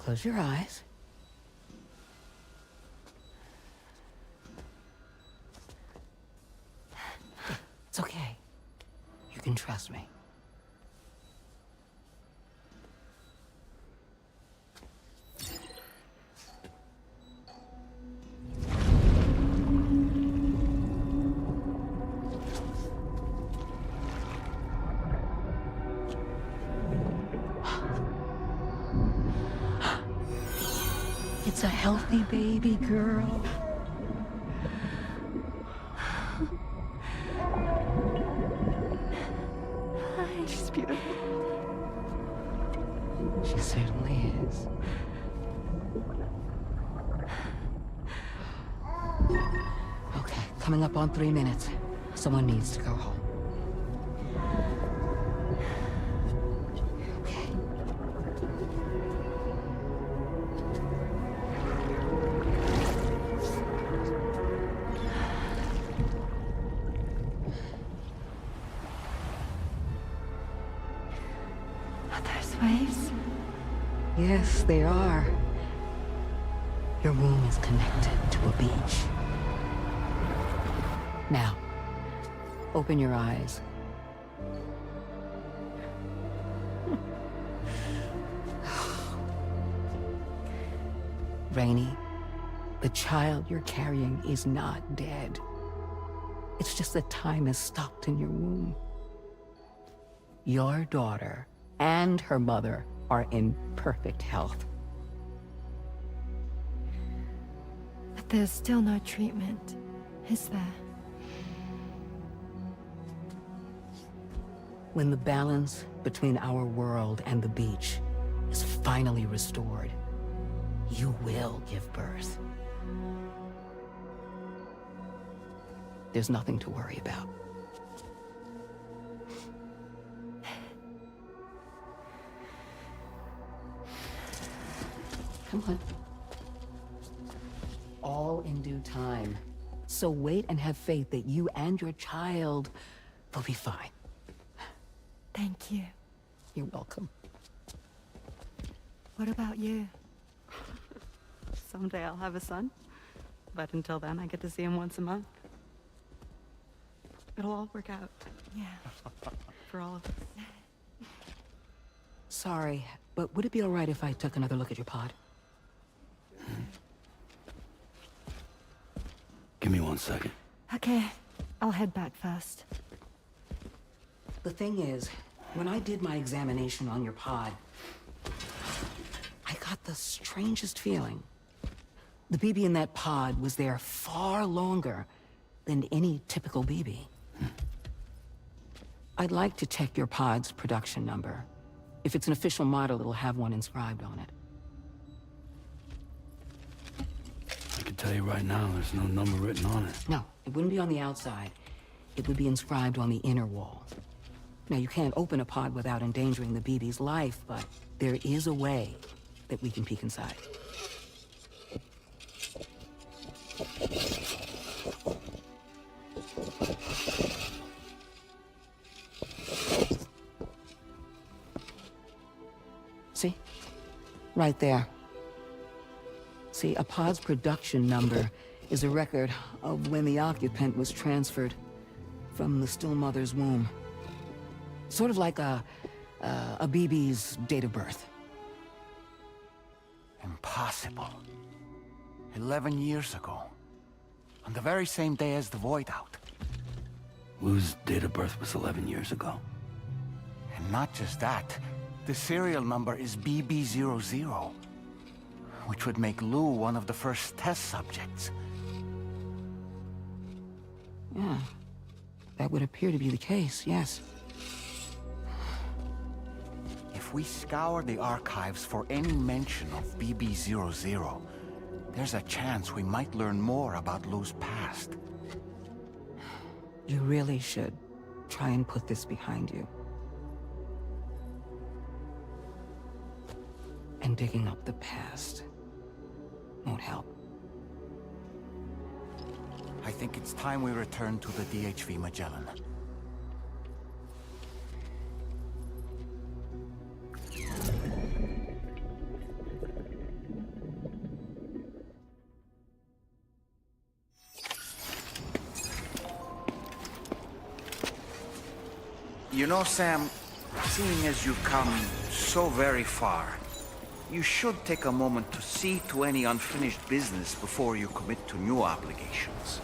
Close your eyes. It's okay. You can trust me. It's a healthy baby girl. She's beautiful. She certainly is. Okay, coming up on 3 minutes. Someone needs to go home. Okay. There's waves. Yes, they are. Your womb is connected to a beach. Now, open your eyes. Rainy, the child you're carrying is not dead. It's just that time has stopped in your womb. Your daughter and her mother are in perfect health. But there's still no treatment, is there? When the balance between our world and the beach is finally restored, you will give birth. There's nothing to worry about. Come on. All in due time. So wait and have faith that you and your child will be fine. Thank you. You're welcome. What about you? Someday I'll have a son, but until then I get to see him once a month. It'll all work out. Yeah. For all of us. Sorry, but would it be all right if I took another look at your pod? Give me 1 second. Okay, I'll head back first. The thing is, when I did my examination on your pod, I got the strangest feeling. The BB in that pod was there far longer than any typical BB. I'd like to check your pod's production number. If it's an official model, it'll have one inscribed on it. I can tell you right now, there's no number written on it. No, it wouldn't be on the outside. It would be inscribed on the inner wall. Now, you can't open a pod without endangering the BB's life, but there is a way that we can peek inside. See? Right there. See, a pod's production number is a record of when the occupant was transferred from the still mother's womb. Sort of like a BB's date of birth. Impossible. 11 years ago. On the very same day as the void out. Lou's date of birth was 11 years ago. And not just that, the serial number is BB00, which would make Lou one of the first test subjects. Yeah, that would appear to be the case, yes. If we scour the archives for any mention of BB00, there's a chance we might learn more about Lou's past. You really should try and put this behind you. And digging up the past won't help. I think it's time we return to the DHV Magellan. You know, Sam, seeing as you've come so very far, you should take a moment to see to any unfinished business before you commit to new obligations.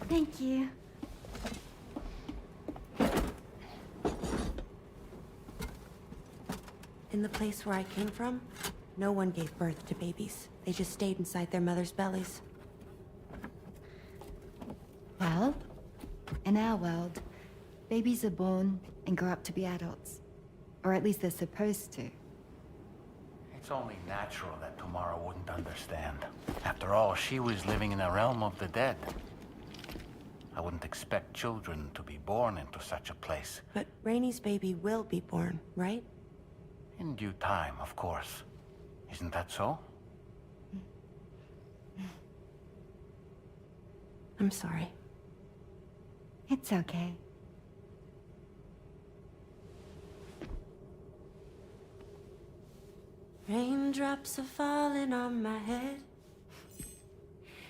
Thank you. In the place where I came from, no one gave birth to babies. They just stayed inside their mother's bellies. Well, in our world, babies are born and grow up to be adults. Or at least they're supposed to. It's only natural that Tamara wouldn't understand. After all, she was living in a realm of the dead. I wouldn't expect children to be born into such a place. But Rainey's baby will be born, right? In due time, of course. Isn't that so? I'm sorry. It's okay. Raindrops are falling on my head.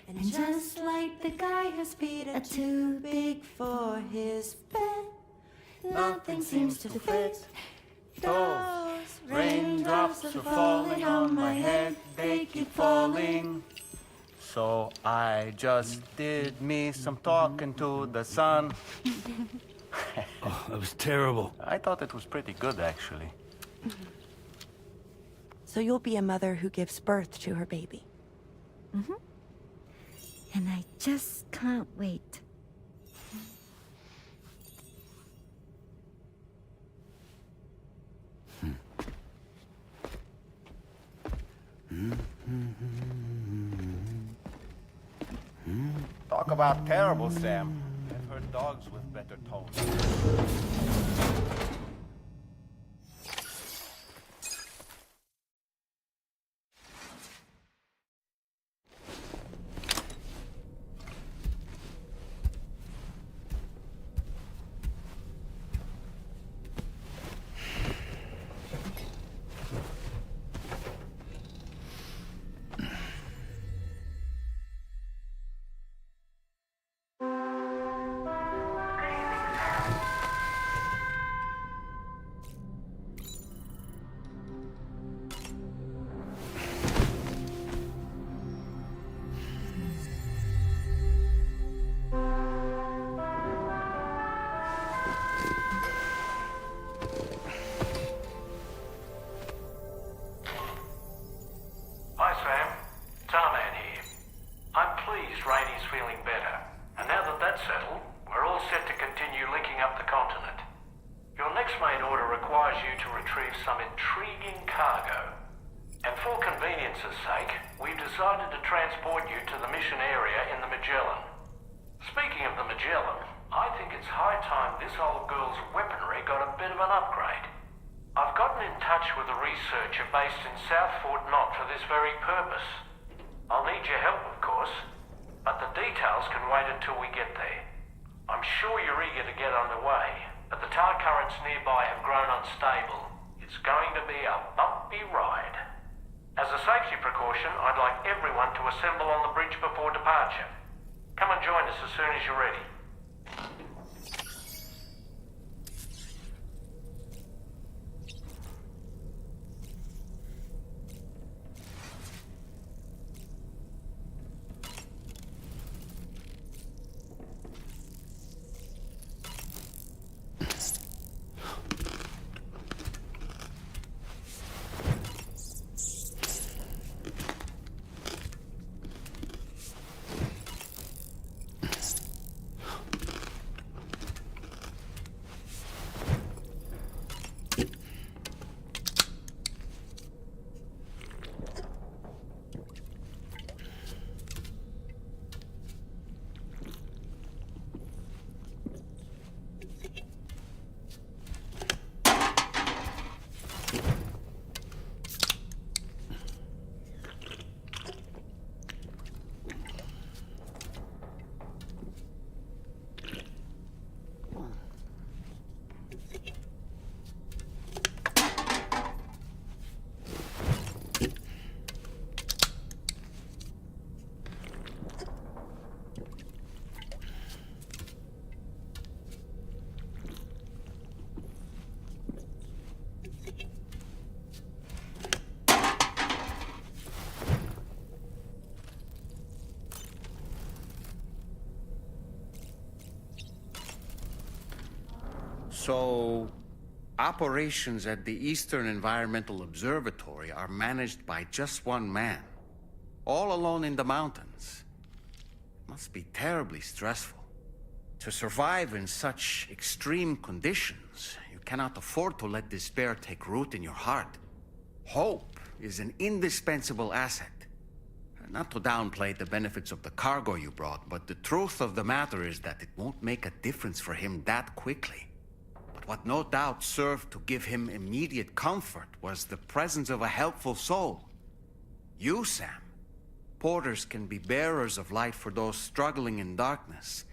And just like the guy whose feet are too big for his bed, nothing seems to fit. Those raindrops are falling on my head, they keep falling. So I just did me some talking to the sun. Oh, that was terrible. I thought it was pretty good, actually. So you'll be a mother who gives birth to her baby. Mm-hmm. And I just can't wait. Talk about terrible, Sam. I've heard dogs with better tones. Hi, Sam. Tarman here. I'm pleased Rainey's feeling better. And now that that's settled, we're all set to continue linking up the continent. Your next main order requires you to retrieve some intriguing cargo. And for convenience's sake, we've decided to transport you to the mission area in the Magellan. Speaking of the Magellan, I think it's high time this old girl's weaponry got a bit of an upgrade. I've got an gotten in touch with a researcher based in South Fort Knott for this very purpose. I'll need your help, of course, but the details can wait until we get there. I'm sure you're eager to get underway, but the tar currents nearby have grown unstable. It's going to be a bumpy ride. As a safety precaution, I'd like everyone to assemble on the bridge before departure. Come and join us as soon as you're ready. So, operations at the Eastern Environmental Observatory are managed by just one man, all alone in the mountains. Must be terribly stressful. To survive in such extreme conditions, you cannot afford to let despair take root in your heart. Hope is an indispensable asset. Not to downplay the benefits of the cargo you brought, but the truth of the matter is that it won't make a difference for him that quickly. But what no doubt served to give him immediate comfort was the presence of a helpful soul. You, Sam. Porters can be bearers of light for those struggling in darkness.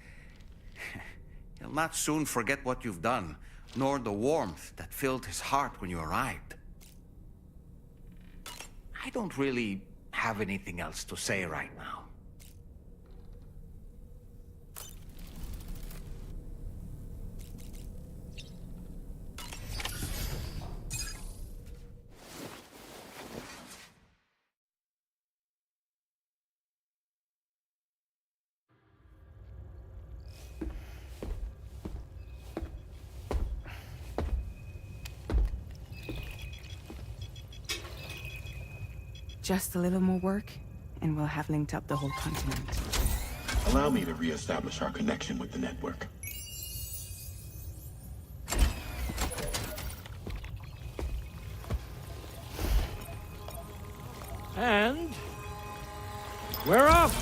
He'll not soon forget what you've done, nor the warmth that filled his heart when you arrived. I don't really have anything else to say right now. Just a little more work, and we'll have linked up the whole continent. Allow me to re-establish our connection with the network. And we're off!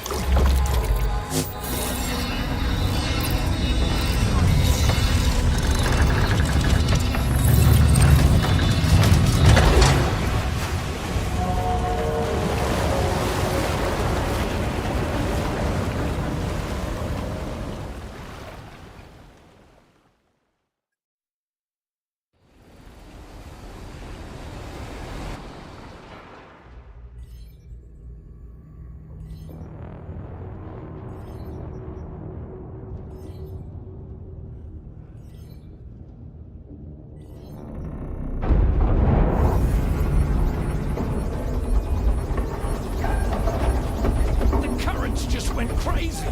Crazy!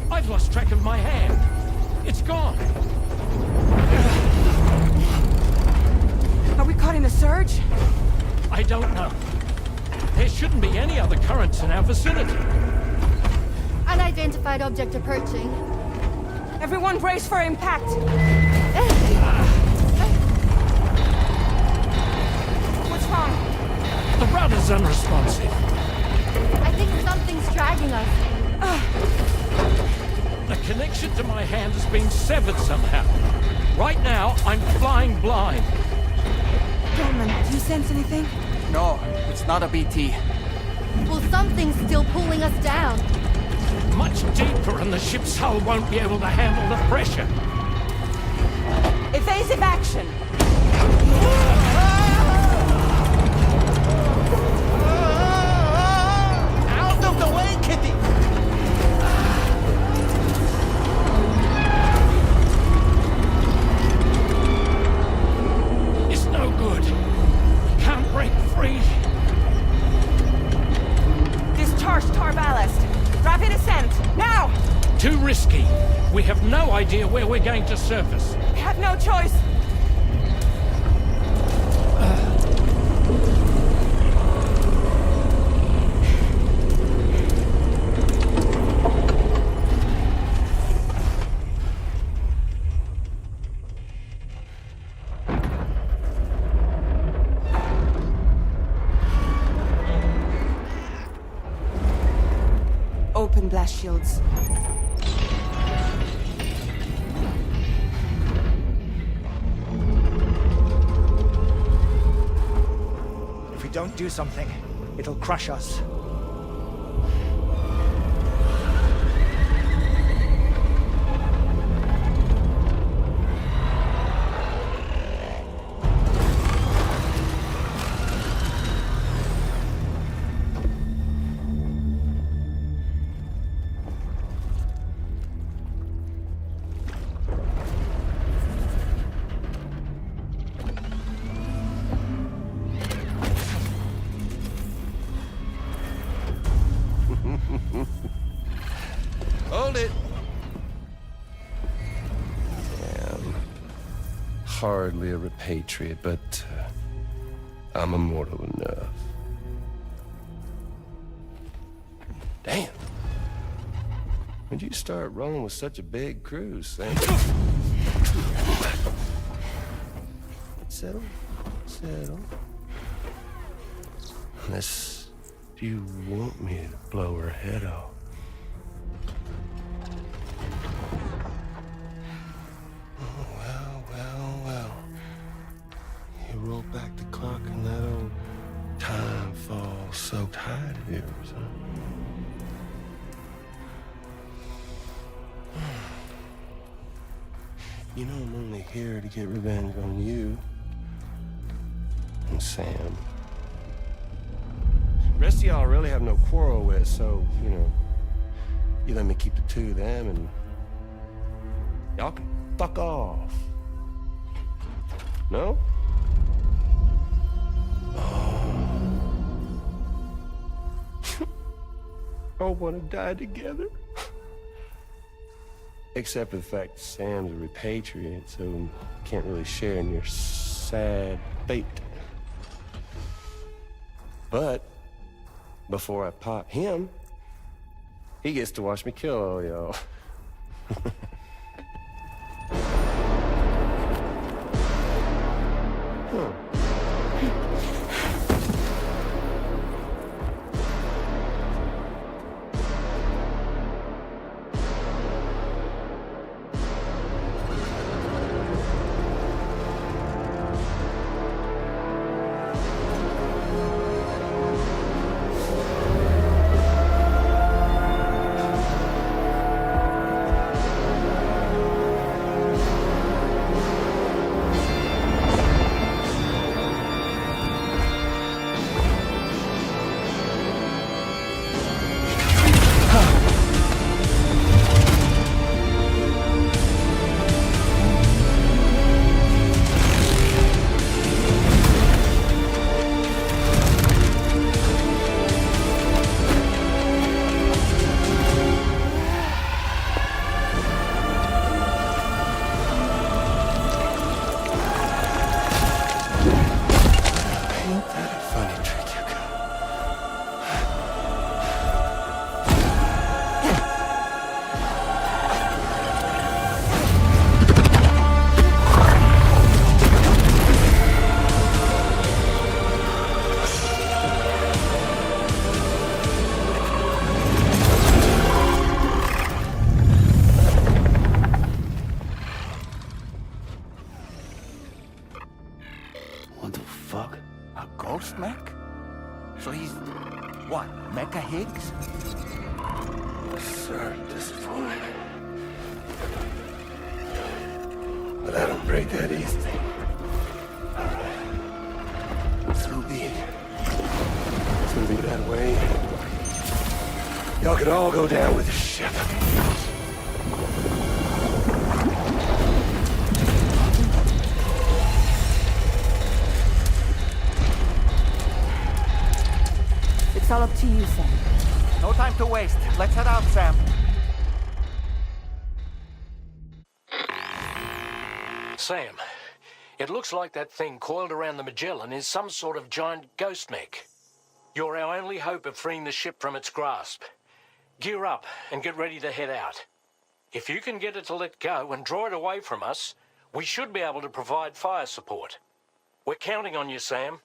I've lost track of my hand. It's gone. Are we caught in a surge? I don't know. There shouldn't be any other currents in our vicinity. Unidentified object approaching. Everyone brace for impact. What's wrong? The rudder's unresponsive. I think something's dragging us. The connection to my hand has been severed somehow. Right now, I'm flying blind. Dolman, do you sense anything? No, it's not a BT. Well, something's still pulling us down. Much deeper, and the ship's hull won't be able to handle the pressure. Evasive action! Out of the way, Kitty! It's no good. Can't break free. Discharge tar ballast. Rapid ascent, now! Too risky. We have no idea where we're going to surface. We have no choice. Open blast shields. If we don't do something, it'll crush us. Hold it. I'm hardly a repatriate, but I'm immortal enough. Damn. When'd you start rolling with such a big crew, Sam? Settle. Settle. Unless you want me to blow her head off. Roll back the clock and that old time fall soaked hide of yours, huh? You know I'm only here to get revenge on you and Sam. The rest of y'all really have no quarrel with, so, you know, you let me keep the two of them and y'all can fuck off. No? All want to die together. Except for the fact Sam's a repatriate, so can't really share in your sad fate. But before I pop him, he gets to watch me kill all y'all. fuck? A ghost mech? So he's... what, Mecha Higgs? Sir, this is fine. But I don't break that easy. So be it. It's gonna be that way. Y'all could all go down with the ship. It's all up to you, Sam. No time to waste. Let's head out, Sam. Sam, it looks like that thing coiled around the Magellan is some sort of giant ghost mech. You're our only hope of freeing the ship from its grasp. Gear up and get ready to head out. If you can get it to let go and draw it away from us, we should be able to provide fire support. We're counting on you, Sam.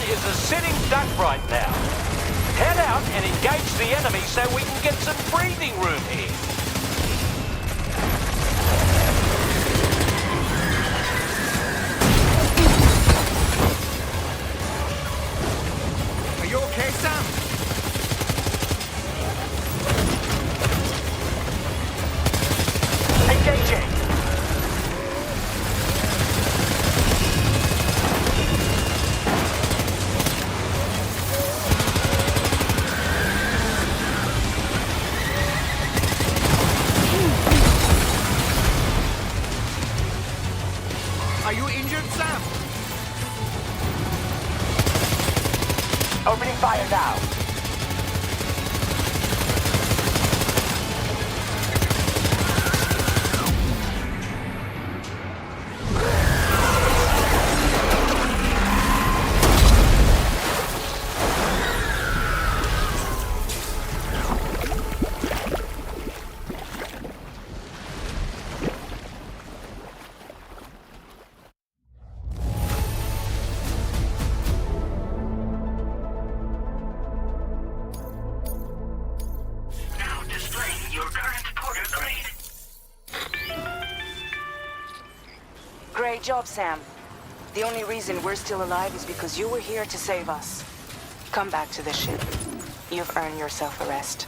Is a sitting duck right now. Head out and engage the enemy so we can get some breathing room here. Are you okay, Sam? Engaging. Are you injured, Sam? Opening fire now. Great job, Sam. The only reason we're still alive is because you were here to save us. Come back to the ship. You've earned yourself a rest.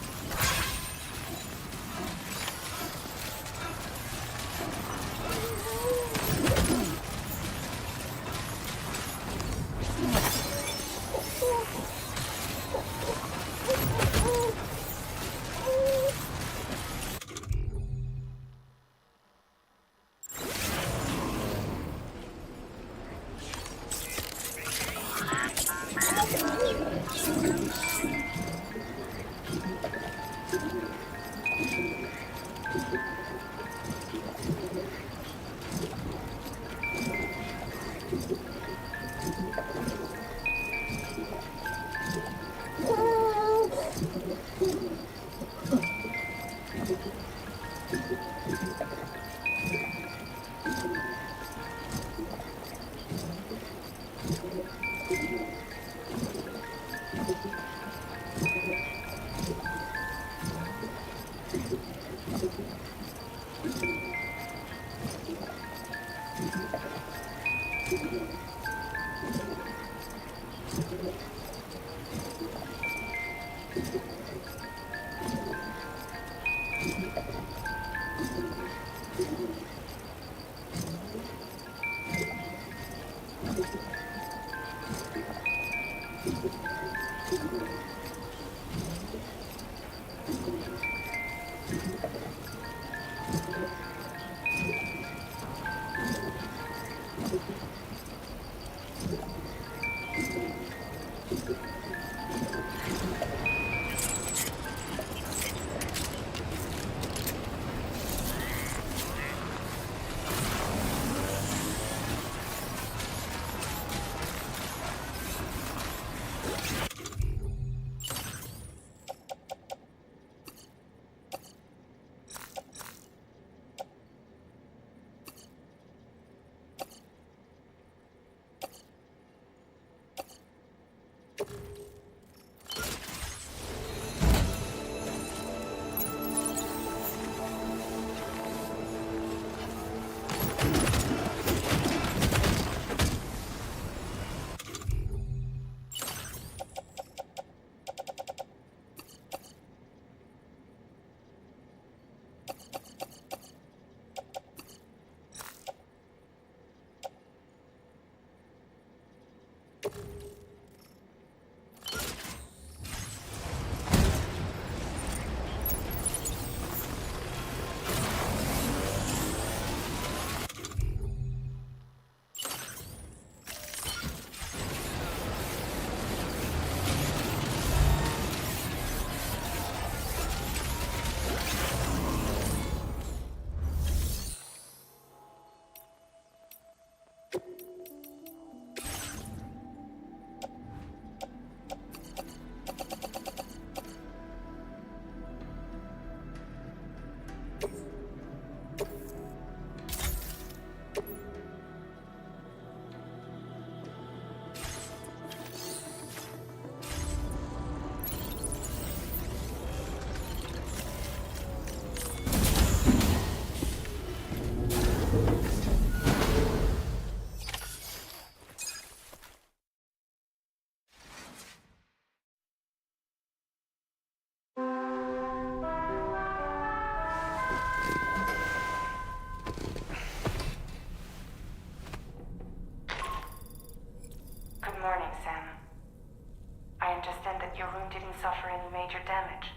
damage.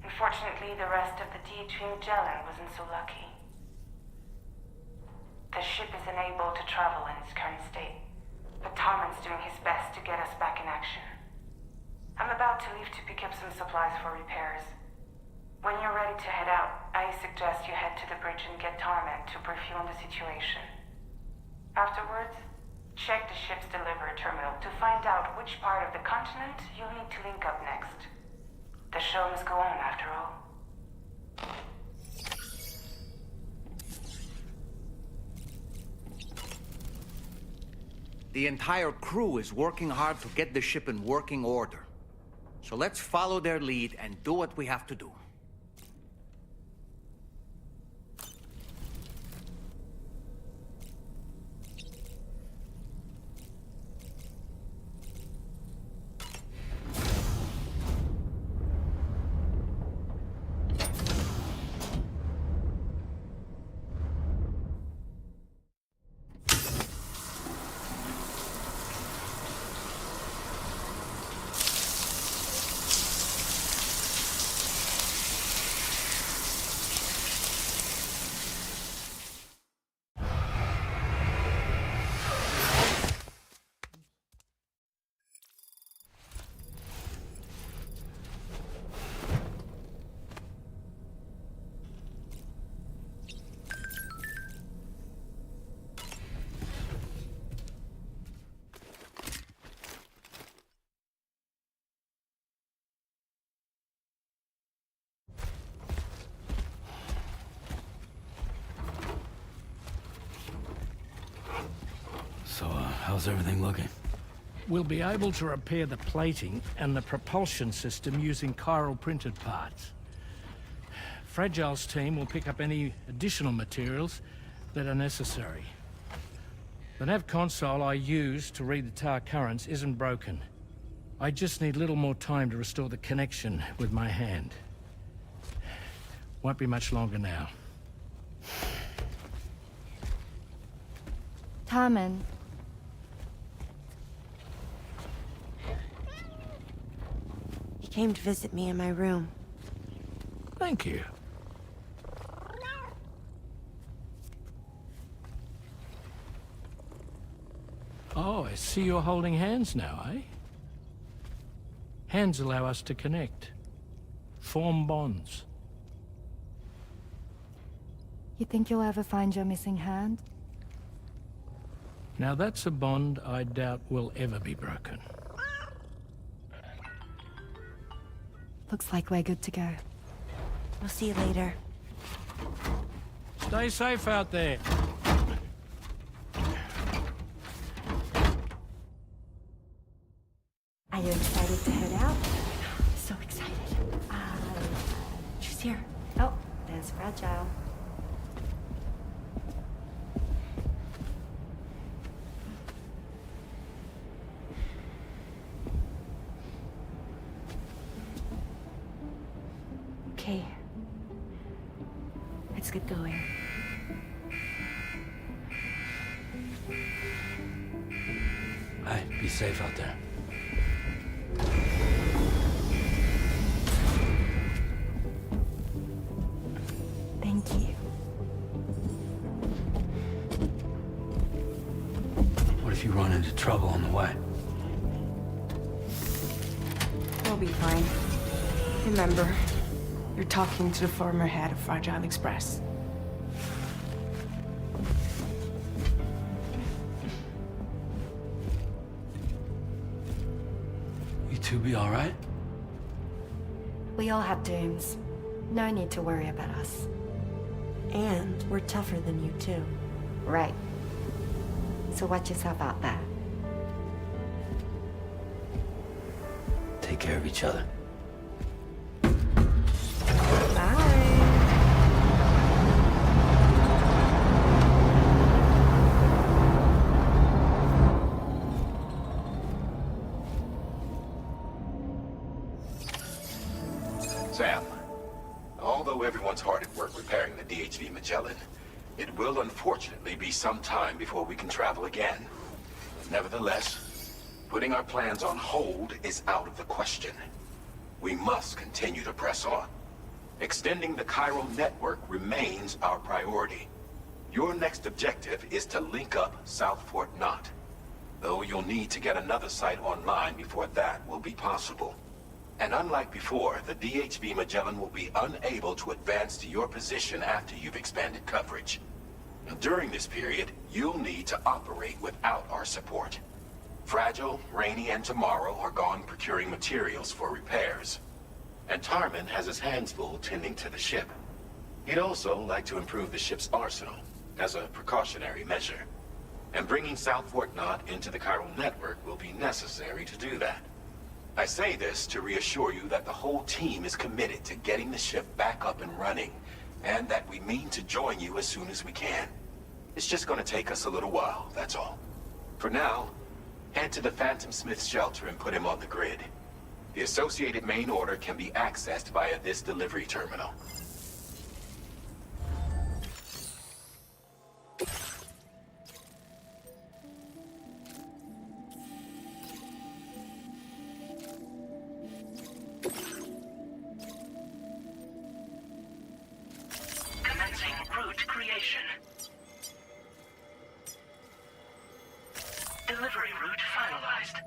Unfortunately, the rest of the D-Team Magellan wasn't so lucky. The ship is unable to travel in its current state, but Tarman's doing his best to get us back in action. I'm about to leave to pick up some supplies for repairs. When you're ready to head out, I suggest you head to the bridge and get Tarman to brief you on the situation. Afterwards, check the ship's delivery terminal to find out which part of the continent you'll need to link up next. The show must go on, after all. The entire crew is working hard to get the ship in working order. So let's follow their lead and do what we have to do. So, how's everything looking? We'll be able to repair the plating and the propulsion system using chiral printed parts. Fragile's team will pick up any additional materials that are necessary. The nav console I use to read the tower currents isn't broken. I just need a little more time to restore the connection with my hand. Won't be much longer now. Tarman. He came to visit me in my room. Thank you. Oh, I see you're holding hands now, eh? Hands allow us to connect, form bonds. You think you'll ever find your missing hand? Now that's a bond I doubt will ever be broken. Looks like we're good to go. We'll see you later. Stay safe out there. Are you excited to head out? So excited. She's here. Oh, there's Fragile. Okay. Let's get going. Hey, be safe out there. Thank you. What if you run into trouble on the way? We'll be fine. Remember, you're talking to the former head of Fragile Express. You two be all right? We all have dooms. No need to worry about us. And we're tougher than you, too. Right. So watch yourself out there. Take care of each other. Sam, although everyone's hard at work repairing the DHV Magellan, it will unfortunately be some time before we can travel again. Nevertheless, putting our plans on hold is out of the question. We must continue to press on. Extending the chiral network remains our priority. Your next objective is to link up South Fort Knot, though you'll need to get another site online before that will be possible. And unlike before, the DHV Magellan will be unable to advance to your position after you've expanded coverage. Now, during this period, you'll need to operate without our support. Fragile, Rainy, and Tomorrow are gone procuring materials for repairs. And Tarman has his hands full tending to the ship. He'd also like to improve the ship's arsenal, as a precautionary measure. And bringing South Fort Knot into the chiral network will be necessary to do that. I say this to reassure you that the whole team is committed to getting the ship back up and running, and that we mean to join you as soon as we can. It's just going to take us a little while, that's all. For now, head to the Phantom Smith shelter and put him on the grid. The associated main order can be accessed via this delivery terminal. Commencing route creation. Delivery route finalized.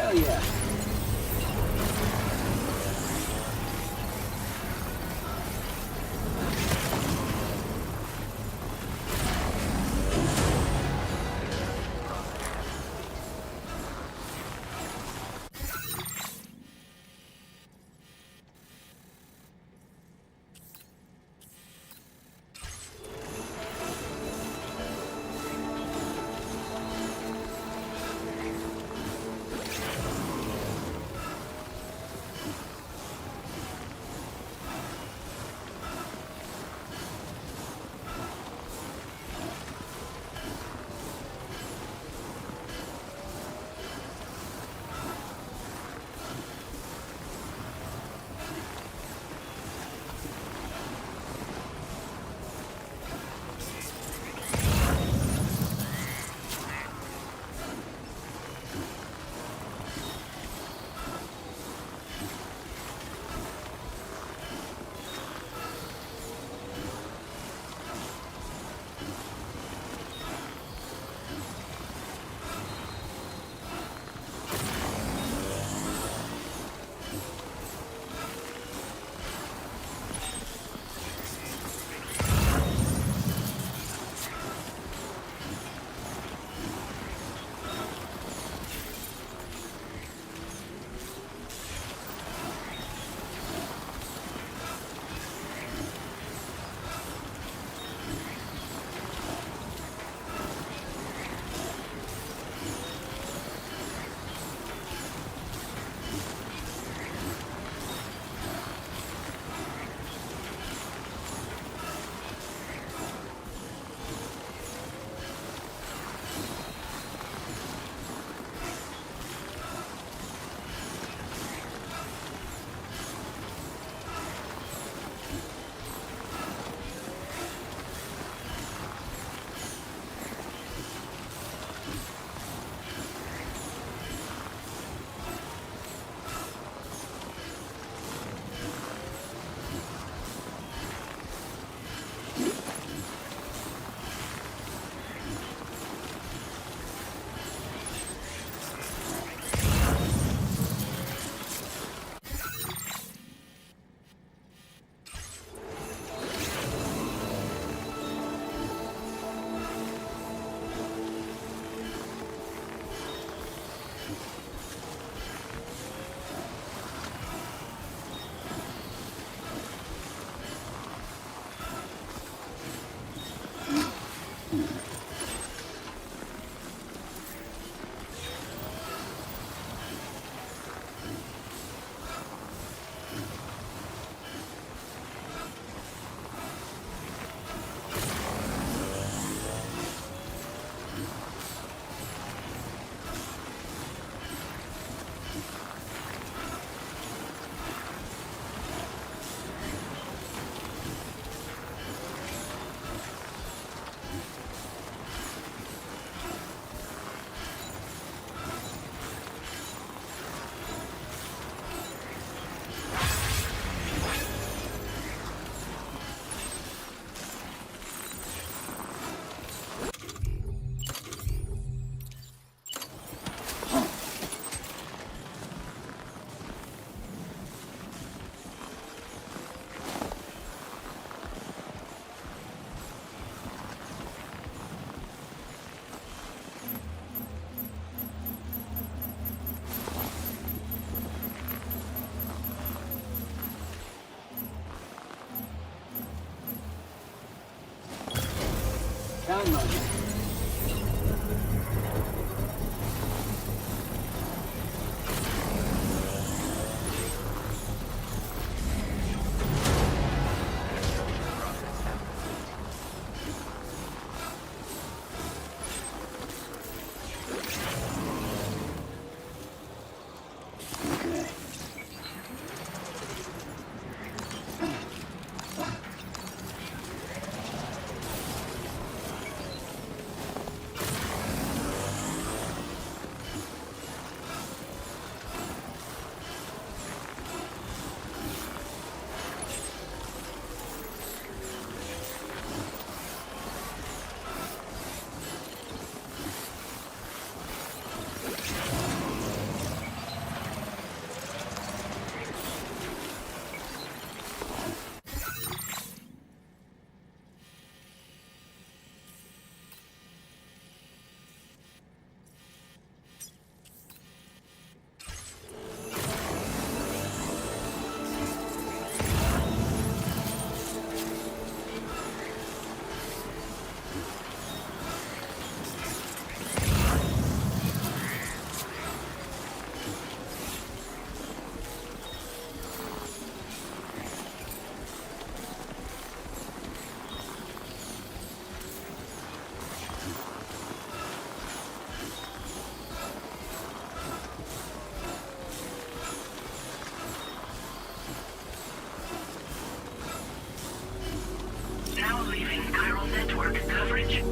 Hell yeah. Download. Now leaving chiral network coverage.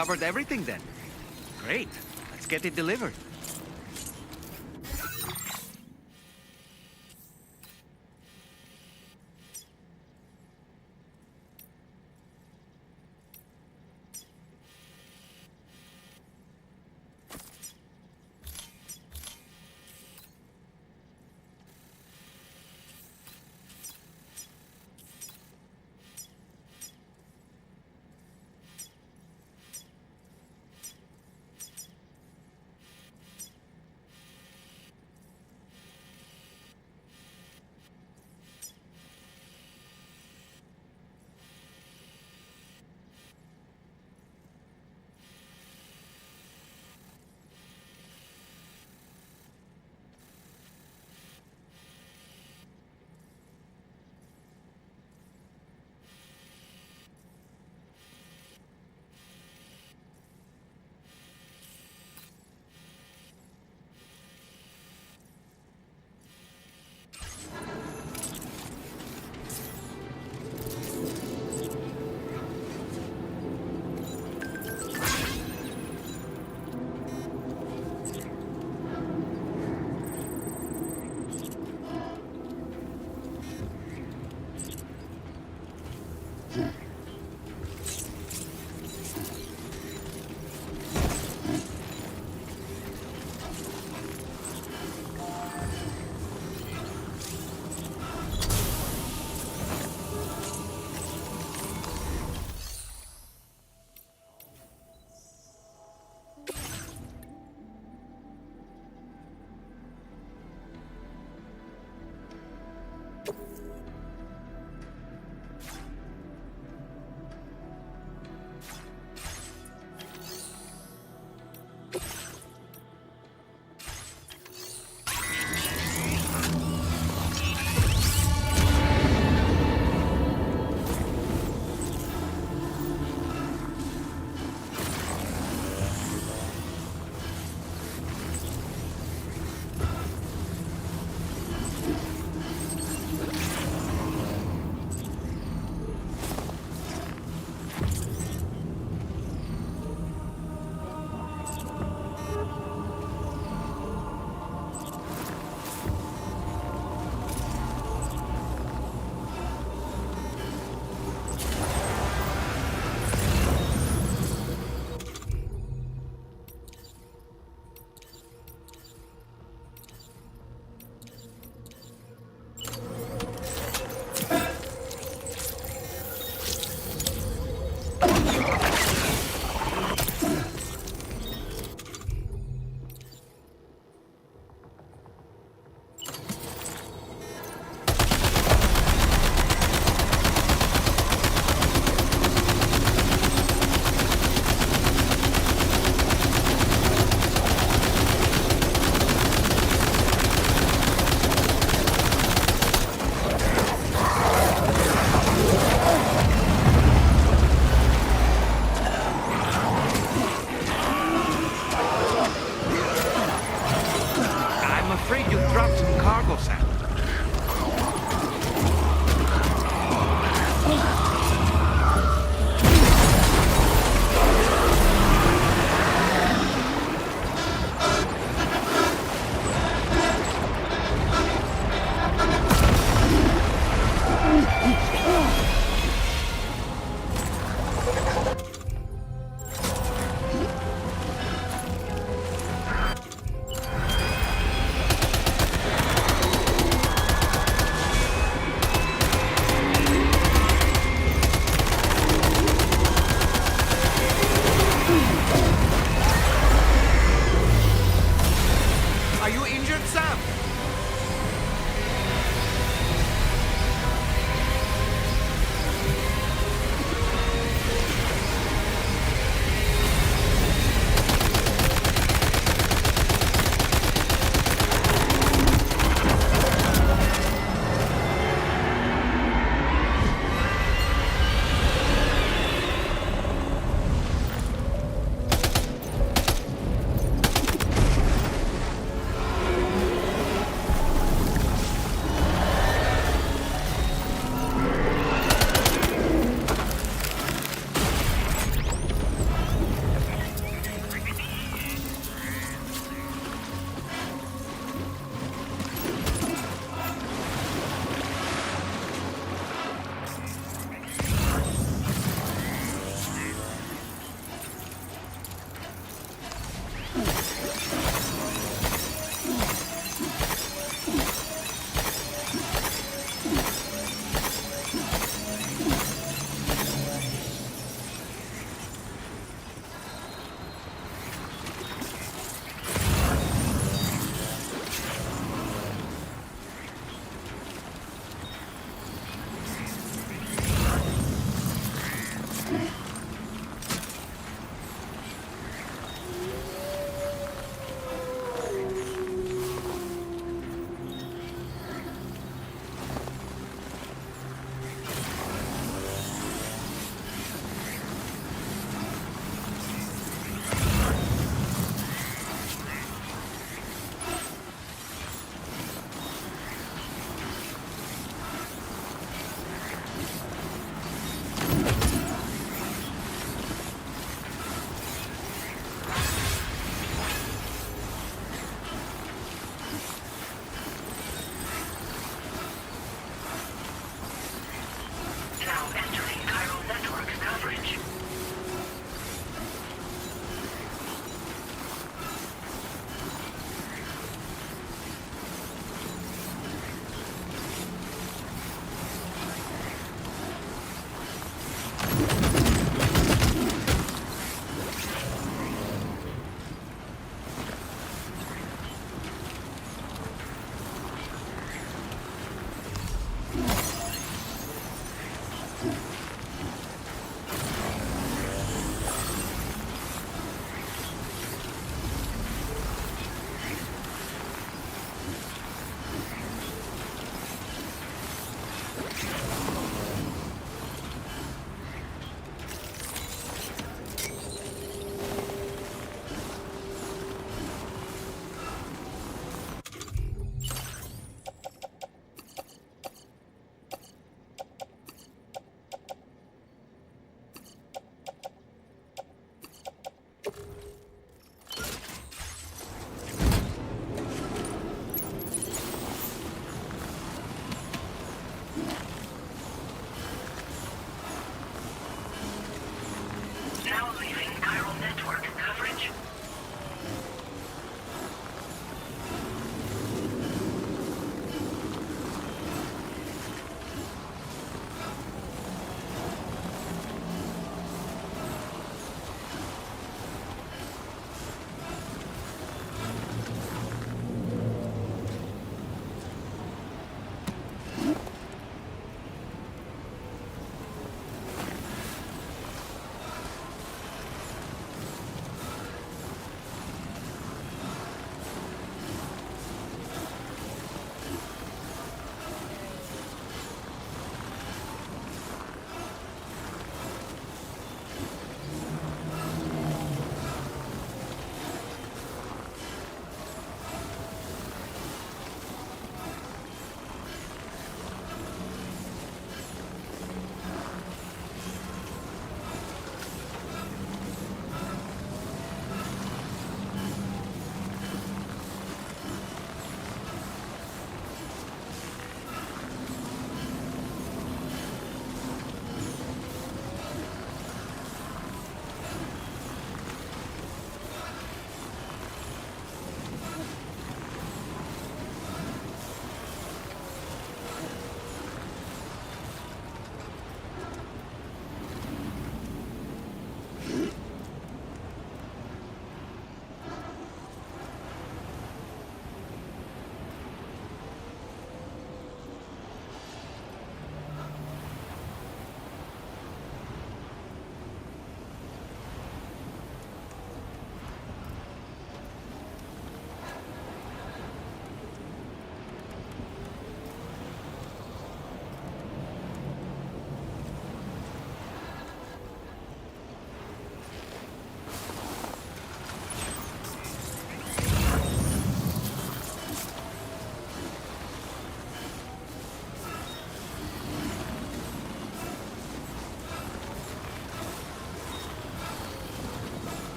covered everything then. Great. Let's get it delivered.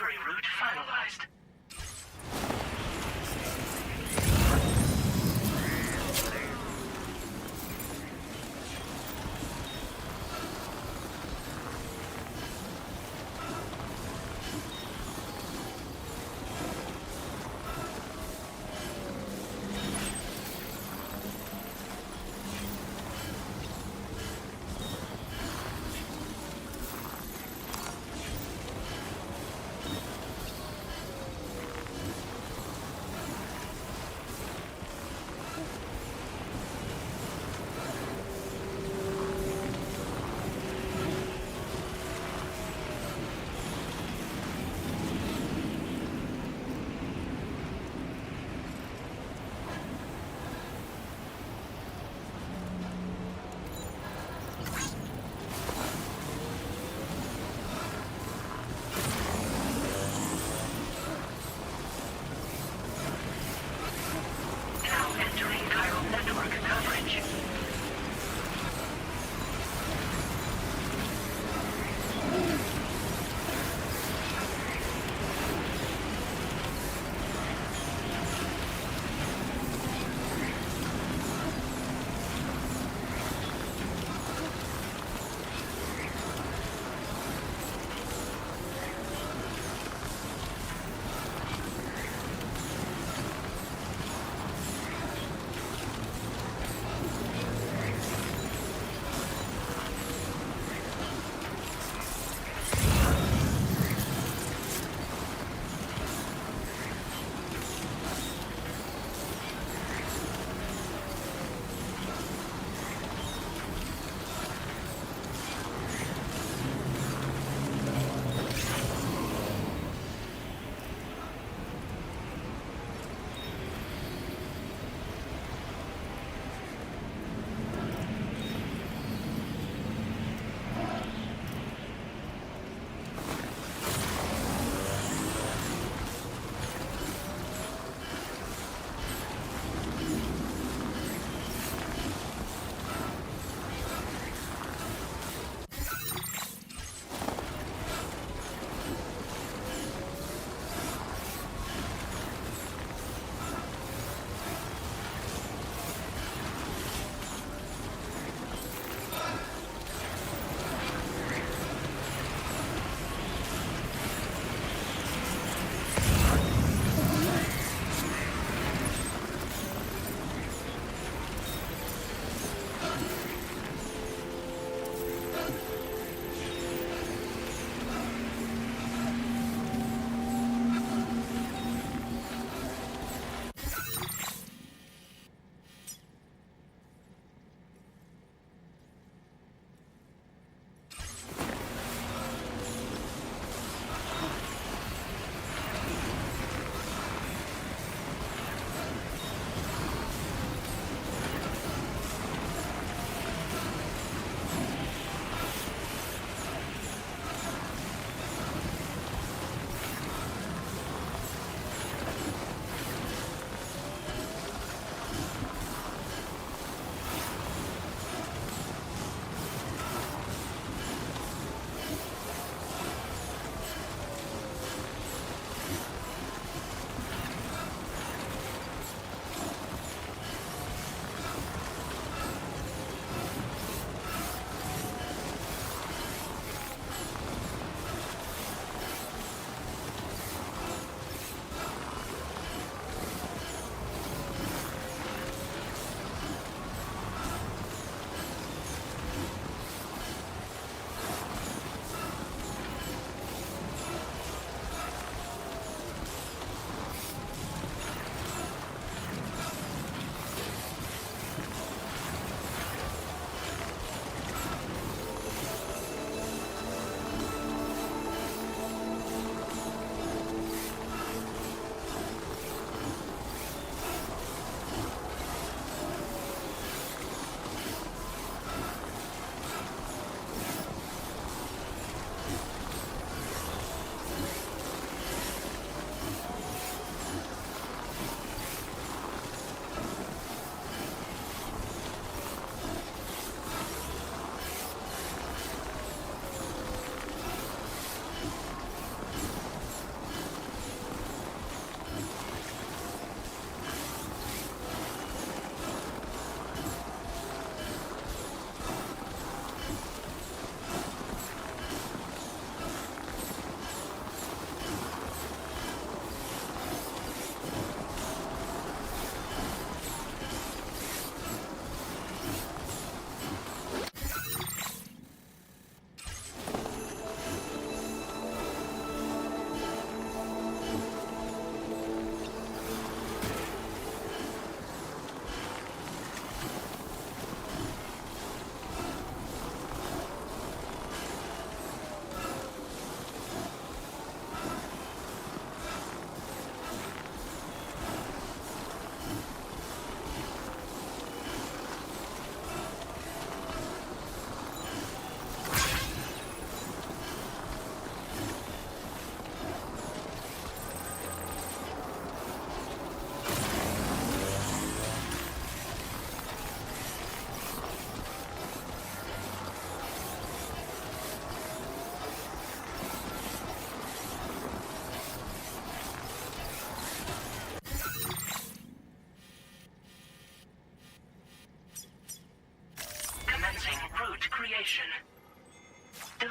delivery route finalized.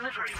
delivery.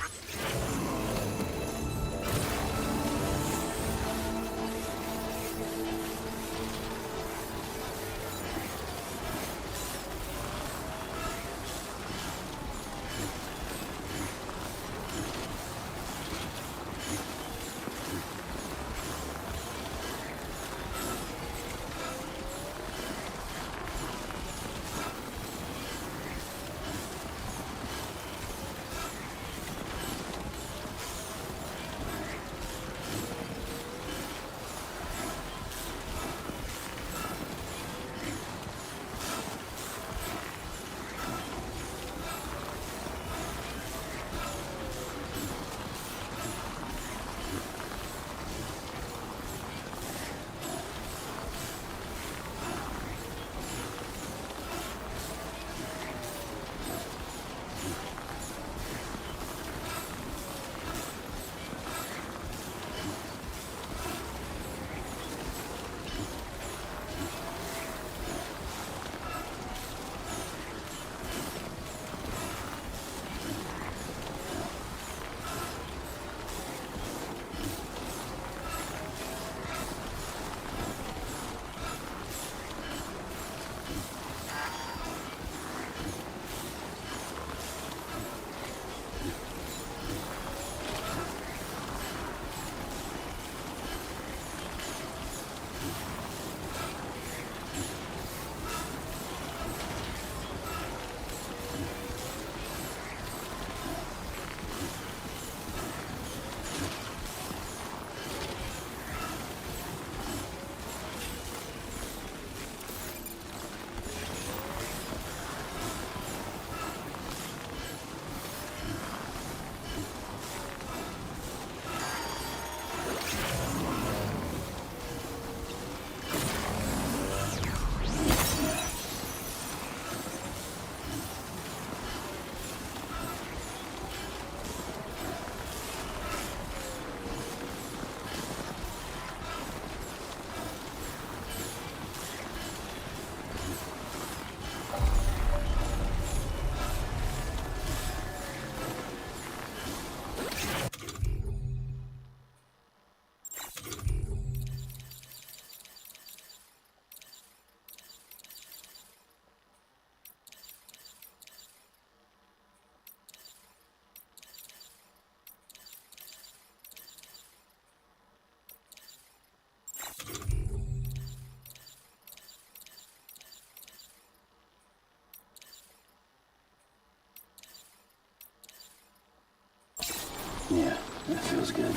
Yeah, that feels good.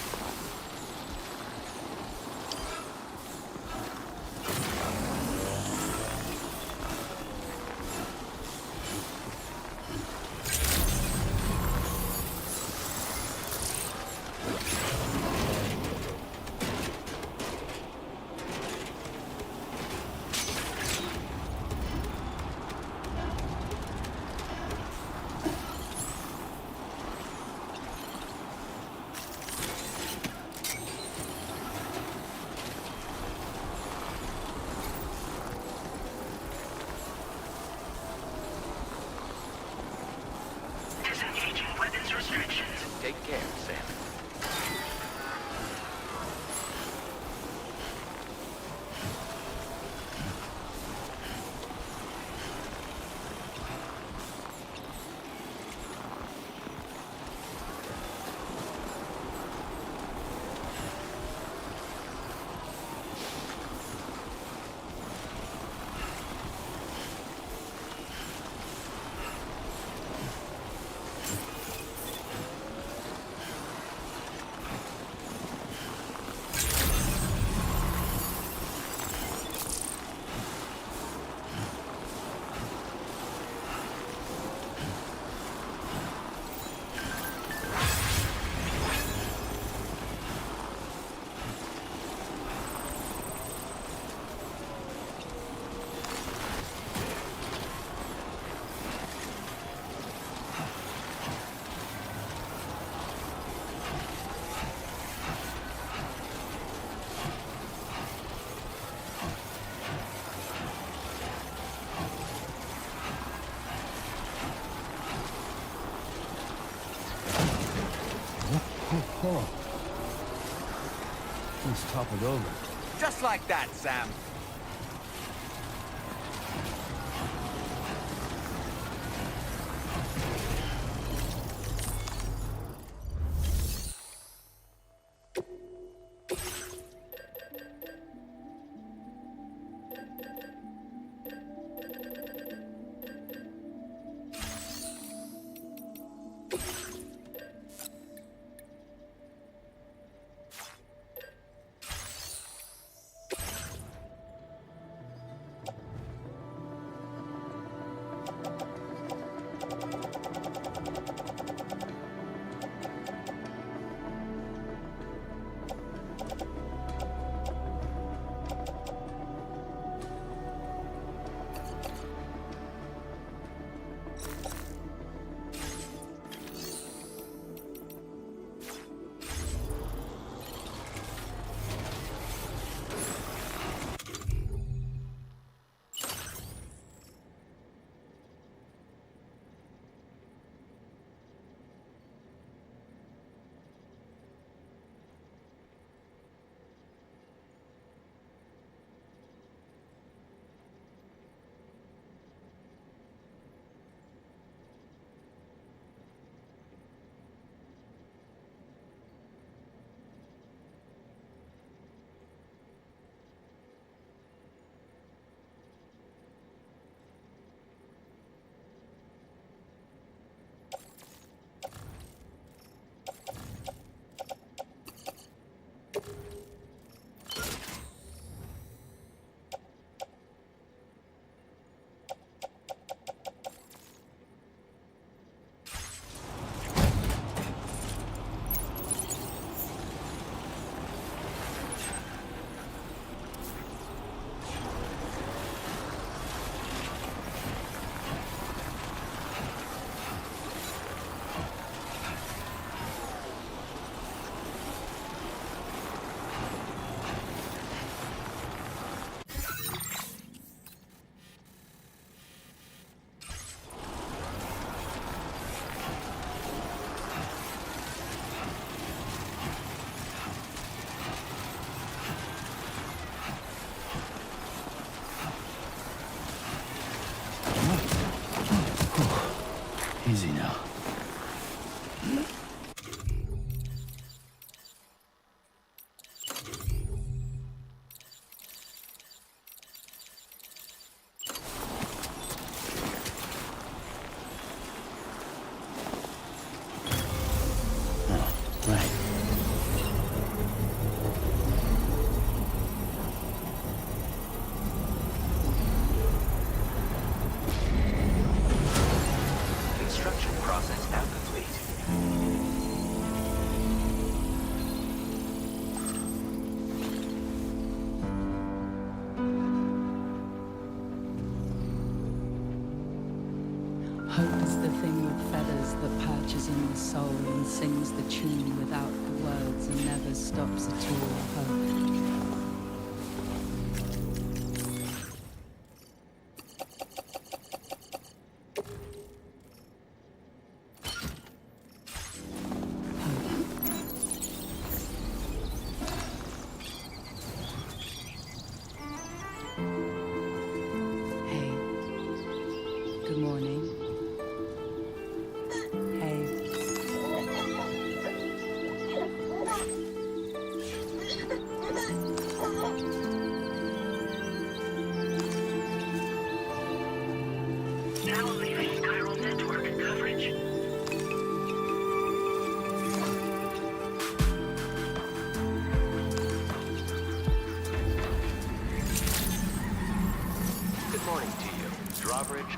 Take care, Sam. Oh. He's toppled over. Just like that, Sam. Easy now. Hope is the thing with feathers that perches in the soul and sings the tune without the words and never stops at all. Hope.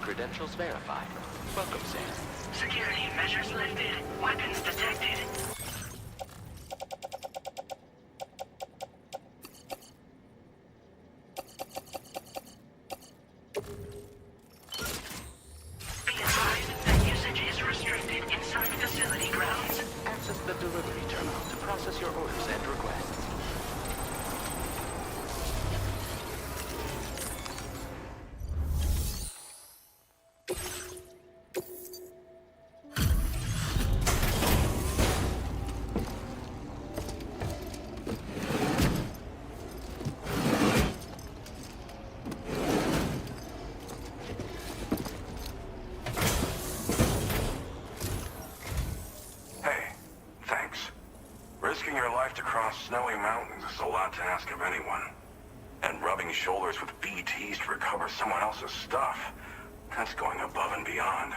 Credentials verified. Welcome, Sam. Security measures lifted. Weapons detected. Be advised that usage is restricted inside facility grounds. Access the delivery terminal to process your orders and requests. Risking your life to cross snowy mountains is a lot to ask of anyone. And rubbing shoulders with BTs to recover someone else's stuff, that's going above and beyond.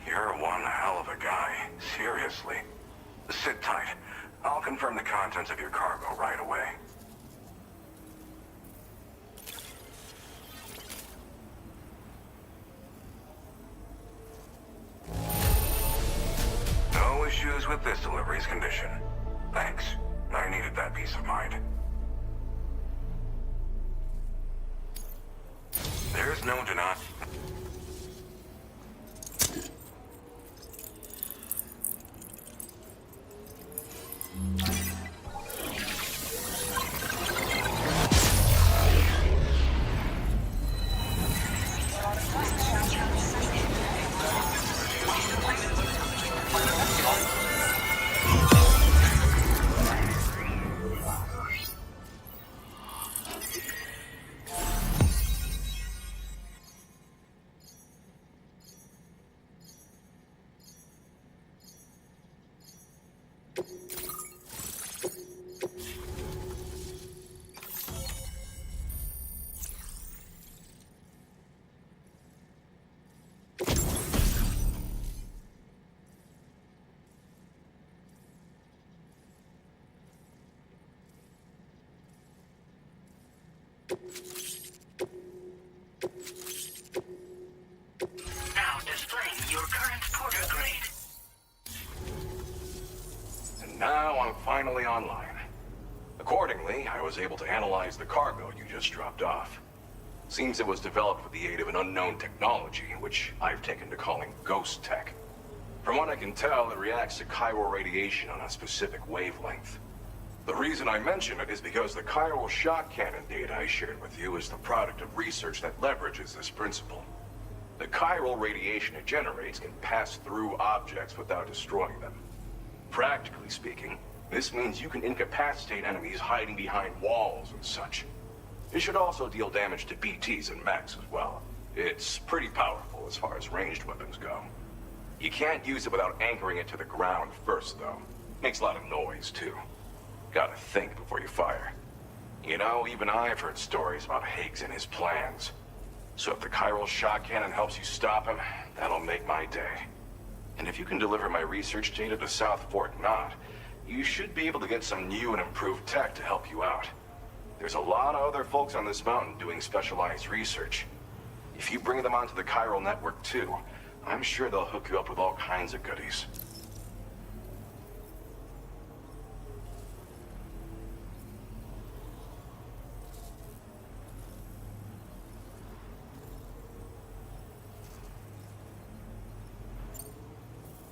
You're one hell of a guy, seriously. Sit tight. I'll confirm the contents of your cargo right away. No issues with this delivery's condition. Thanks. I needed that peace of mind. There's no denying. Now displaying your current porter grade. And now I'm finally online. Accordingly, I was able to analyze the cargo you just dropped off. Seems it was developed with the aid of an unknown technology, which I've taken to calling ghost tech. From what I can tell, it reacts to chiral radiation on a specific wavelength. The reason I mention it is because the chiral shock cannon data I shared with you is the product of research that leverages this principle. The chiral radiation it generates can pass through objects without destroying them. Practically speaking, this means you can incapacitate enemies hiding behind walls and such. It should also deal damage to BTs and mechs as well. It's pretty powerful as far as ranged weapons go. You can't use it without anchoring it to the ground first, though. Makes a lot of noise, too. Gotta think before you fire. You know, even I've heard stories about Higgs and his plans. So if the chiral shock cannon helps you stop him, that'll make my day. And if you can deliver my research data to South Fort Knot, you should be able to get some new and improved tech to help you out. There's a lot of other folks on this mountain doing specialized research. If you bring them onto the chiral network too, I'm sure they'll hook you up with all kinds of goodies.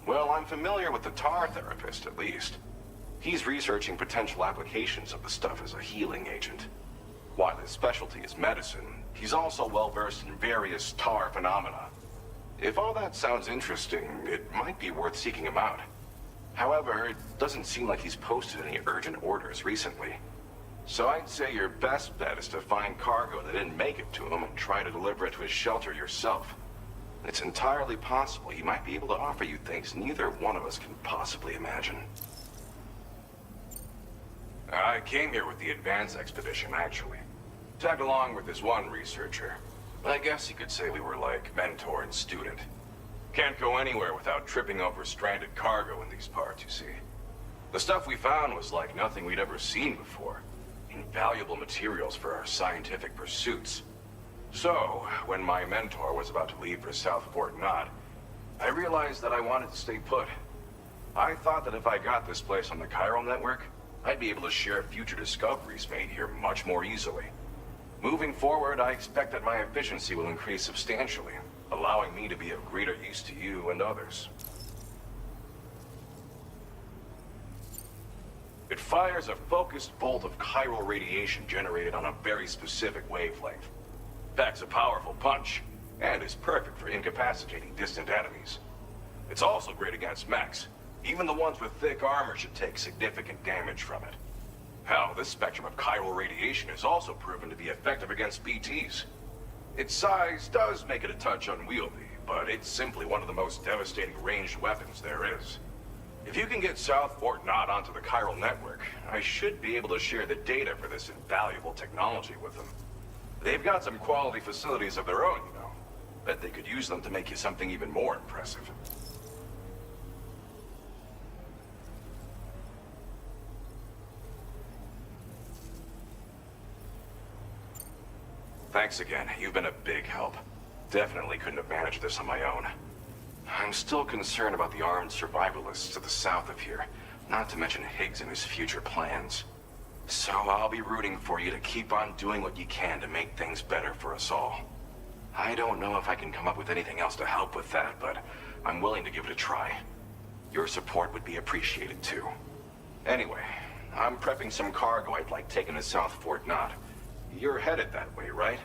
Well, I'm familiar with the tar therapist, at least. He's researching potential applications of the stuff as a healing agent. While his specialty is medicine, he's also well-versed in various tar phenomena. If all that sounds interesting, it might be worth seeking him out. However, it doesn't seem like he's posted any urgent orders recently. So I'd say your best bet is to find cargo that didn't make it to him and try to deliver it to his shelter yourself. It's entirely possible he might be able to offer you things neither one of us can possibly imagine. I came here with the advance expedition, actually. Tagged along with this one researcher. I guess you could say we were like mentor and student. Can't go anywhere without tripping over stranded cargo in these parts, you see. The stuff we found was like nothing we'd ever seen before. Invaluable materials for our scientific pursuits. So, when my mentor was about to leave for South Fort Knot, I realized that I wanted to stay put. I thought that if I got this place on the chiral network, I'd be able to share future discoveries made here much more easily. Moving forward, I expect that my efficiency will increase substantially, allowing me to be of greater use to you and others. It fires a focused bolt of chiral radiation generated on a very specific wavelength. Packs a powerful punch, and is perfect for incapacitating distant enemies. It's also great against mechs. Even the ones with thick armor should take significant damage from it. Hell, this spectrum of chiral radiation is also proven to be effective against BTs. Its size does make it a touch unwieldy, but it's simply one of the most devastating ranged weapons there is. If you can get South Fort Knot onto the chiral network, I should be able to share the data for this invaluable technology with them. They've got some quality facilities of their own, you know. Bet they could use them to make you something even more impressive. Thanks again. You've been a big help. Definitely couldn't have managed this on my own. I'm still concerned about the armed survivalists to the south of here, not to mention Higgs and his future plans. So I'll be rooting for you to keep on doing what you can to make things better for us all. I don't know if I can come up with anything else to help with that, but I'm willing to give it a try. Your support would be appreciated too. Anyway, I'm prepping some cargo I'd like taken to South Fort Knot. You're headed that way, right?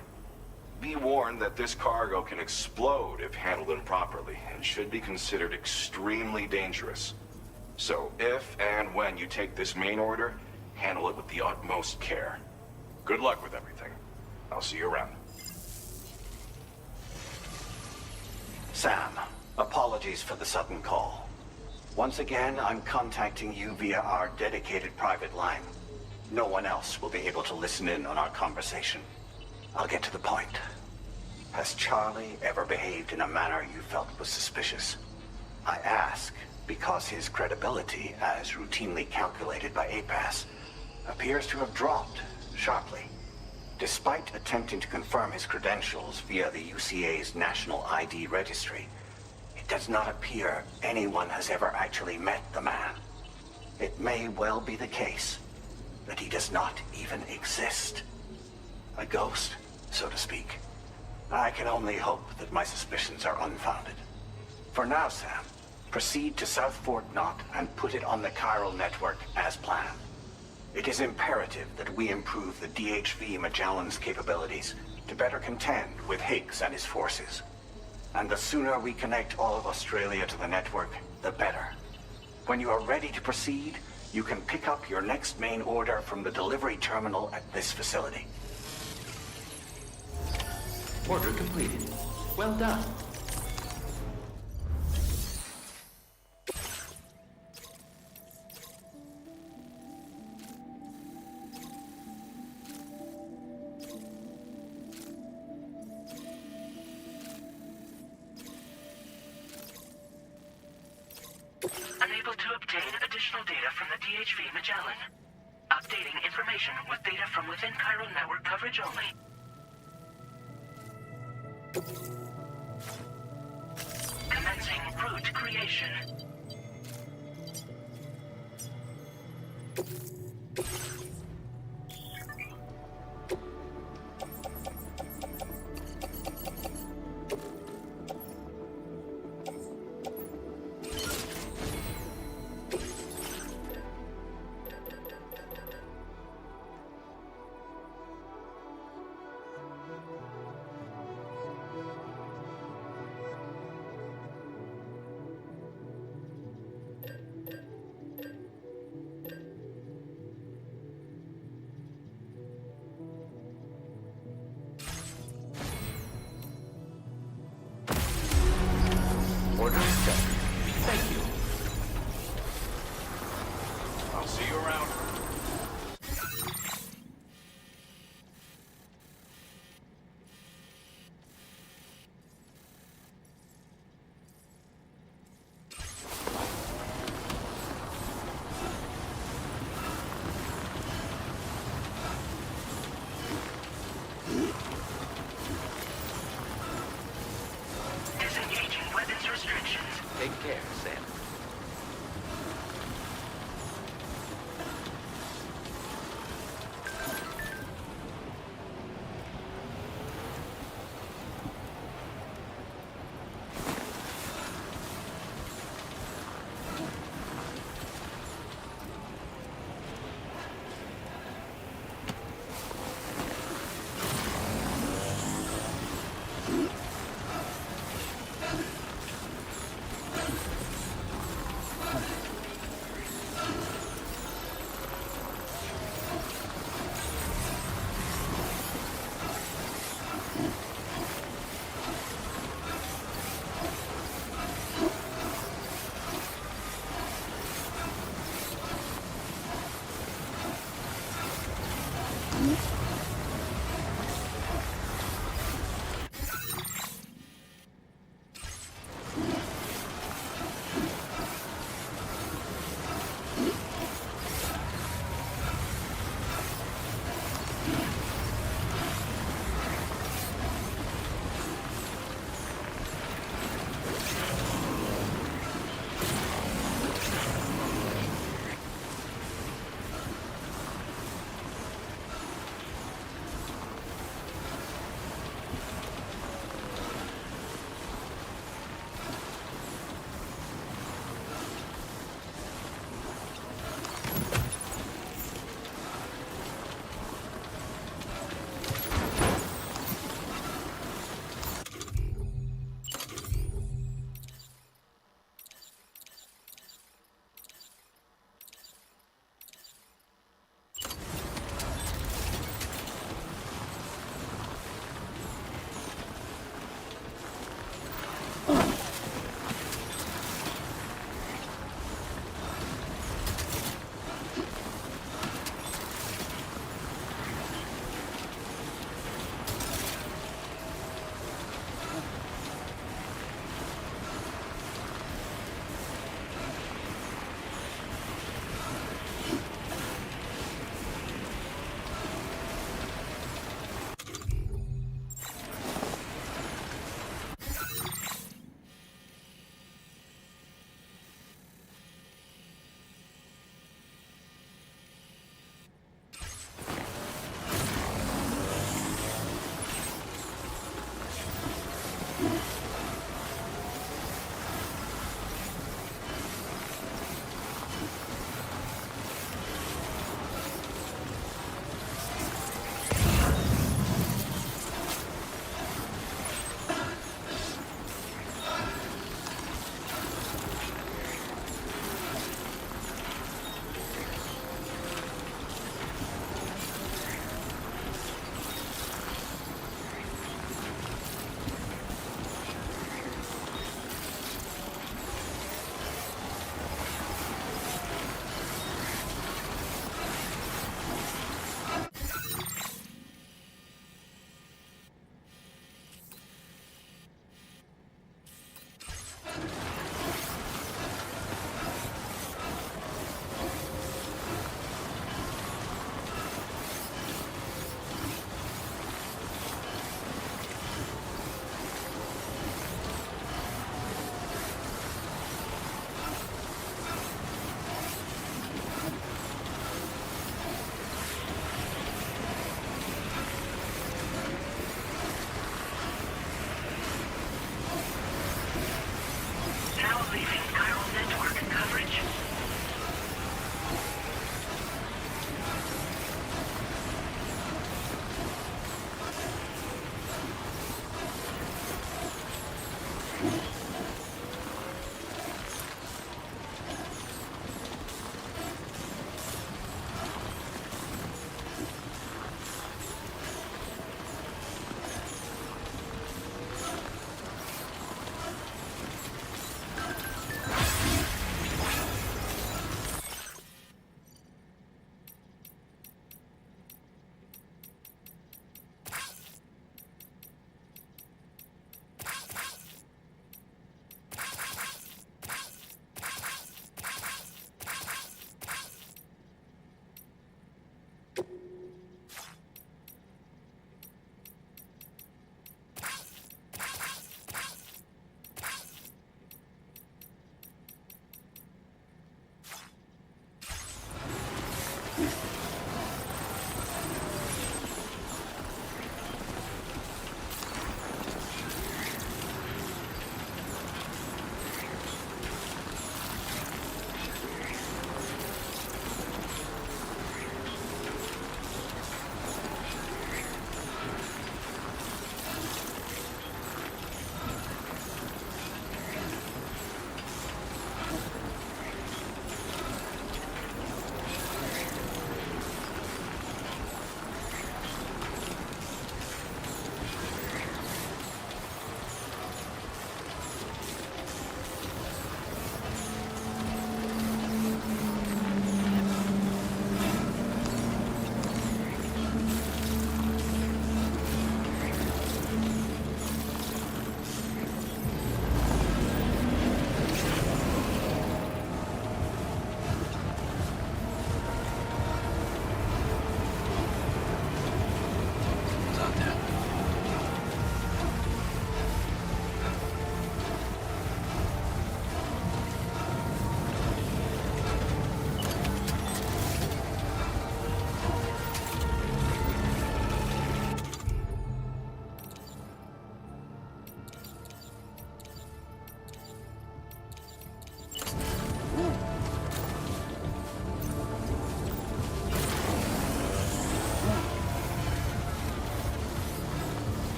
Be warned that this cargo can explode if handled improperly, and should be considered extremely dangerous. So if and when you take this main order, handle it with the utmost care. Good luck with everything. I'll see you around. Sam, apologies for the sudden call. Once again, I'm contacting you via our dedicated private line. No one else will be able to listen in on our conversation. I'll get to the point. Has Charlie ever behaved in a manner you felt was suspicious? I ask because his credibility, as routinely calculated by APAS, appears to have dropped sharply. Despite attempting to confirm his credentials via the UCA's National ID Registry, it does not appear anyone has ever actually met the man. It may well be the case that he does not even exist. A ghost, so to speak. I can only hope that my suspicions are unfounded. For now, Sam, proceed to South Fort Knot and put it on the chiral network as planned. It is imperative that we improve the DHV Magellan's capabilities to better contend with Higgs and his forces. And the sooner we connect all of Australia to the network, the better. When you are ready to proceed, you can pick up your next main order from the delivery terminal at this facility. Order completed. Well done. Unable to obtain additional data from the DHV Magellan. Updating information with data from within chiral network coverage only. Commencing route creation. Order set. Thank you. I'll see you around. Disengaging weapons restrictions. Take care, Sam.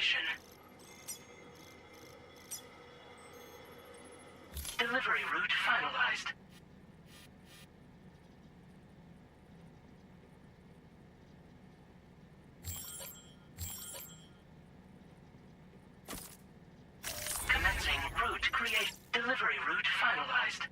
destination. Delivery route finalized. Commencing route create. Delivery route finalized.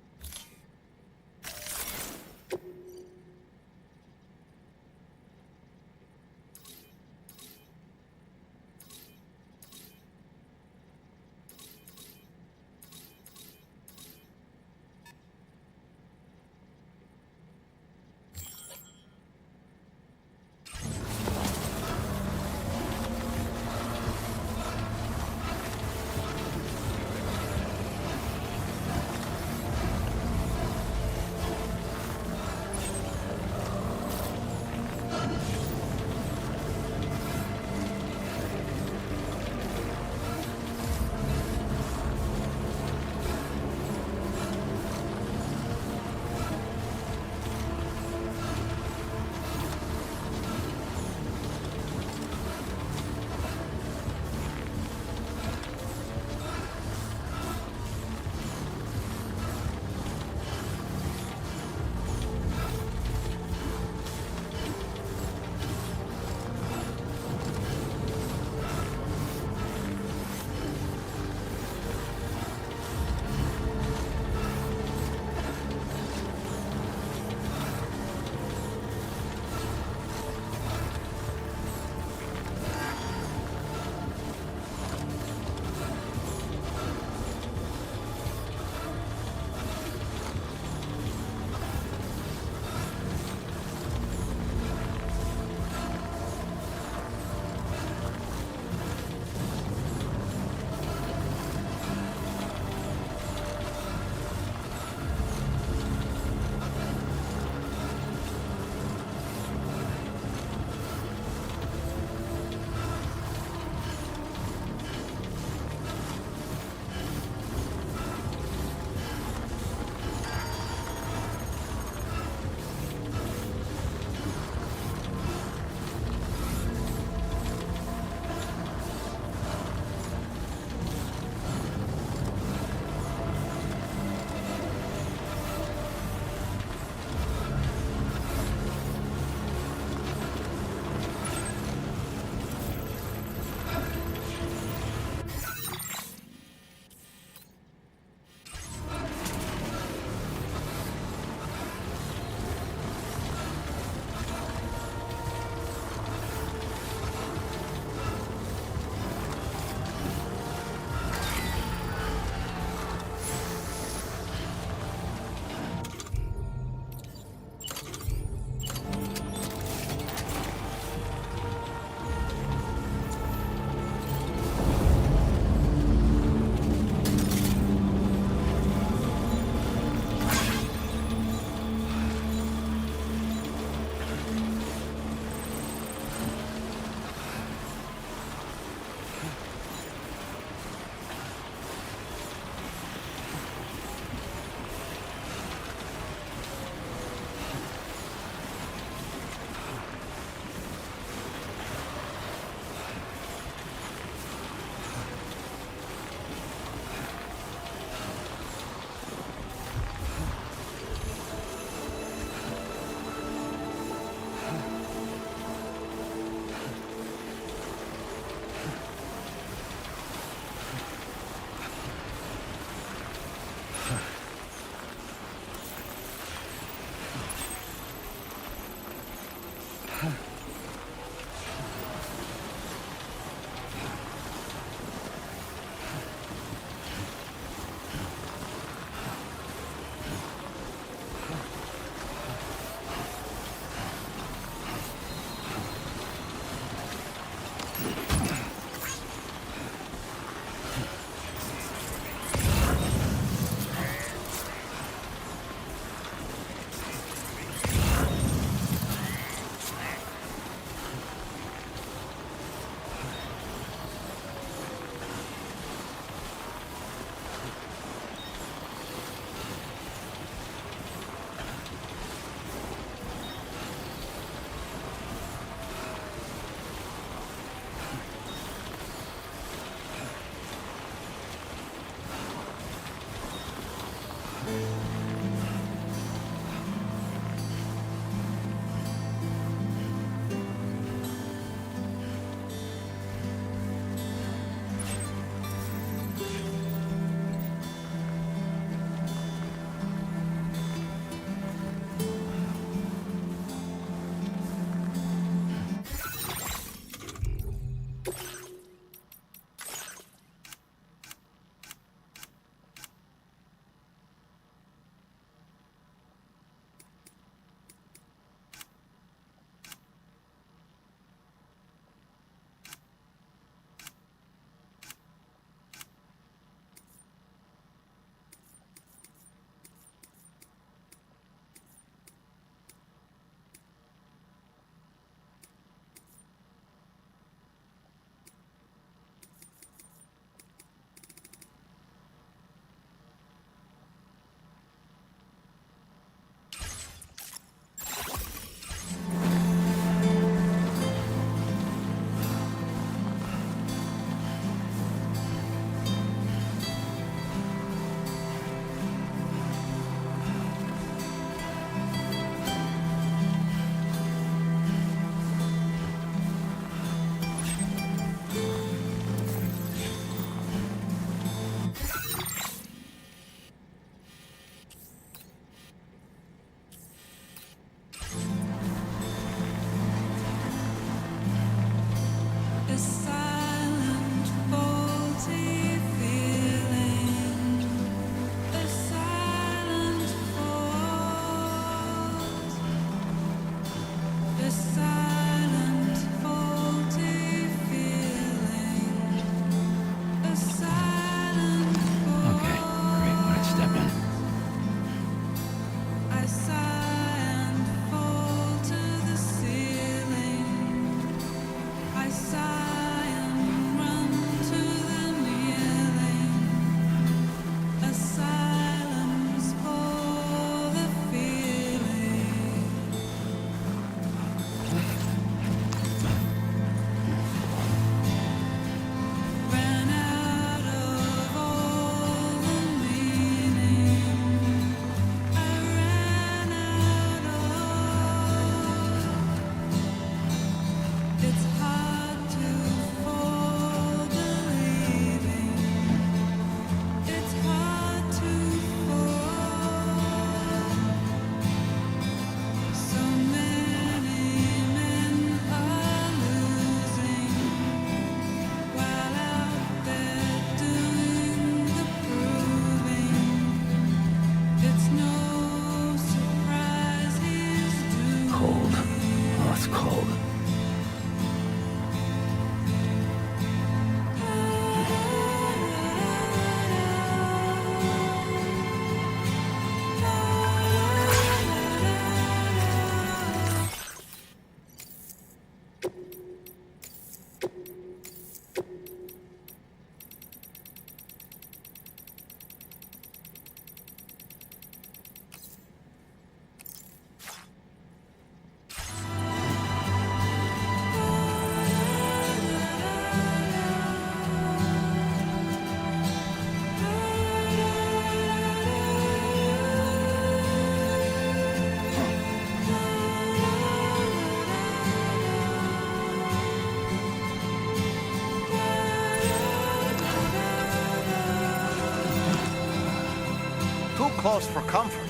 Close for comfort.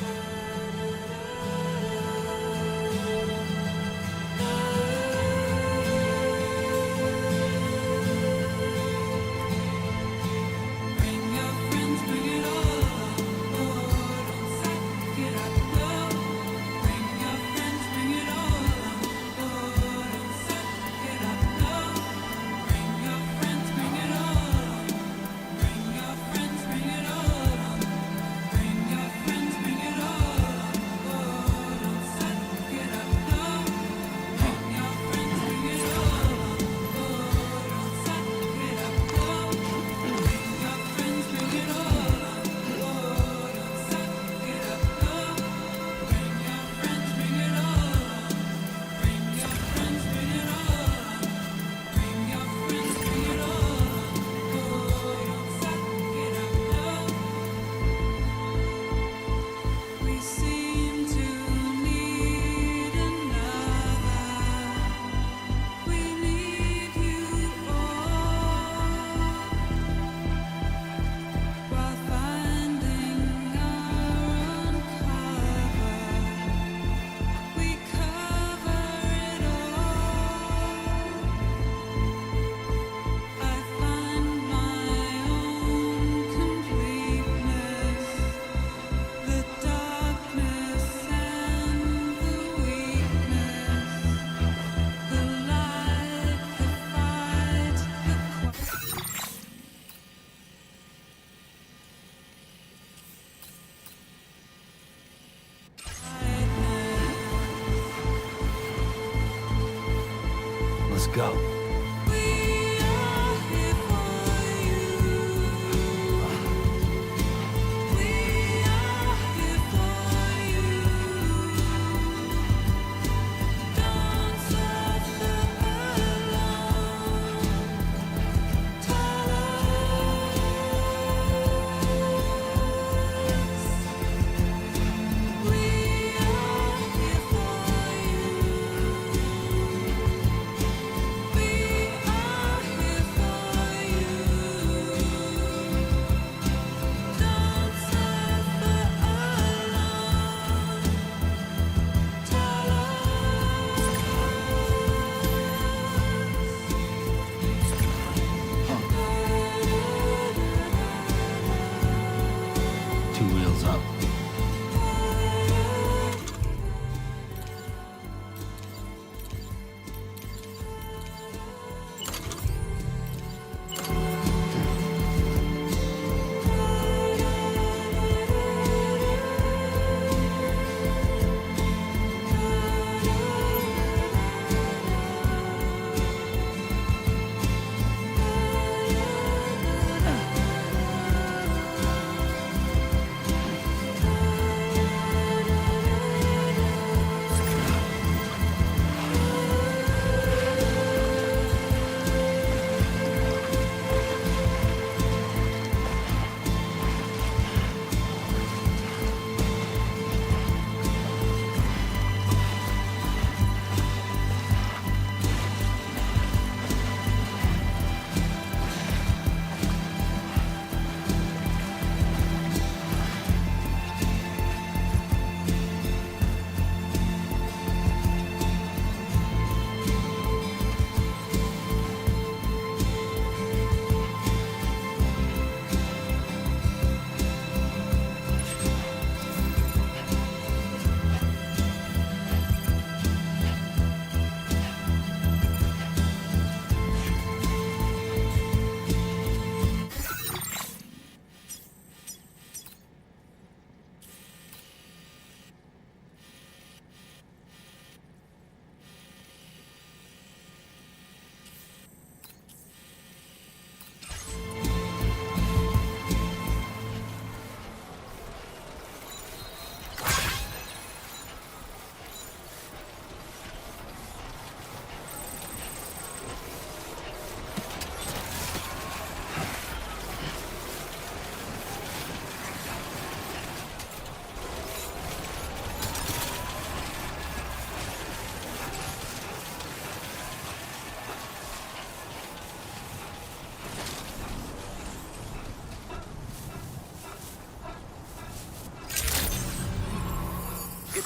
Let's go.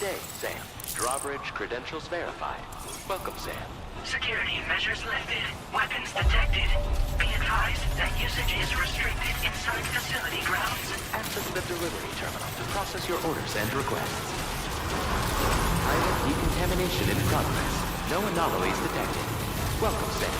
day, Sam. Drawbridge credentials verified. Welcome, Sam. Security measures lifted. Weapons detected. Be advised that usage is restricted inside facility grounds. Access the delivery terminal to process your orders and requests. Pilot decontamination in progress. No anomalies detected. Welcome, Sam.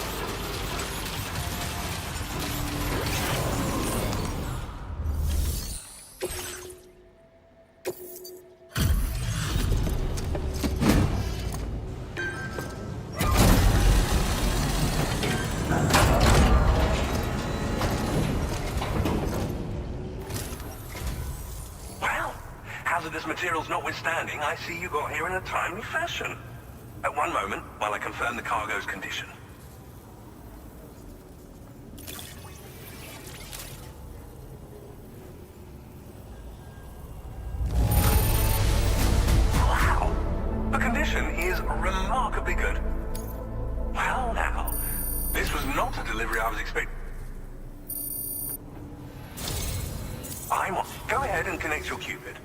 Hazardous materials notwithstanding, I see you got here in a timely fashion. At one moment, while I confirm the cargo's condition. Wow! The condition is remarkably good. Well now, this was not a delivery I was expecting. Go ahead and connect your Cupid.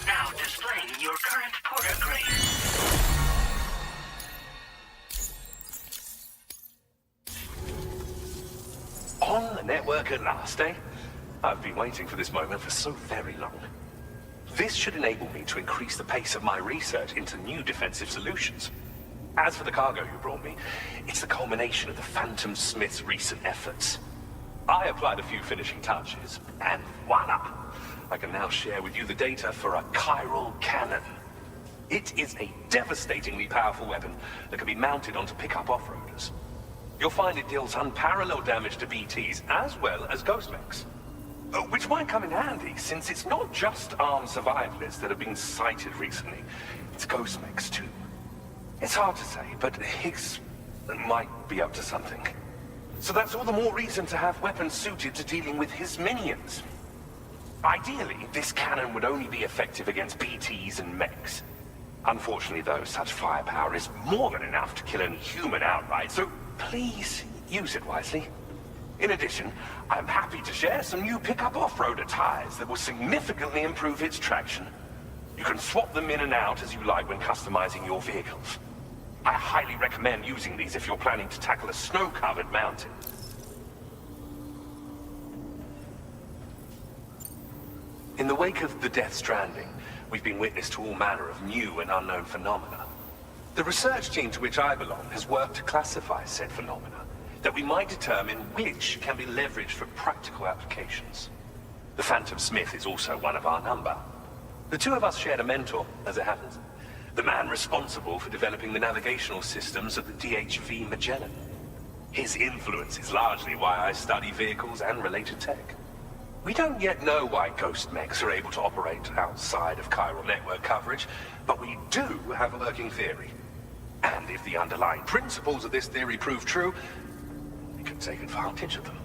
Now displaying your current port grade. On the network at last, eh? I've been waiting for this moment for so very long. This should enable me to increase the pace of my research into new defensive solutions. As for the cargo you brought me, it's the culmination of the Phantom Smith's recent efforts. I applied a few finishing touches, and voila! I can now share with you the data for a chiral cannon. It is a devastatingly powerful weapon that can be mounted onto pickup off-roaders. You'll find it deals unparalleled damage to BTs as well as ghost mechs. Which might come in handy, since it's not just armed survivalists that have been sighted recently. It's ghost mechs too. It's hard to say, but Higgs might be up to something. So that's all the more reason to have weapons suited to dealing with his minions. Ideally, this cannon would only be effective against BTs and mechs. Unfortunately, though, such firepower is more than enough to kill any human outright, so please use it wisely. In addition, I'm happy to share some new pickup off-roader tires that will significantly improve its traction. You can swap them in and out as you like when customizing your vehicles. I highly recommend using these if you're planning to tackle a snow-covered mountain. In the wake of the Death Stranding, we've been witness to all manner of new and unknown phenomena. The research team to which I belong has worked to classify said phenomena, that we might determine which can be leveraged for practical applications. The Phantom Smith is also one of our number. The two of us shared a mentor, as it happens. The man responsible for developing the navigational systems of the DHV Magellan. His influence is largely why I study vehicles and related tech. We don't yet know why ghost mechs are able to operate outside of chiral network coverage, but we do have a working theory. And if the underlying principles of this theory prove true, we can take advantage of them.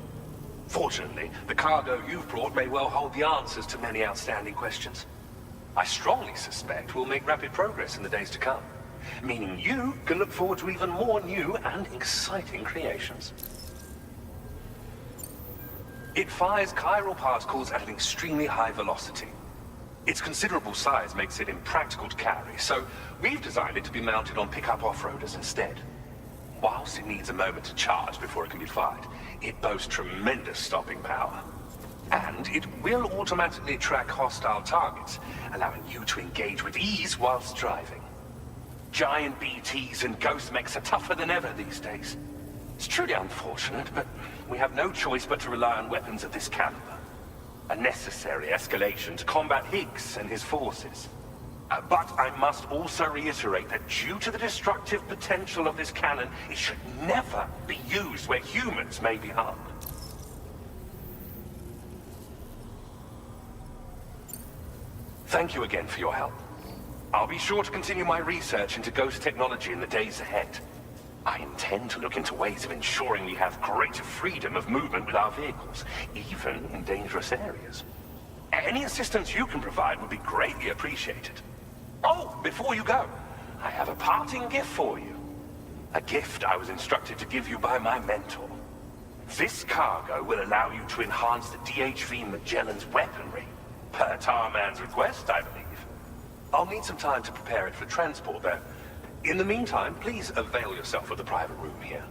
Fortunately, the cargo you've brought may well hold the answers to many outstanding questions. I strongly suspect we'll make rapid progress in the days to come, meaning you can look forward to even more new and exciting creations. It fires chiral particles at an extremely high velocity. Its considerable size makes it impractical to carry, so we've designed it to be mounted on pickup off-roaders instead. Whilst it needs a moment to charge before it can be fired, it boasts tremendous stopping power. And it will automatically track hostile targets, allowing you to engage with ease whilst driving. Giant BTs and ghost mechs are tougher than ever these days. It's truly unfortunate, but we have no choice but to rely on weapons of this caliber. A necessary escalation to combat Higgs and his forces. But I must also reiterate that due to the destructive potential of this cannon, it should never be used where humans may be harmed. Thank you again for your help. I'll be sure to continue my research into ghost technology in the days ahead. I intend to look into ways of ensuring we have greater freedom of movement with our vehicles, even in dangerous areas. Any assistance you can provide would be greatly appreciated. Oh, before you go, I have a parting gift for you. A gift I was instructed to give you by my mentor. This cargo will allow you to enhance the DHV Magellan's weaponry, per Tarman's request, I believe. I'll need some time to prepare it for transport, though. In the meantime, please avail yourself of the private room here.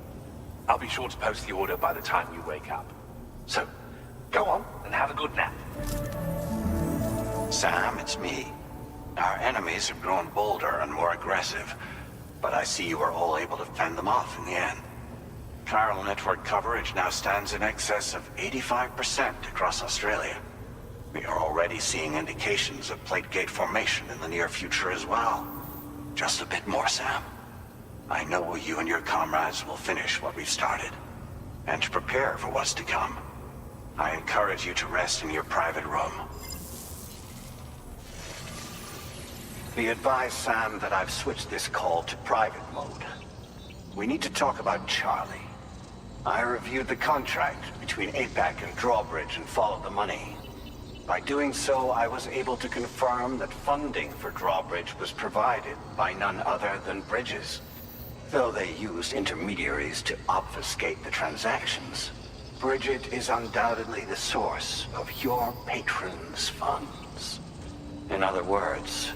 I'll be sure to post the order by the time you wake up. So, go on and have a good nap. Sam, it's me. Our enemies have grown bolder and more aggressive, but I see you were all able to fend them off in the end. Chiral network coverage now stands in excess of 85% across Australia. We are already seeing indications of plate gate formation in the near future as well. Just a bit more, Sam. I know you and your comrades will finish what we've started, and to prepare for what's to come. I encourage you to rest in your private room. Be advised, Sam, that I've switched this call to private mode. We need to talk about Charlie. I reviewed the contract between APAC and Drawbridge and followed the money. By doing so, I was able to confirm that funding for Drawbridge was provided by none other than Bridges. Though they used intermediaries to obfuscate the transactions, Bridget is undoubtedly the source of your patrons' funds. In other words,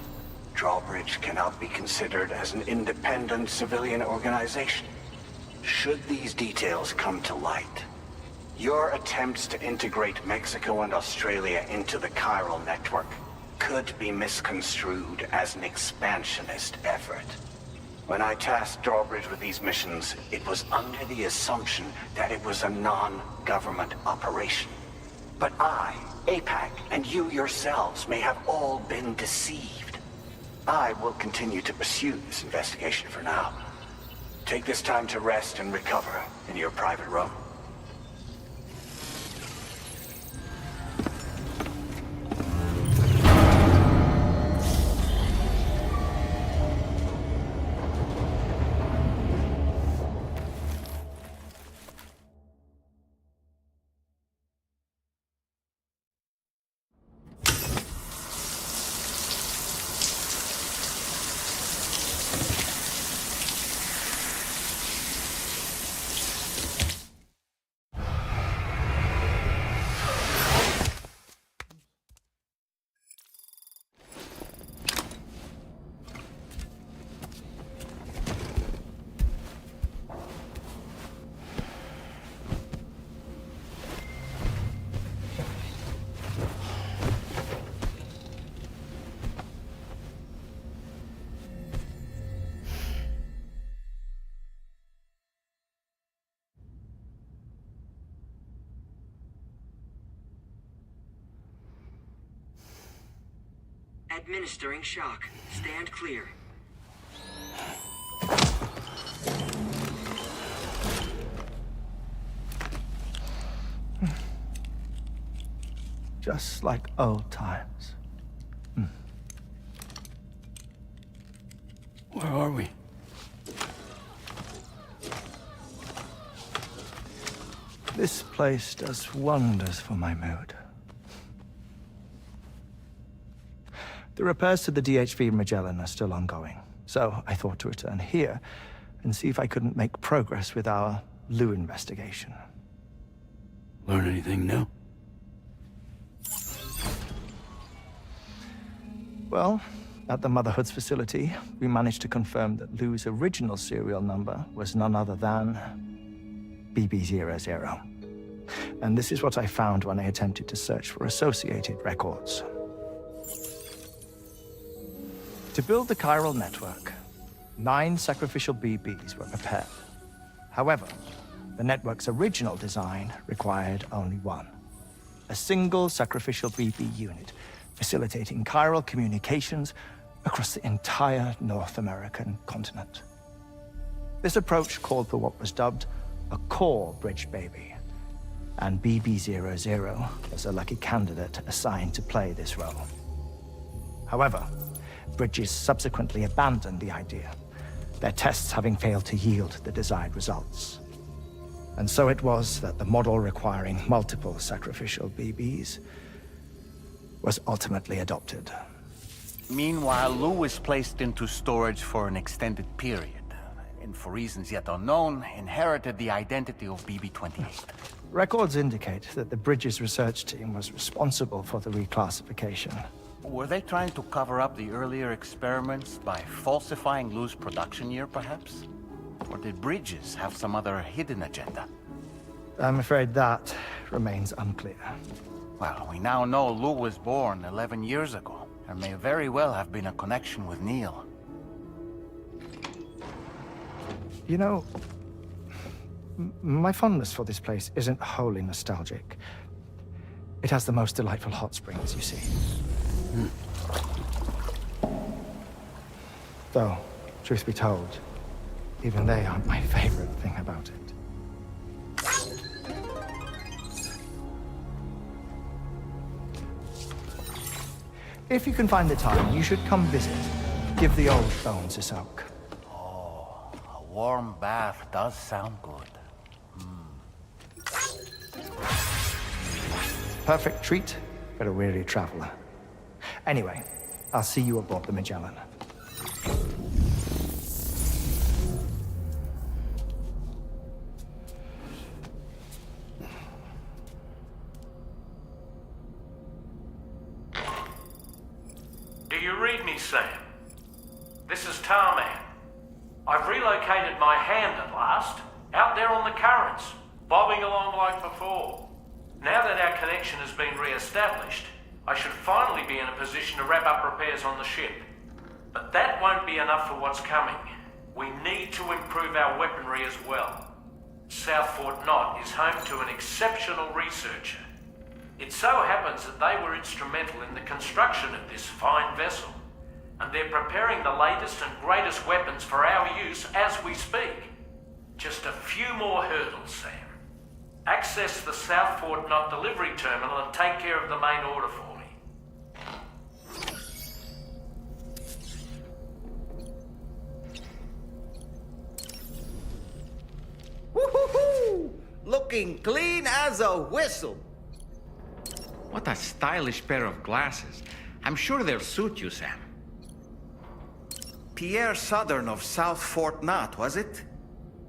Drawbridge cannot be considered as an independent civilian organization. Should these details come to light, your attempts to integrate Mexico and Australia into the chiral network could be misconstrued as an expansionist effort. When I tasked Drawbridge with these missions, it was under the assumption that it was a non-government operation. But I, APAC, and you yourselves may have all been deceived. I will continue to pursue this investigation for now. Take this time to rest and recover in your private room. Administering shock. Stand clear. Just like old times. Where are we? This place does wonders for my mood. The repairs to the DHV Magellan are still ongoing, so I thought to return here and see if I couldn't make progress with our Lou investigation. Learn anything new? Well, at the Motherhood's facility, we managed to confirm that Lou's original serial number was none other than BB00. And this is what I found when I attempted to search for associated records. To build the chiral network, 9 sacrificial BBs were prepared. However, the network's original design required only 1. A single sacrificial BB unit, facilitating chiral communications across the entire North American continent. This approach called for what was dubbed a core bridge baby, and BB00 was a lucky candidate assigned to play this role. However, Bridges subsequently abandoned the idea, their tests having failed to yield the desired results. And so it was that the model requiring multiple sacrificial BBs was ultimately adopted. Meanwhile, Lou was placed into storage for an extended period, and for reasons yet unknown, inherited the identity of BB-28. Records indicate that the Bridges research team was responsible for the reclassification. Were they trying to cover up the earlier experiments by falsifying Lou's production year, perhaps? Or did Bridges have some other hidden agenda? I'm afraid that remains unclear. Well, we now know Lou was born 11 years ago. There may very well have been a connection with Neil. You know, my fondness for this place isn't wholly nostalgic. It has the most delightful hot springs, you see. Though, truth be told, even they aren't my favorite thing about it. If you can find the time, you should come visit. Give the old bones a soak. Oh, a warm bath does sound good. Perfect treat for a weary traveler. Anyway, I'll see you aboard the Magellan. Do you read me, Sam? This is Tarman. I've relocated my hand at last, out there on the currents, bobbing along like before. Now that our connection has been re-established, I should finally be in a position to wrap up repairs on the ship. But that won't be enough for what's coming. We need to improve our weaponry as well. South Fort Knot is home to an exceptional researcher. It so happens that they were instrumental in the construction of this fine vessel, and they're preparing the latest and greatest weapons for our use as we speak. Just a few more hurdles, Sam. Access the South Fort Knot delivery terminal and take care of the main order for me. Woo-hoo-hoo! Looking clean as a whistle. What a stylish pair of glasses. I'm sure they'll suit you, Sam. Pierre Southern of South Fort Knot, was it?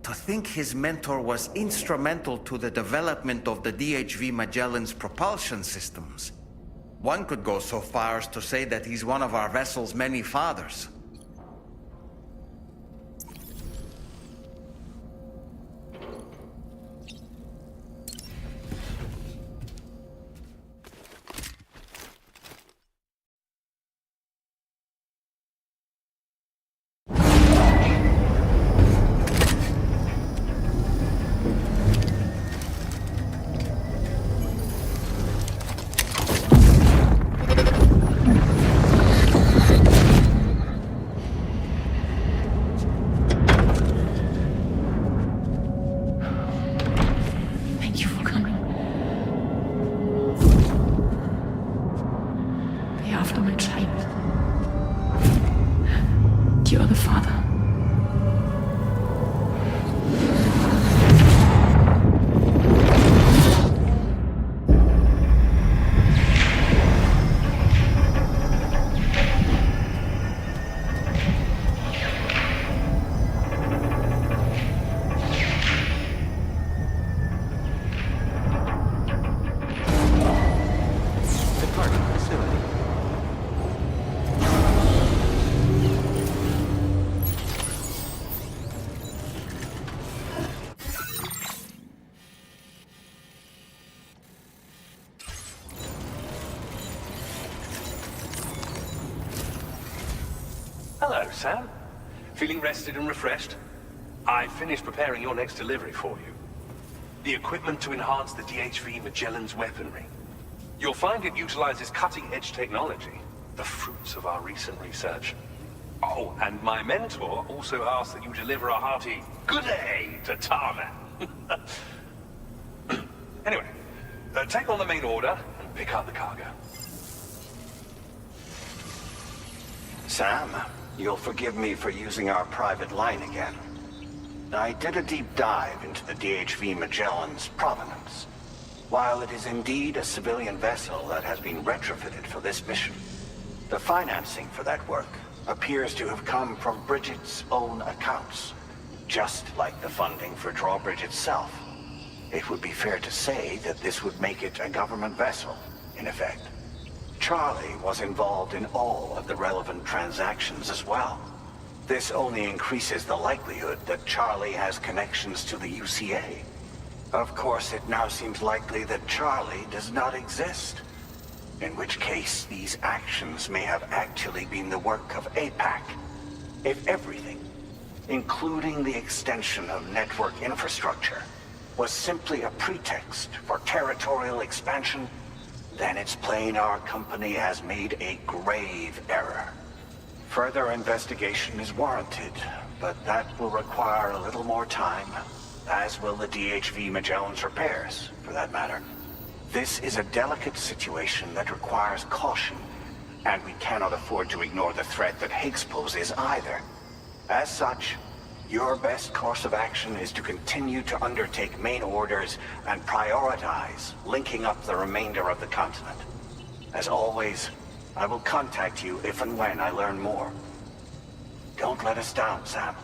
To think his mentor was instrumental to the development of the DHV Magellan's propulsion systems. One could go so far as to say that he's one of our vessel's many fathers. Hello, Sam. Feeling rested and refreshed? I finished preparing your next delivery for you. The equipment to enhance the DHV Magellan's weaponry. You'll find it utilizes cutting-edge technology, the fruits of our recent research. Oh, and my mentor also asked that you deliver a hearty good day to Tarman. Anyway, take on the main order and pick up the cargo. Sam, you'll forgive me for using our private line again. I did a deep dive into the DHV Magellan's provenance. While it is indeed a civilian vessel that has been retrofitted for this mission, the financing for that work appears to have come from Bridget's own accounts, just like the funding for Drawbridge itself. It would be fair to say that this would make it a government vessel, in effect. Charlie was involved in all of the relevant transactions as well. This only increases the likelihood that Charlie has connections to the UCA. Of course, it now seems likely that Charlie does not exist. In which case, these actions may have actually been the work of APAC. If everything, including the extension of network infrastructure, was simply a pretext for territorial expansion, then it's plain our company has made a grave error. Further investigation is warranted, but that will require a little more time, as will the DHV Magellan's repairs, for that matter. This is a delicate situation that requires caution, and we cannot afford to ignore the threat that Higgs poses either. As such, your best course of action is to continue to undertake main orders and prioritize linking up the remainder of the continent. As always, I will contact you if and when I learn more. Don't let us down, Sam.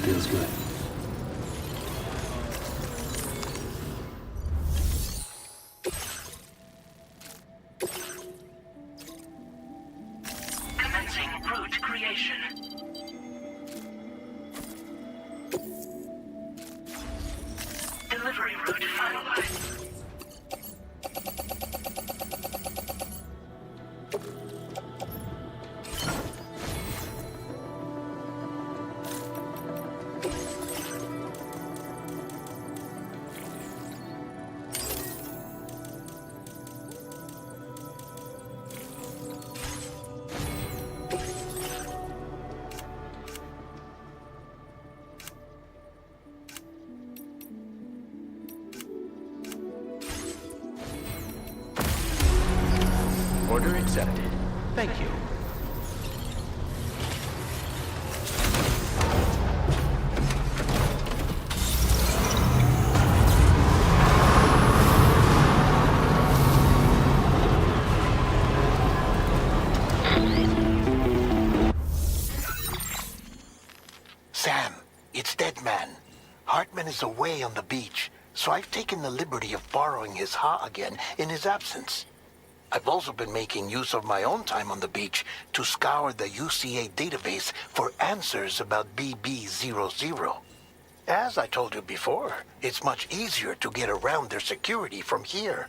feels good. Commencing route creation. Delivery route finalized. Order accepted. Thank you. Sam, it's Deadman. Hartman is away on the beach, so I've taken the liberty of borrowing his Ha again in his absence. I've also been making use of my own time on the beach to scour the UCA database for answers about BB00. As I told you before, it's much easier to get around their security from here.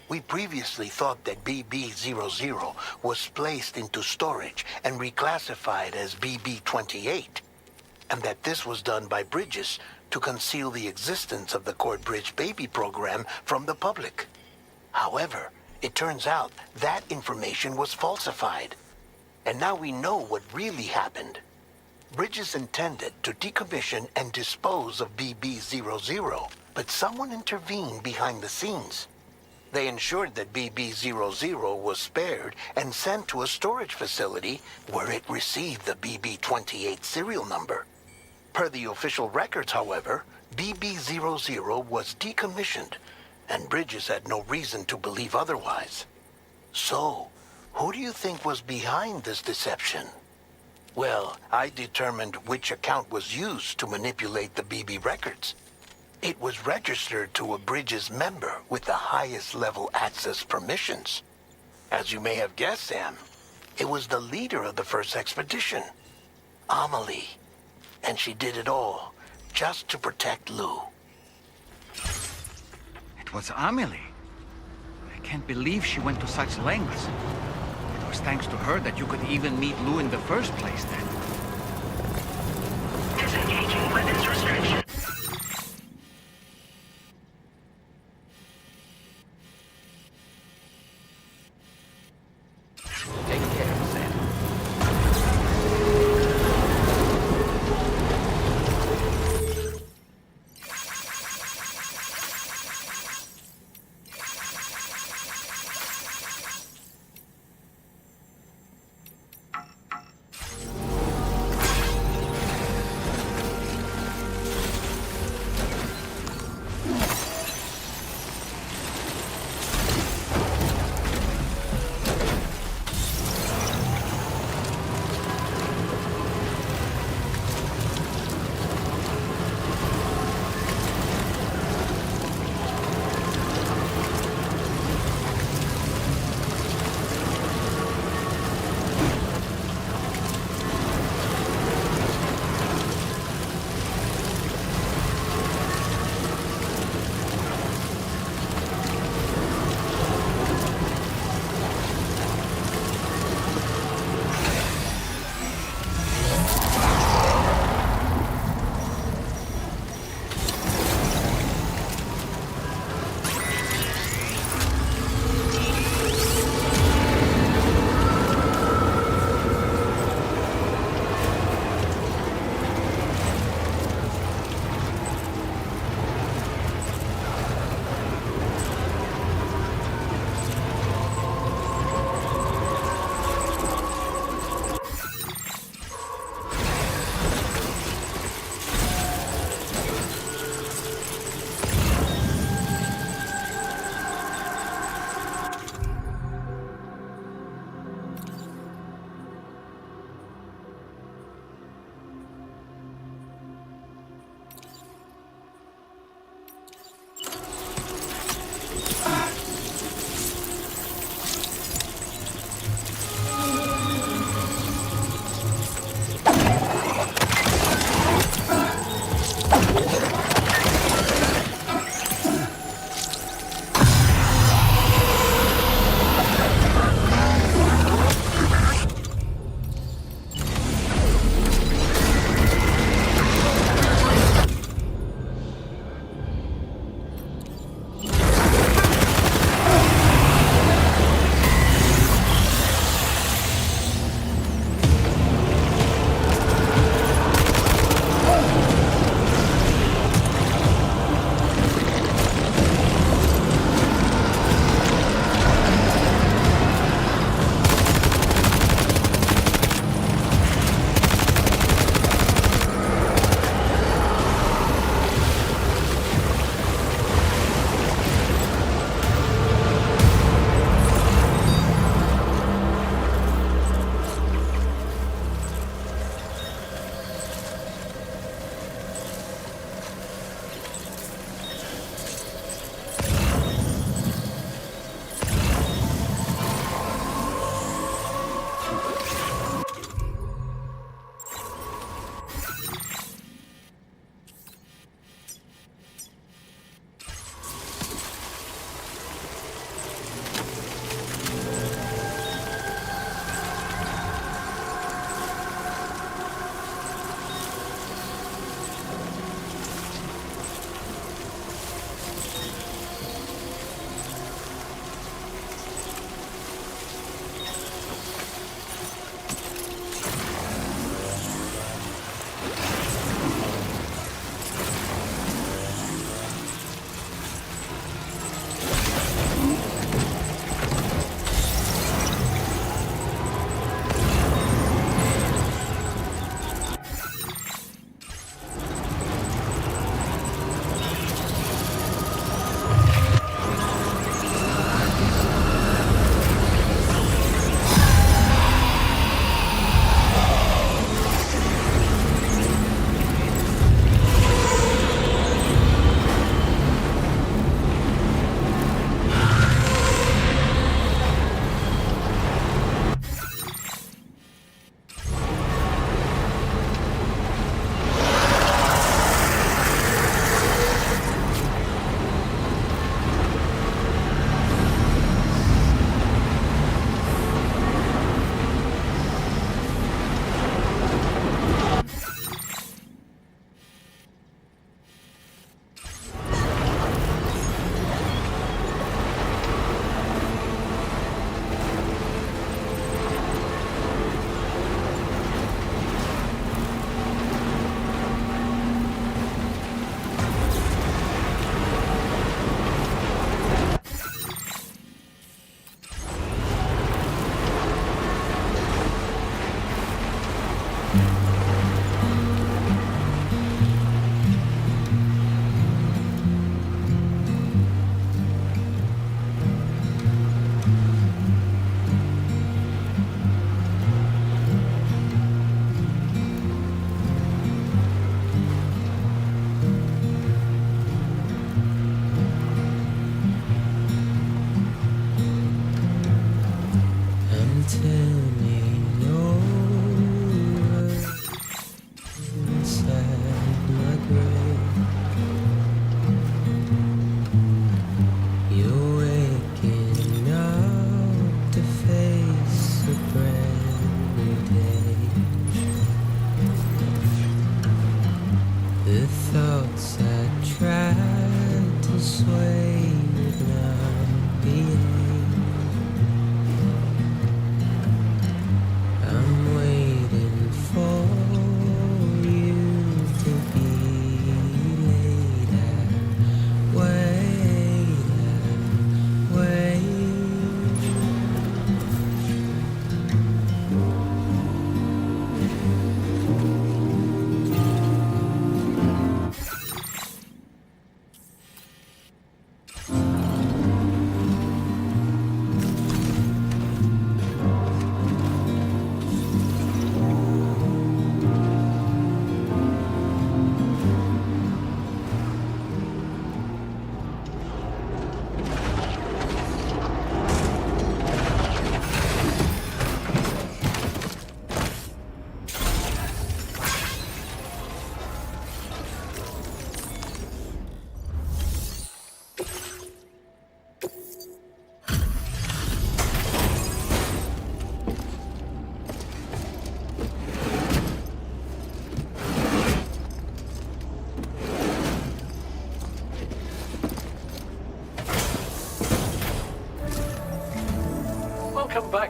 We previously thought that BB00 was placed into storage and reclassified as BB28, and that this was done by Bridges to conceal the existence of the Cord Bridge baby program from the public. However, it turns out that information was falsified. And now we know what really happened. Bridges intended to decommission and dispose of BB00, but someone intervened behind the scenes. They ensured that BB00 was spared and sent to a storage facility where it received the BB28 serial number. Per the official records, however, BB00 was decommissioned, and Bridges had no reason to believe otherwise. So, who do you think was behind this deception? Well, I determined which account was used to manipulate the BB records. It was registered to a Bridges member with the highest level access permissions. As you may have guessed, Sam, it was the leader of the first expedition, Amelie. And she did it all just to protect Lou. It was Amelie. I can't believe she went to such lengths. It was thanks to her that you could even meet Lou in the first place then. Disengaging weapons restriction. Take care, Sam.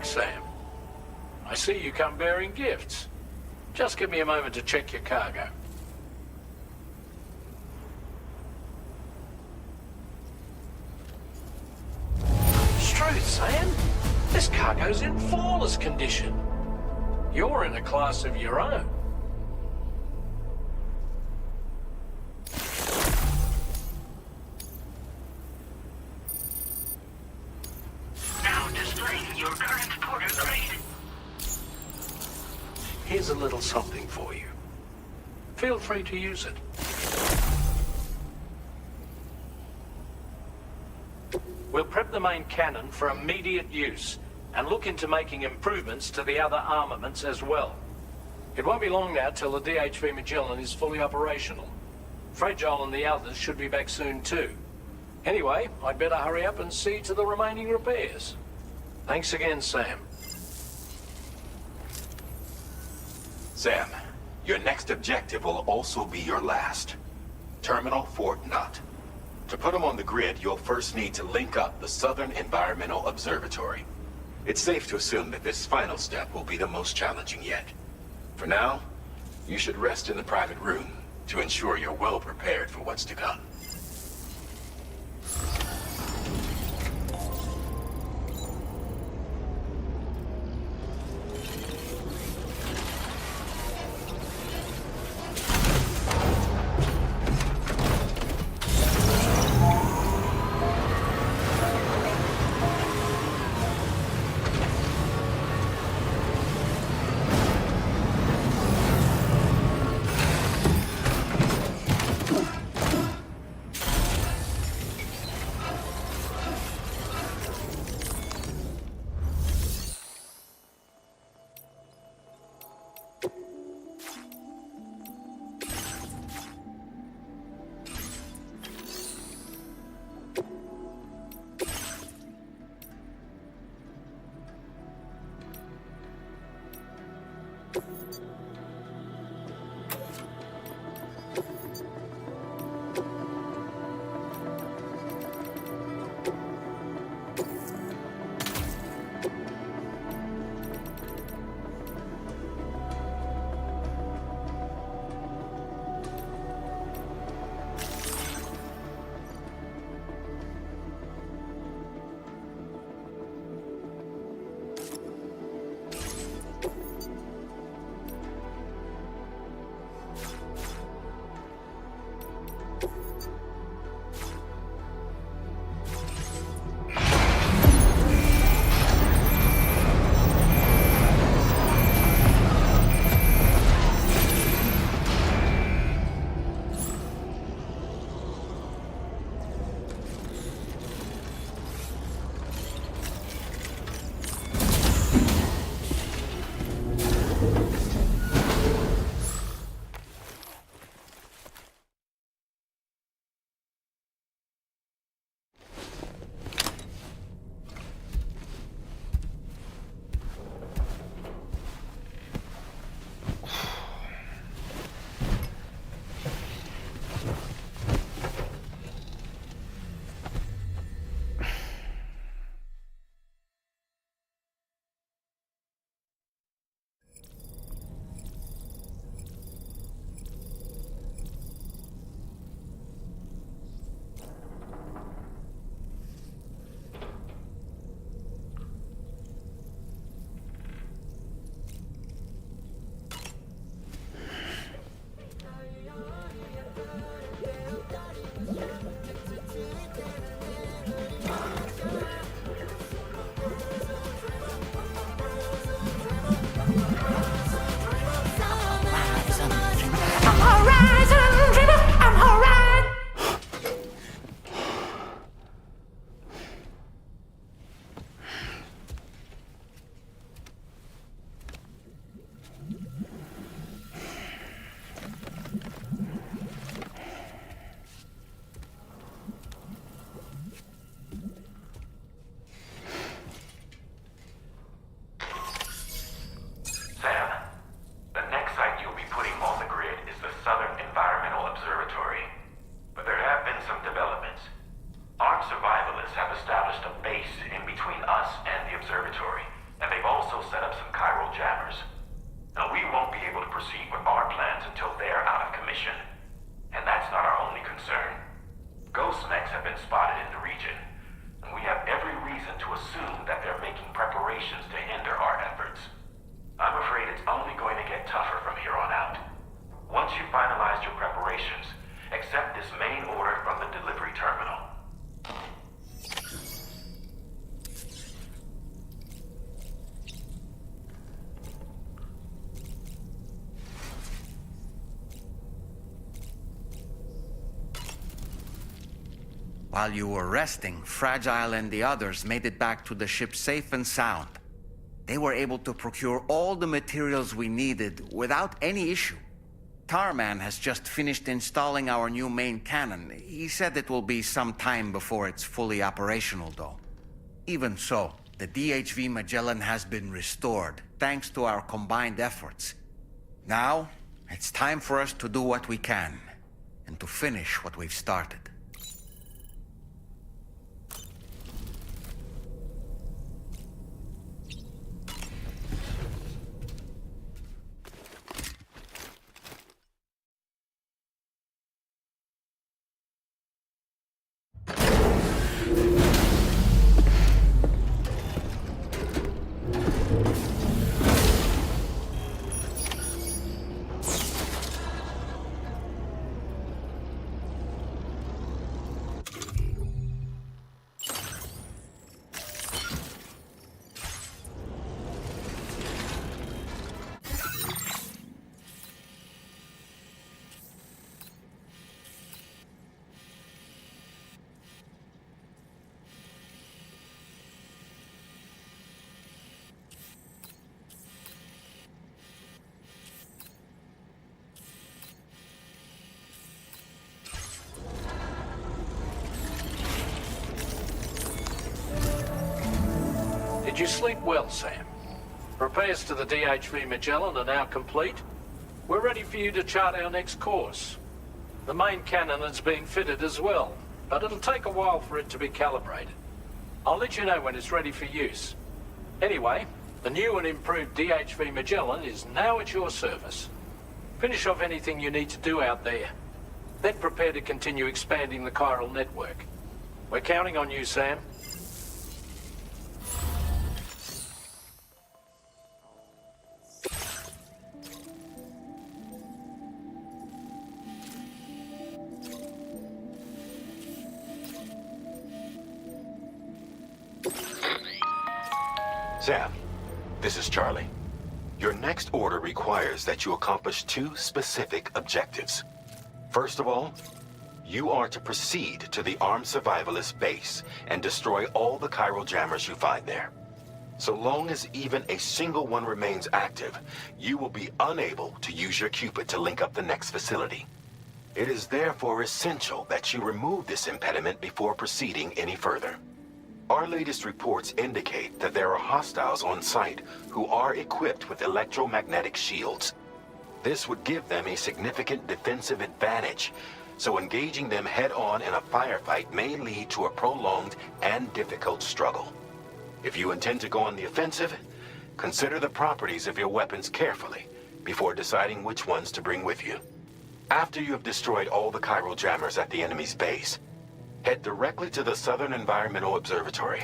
back, Sam. I see you come bearing gifts. Just give me a moment to check your cargo. Struth, Sam. This cargo's in flawless condition. You're in a class of your own. Now displaying your current porter grade. Here's a little something for you. Feel free to use it. We'll prep the main cannon for immediate use and look into making improvements to the other armaments as well. It won't be long now till the DHV Magellan is fully operational. Fragile and the others should be back soon too. Anyway, I'd better hurry up and see to the remaining repairs. Thanks again, Sam. Sam, your next objective will also be your last. Terminal Fort Knott. To put them on the grid, you'll first need to link up the Southern Environmental Observatory. It's safe to assume that this final step will be the most challenging yet. For now, you should rest in the private room to ensure you're well prepared for what's to come. While you were resting, Fragile and the others made it back to the ship safe and sound. They were able to procure all the materials we needed without any issue. Tarman has just finished installing our new main cannon. He said it will be some time before it's fully operational, though. Even so, the DHV Magellan has been restored, thanks to our combined efforts. Now, it's time for us to do what we can, and to finish what we've started. Did you sleep well, Sam? Repairs to the DHV Magellan are now complete. We're ready for you to chart our next course. The main cannon is being fitted as well, but it'll take a while for it to be calibrated. I'll let you know when it's ready for use. Anyway, the new and improved DHV Magellan is now at your service. Finish off anything you need to do out there. Then prepare to continue expanding the chiral network. We're counting on you, Sam. Sam, this is Charlie. Your next order requires that you accomplish two specific objectives. First of all, you are to proceed to the armed survivalist base and destroy all the chiral jammers you find there. So long as even a single one remains active, you will be unable to use your Cupid to link up the next facility. It is therefore essential that you remove this impediment before proceeding any further. Our latest reports indicate that there are hostiles on site who are equipped with electromagnetic shields. This would give them a significant defensive advantage, so engaging them head-on in a firefight may lead to a prolonged and difficult struggle. If you intend to go on the offensive, consider the properties of your weapons carefully before deciding which ones to bring with you. After you have destroyed all the chiral jammers at the enemy's base, head directly to the Southern Environmental Observatory.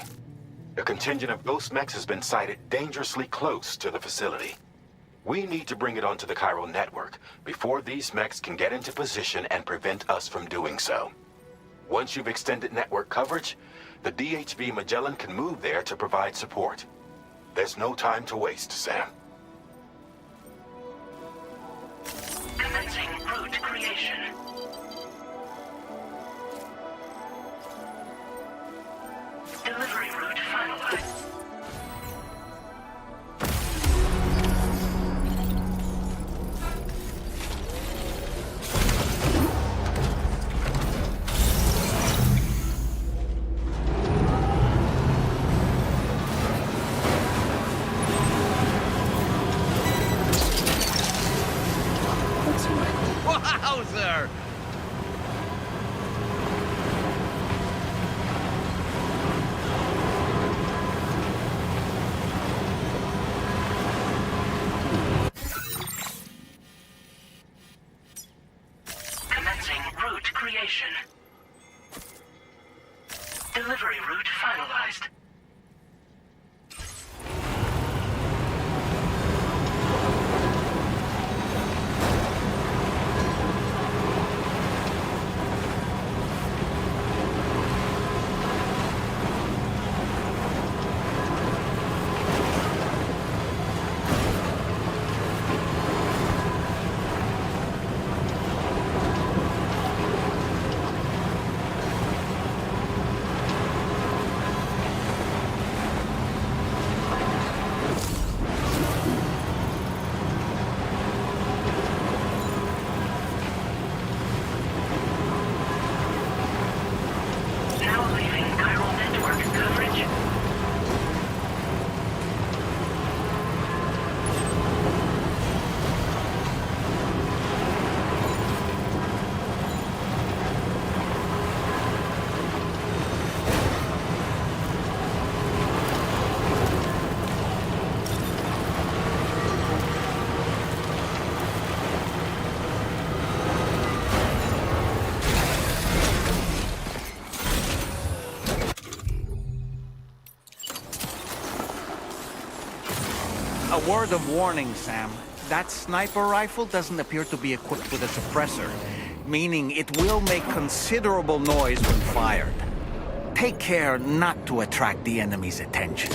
A contingent of ghost mechs has been sighted dangerously close to the facility. We need to bring it onto the chiral network before these mechs can get into position and prevent us from doing so. Once you've extended network coverage, the DHV Magellan can move there to provide support. There's no time to waste, Sam. Commencing route creation. Delivery route finalized. Wowzer! Commencing route creation. Delivery route finalized. word of warning, Sam. That sniper rifle doesn't appear to be equipped with a suppressor, meaning it will make considerable noise when fired. Take care not to attract the enemy's attention.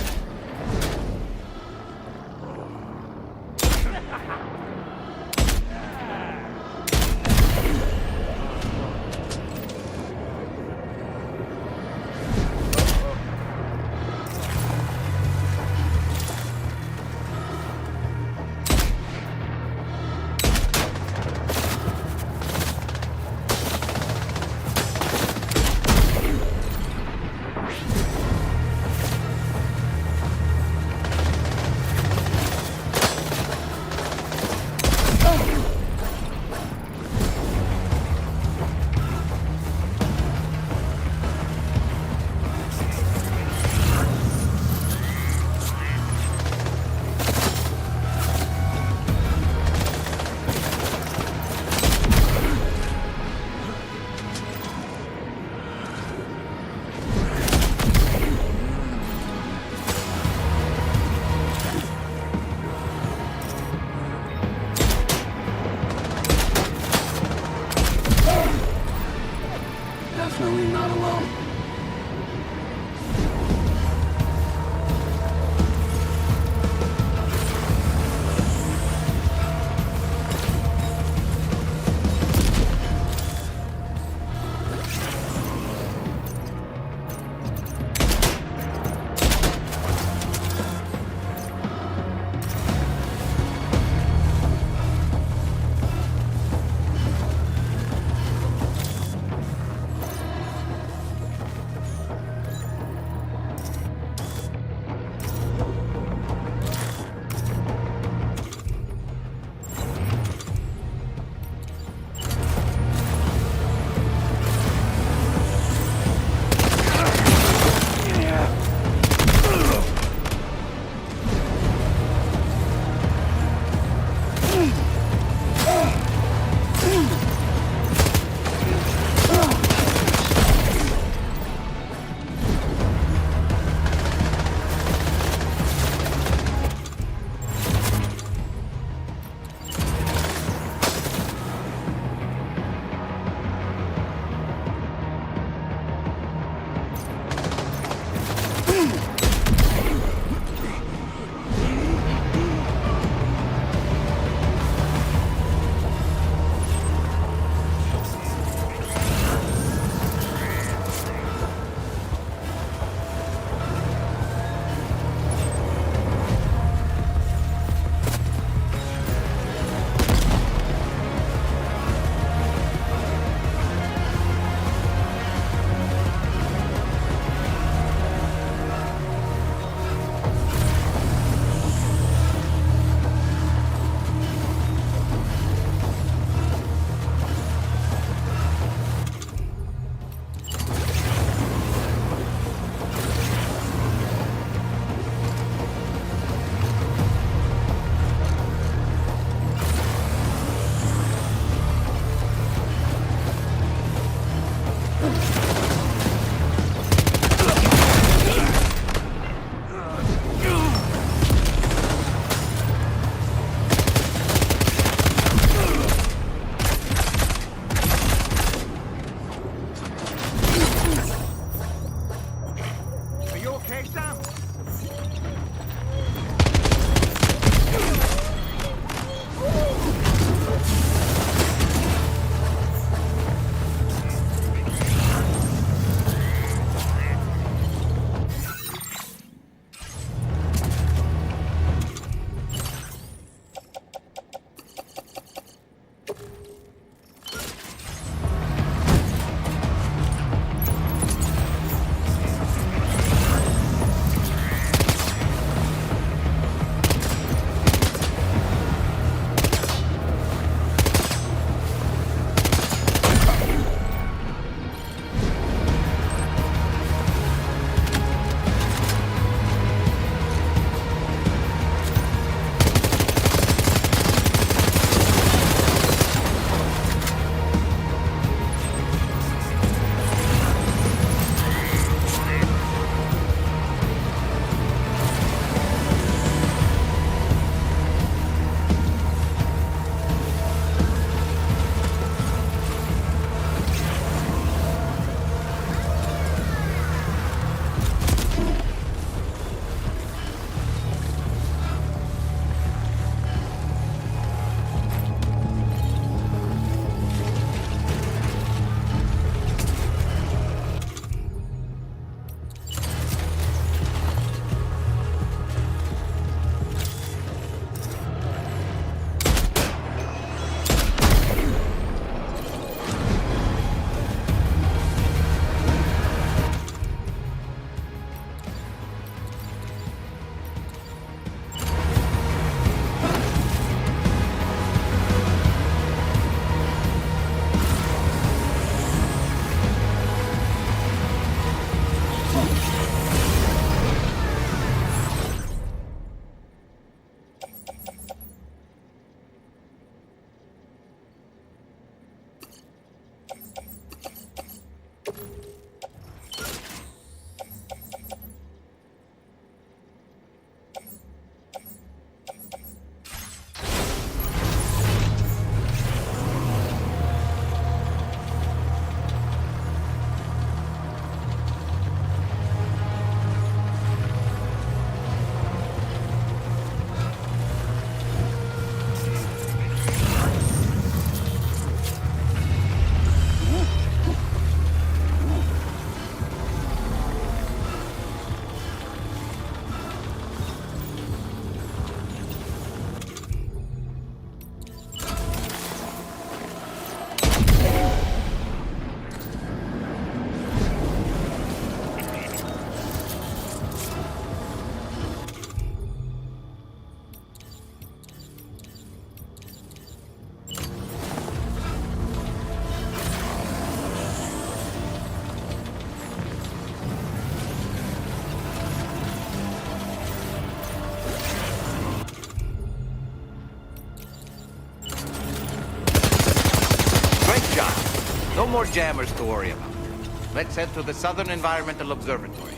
Great job. No more jammers to worry about. Let's head to the Southern Environmental Observatory.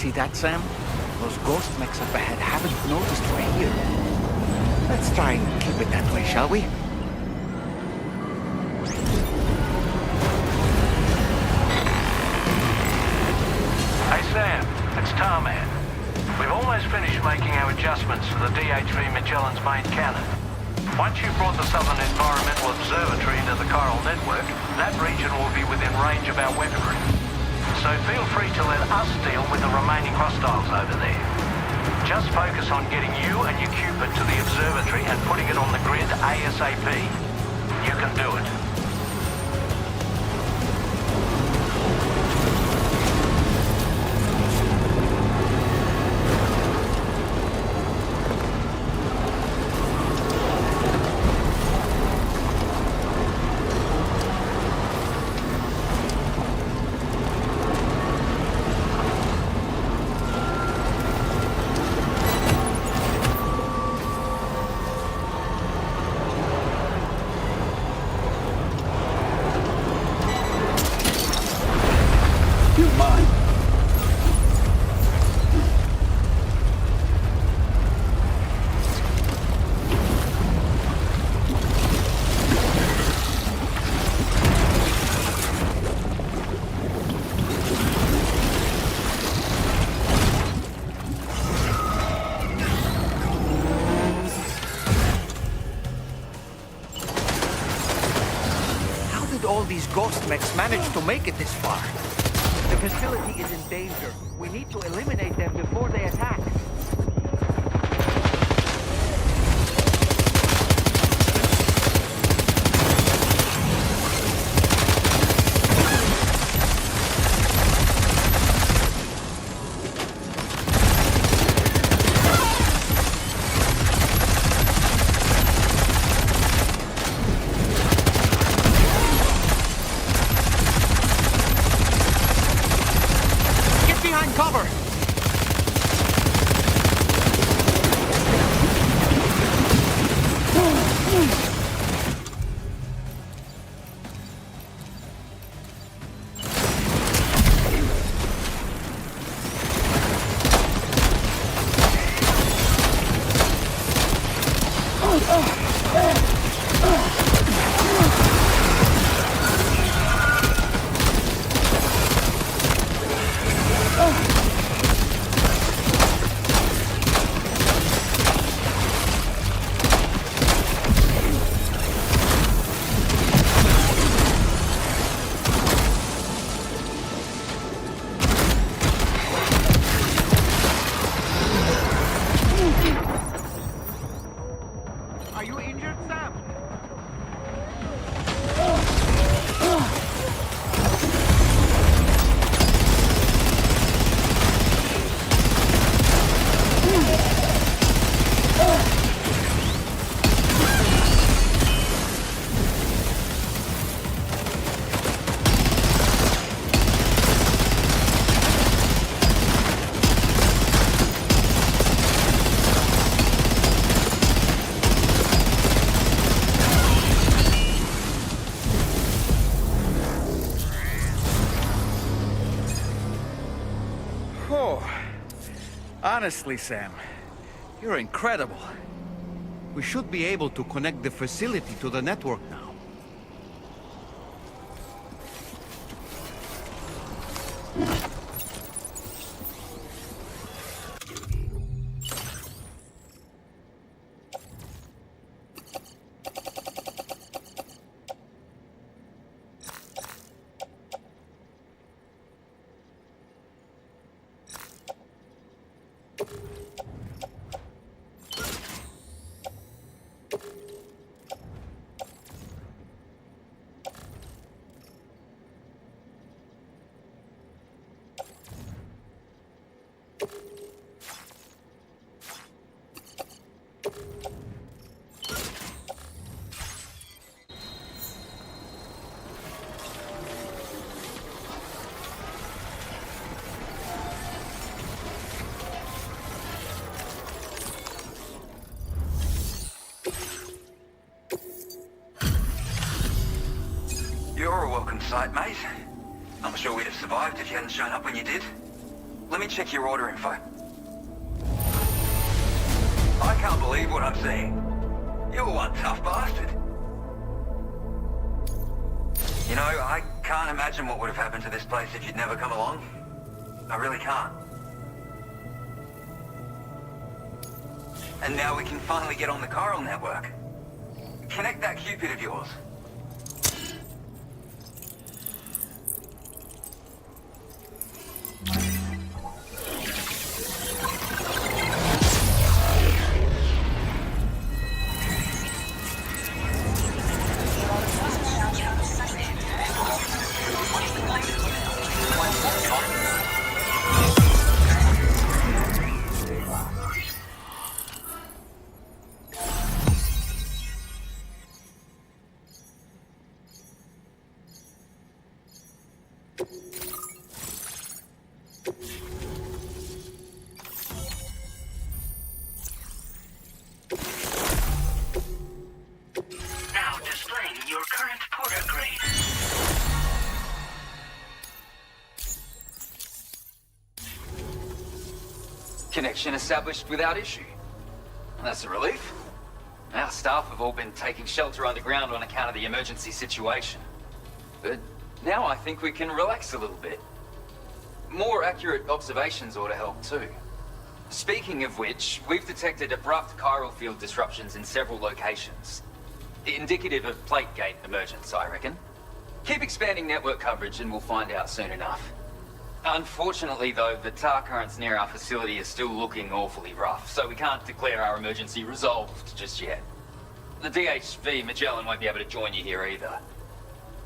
See that, Sam? Those ghost mechs up ahead haven't noticed we're here. Let's try and keep it that way, shall we? Hey Sam, it's Tarman. We've almost finished making our adjustments to the DHV Magellan's main cannon. Once you've brought the Southern Environmental Observatory into the chiral network, that region will be within range of our weaponry. So feel free to let us deal with the remaining hostiles over there. Just focus on getting you and your Cupid to the observatory and putting it on the grid ASAP. You can do it. These ghost mechs managed to make it this far. The facility is in danger. We need to eliminate them before they attack. Honestly, Sam, you're incredible. We should be able to connect the facility to the network now. You're a welcome sight, mate. I'm sure we'd have survived if you hadn't shown up when you did. Let me check your order info. I can't believe what I'm seeing. You're one tough bastard. You know, I can't imagine what would have happened to this place if you'd never come along. I really can't. And now we can finally get on the chiral network. Connect that Cupid of yours. Connection established without issue. That's a relief. Our staff have all been taking shelter underground on account of the emergency situation. But now I think we can relax a little bit. More accurate observations ought to help too. Speaking of which, we've detected abrupt chiral field disruptions in several locations. Indicative of plate gate emergence, I reckon. Keep expanding network coverage and we'll find out soon enough. Unfortunately, though, the tar currents near our facility are still looking awfully rough, so we can't declare our emergency resolved just yet. The DHV Magellan won't be able to join you here either.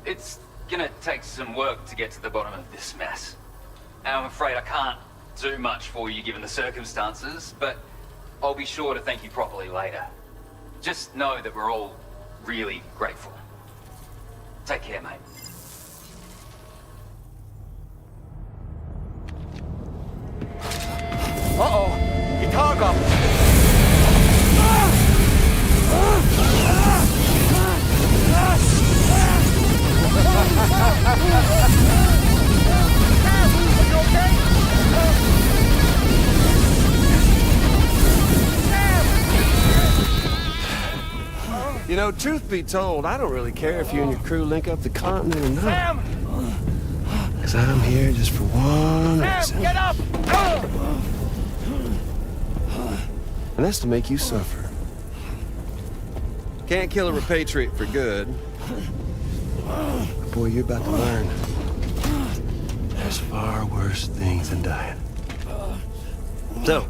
It's gonna take some work to get to the bottom of this mess. And I'm afraid I can't do much for you given the circumstances, but I'll be sure to thank you properly later. Just know that we're all really grateful. Take care, mate. Uh-oh! Itarga! You know, truth be told, I don't really care if you and your crew link up the continent or not. Sam! Because I'm here just for one reason. Sam, get up! And that's to make you suffer. Can't kill a repatriate for good. But boy, you're about to learn. There's far worse things than dying. So,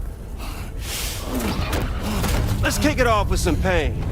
let's kick it off with some pain.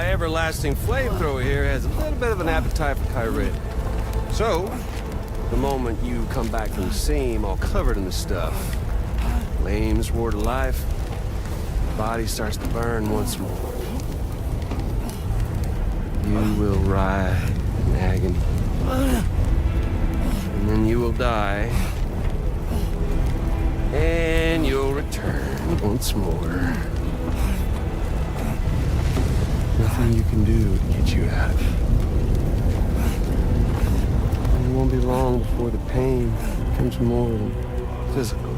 my everlasting flamethrower here has a little bit of an appetite for Kyrie. So, the moment you come back from the scene all covered in the stuff, flames roar to life, the body starts to burn once more. You will writhe in agony. And then you will die. And you'll return once more. Nothing you can do to get you out of it. And it won't be long before the pain becomes more than physical.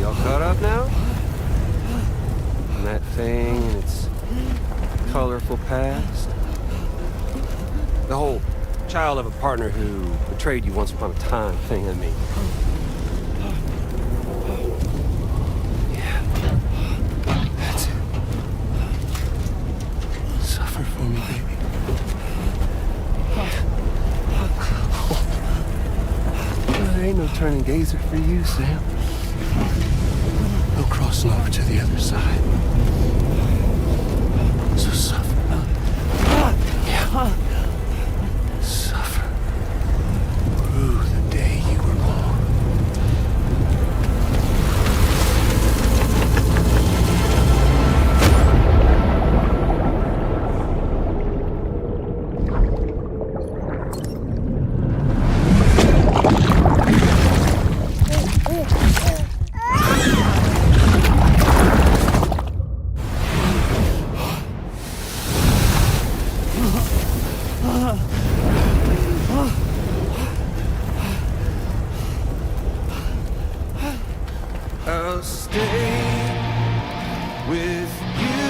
Y'all caught up now? And that thing and its colorful past? The whole child of a partner who betrayed you once upon a time thing, I mean. Yeah. That's it. Suffer for me, baby. There ain't no turning gazer for you, Sam. No crossing over to the other side. So suffer. Yeah. Suffer. Through the day you were born. I'll stay with you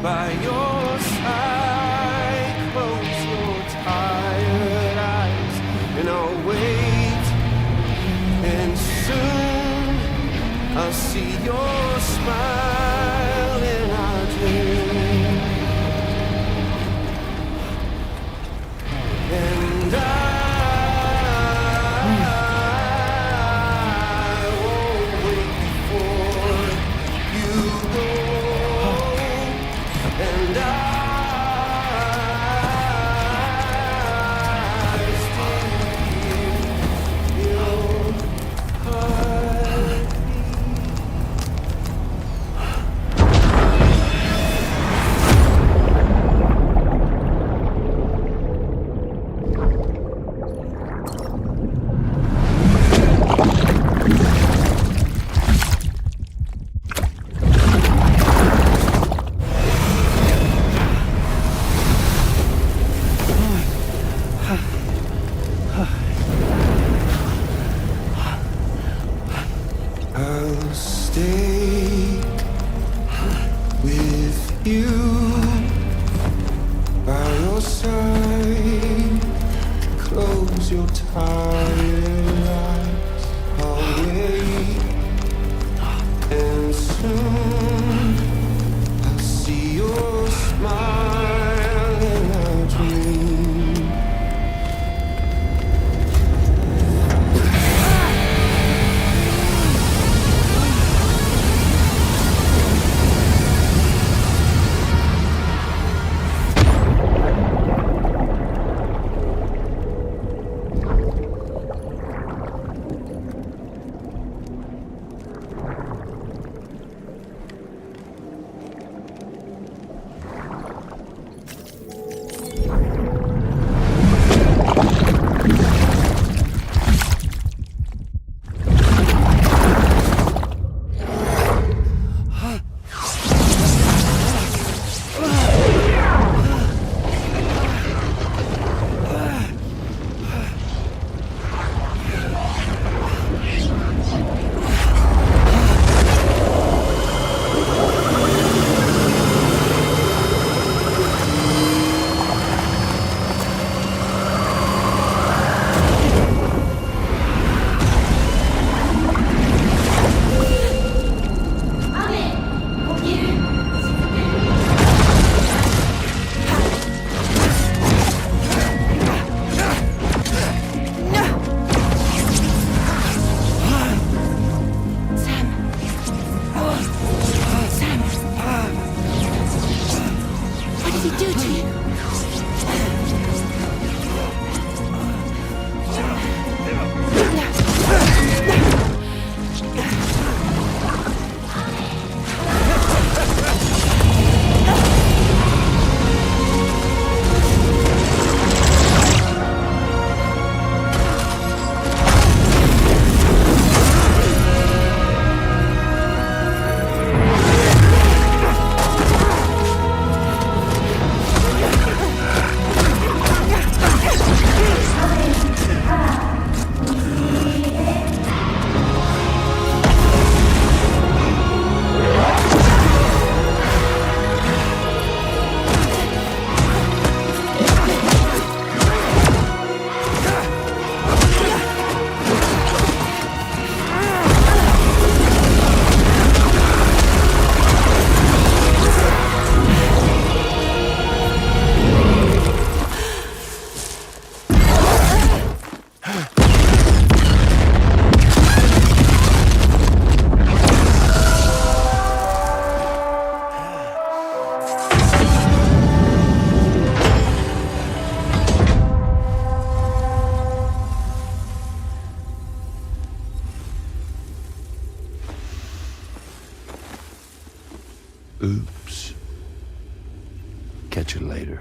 by your side. Close your tired eyes and I'll wait. And soon I'll see your smile in our dream. And I'll stay with you by your side. Close your tired eyes. I'll wait, and soon I'll see your smile in our dream. catch you later.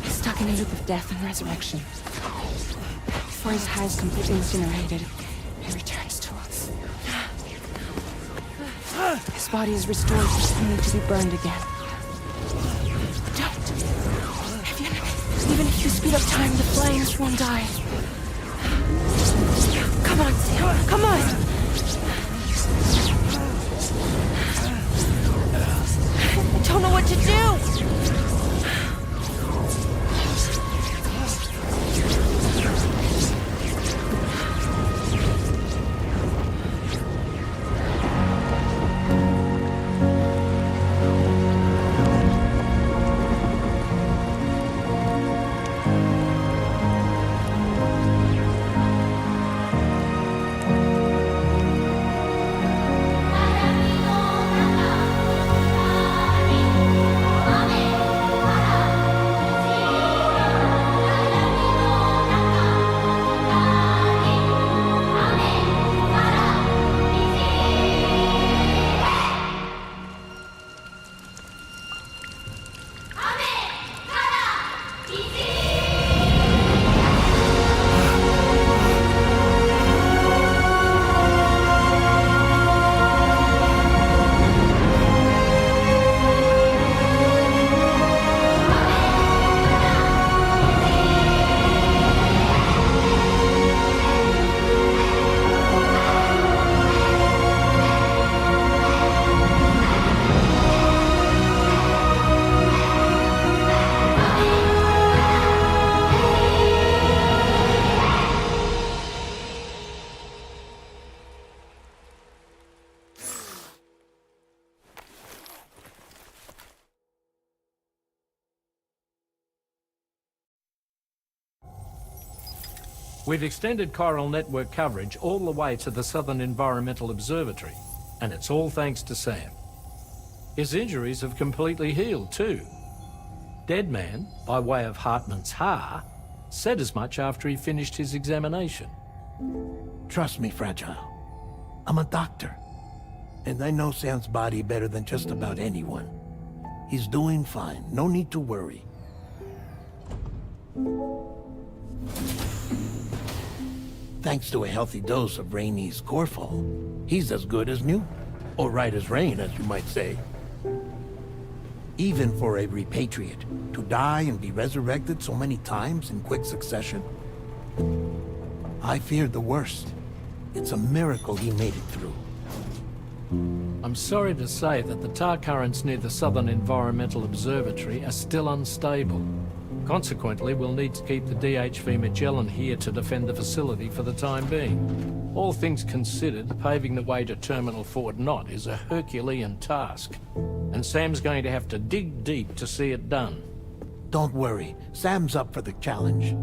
He's stuck in a loop of death and resurrection. Before his hair is completely incinerated, he returns to us. His body is restored, only to be burned again. Don't! Even if you speed up time, the flames won't die. Come on, Sam, come on! I don't know what to do! We've extended chiral network coverage all the way to the Southern Environmental Observatory, and it's all thanks to Sam. His injuries have completely healed too. Deadman, by way of Hartman's Ha, said as much after he finished his examination. Trust me, Fragile. I'm a doctor, and I know Sam's body better than just about anyone. He's doing fine, no need to worry. Thanks to a healthy dose of Rainey's Corfol, he's as good as new. Or right as rain, as you might say. Even for a repatriate, to die and be resurrected so many times in quick succession. I feared the worst. It's a miracle he made it through. I'm sorry to say that the tar currents near the Southern Environmental Observatory are still unstable. Consequently, we'll need to keep the DHV Magellan here to defend the facility for the time being. All things considered, paving the way to Terminal Fort Knott is a Herculean task, and Sam's going to have to dig deep to see it done. Don't worry, Sam's up for the challenge.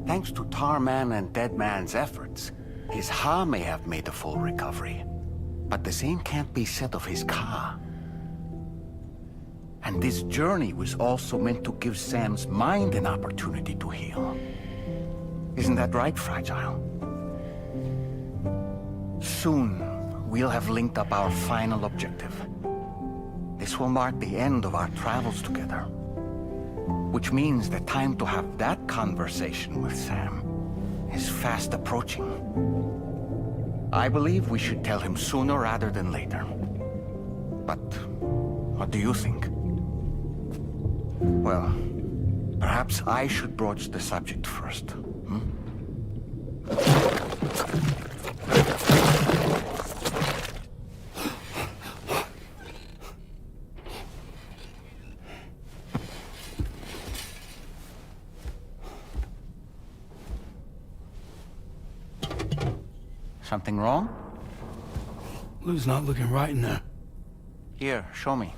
Thanks to Tarman and Deadman's efforts, his Ha may have made a full recovery. But the same can't be said of his Ka. And this journey was also meant to give Sam's mind an opportunity to heal. Isn't that right, Fragile? Soon, we'll have linked up our final objective. This will mark the end of our travels together. Which means the time to have that conversation with Sam is fast approaching. I believe we should tell him sooner rather than later. But what do you think? Well, perhaps I should broach the subject first, Something wrong? Lou's not looking right in there. Here, show me.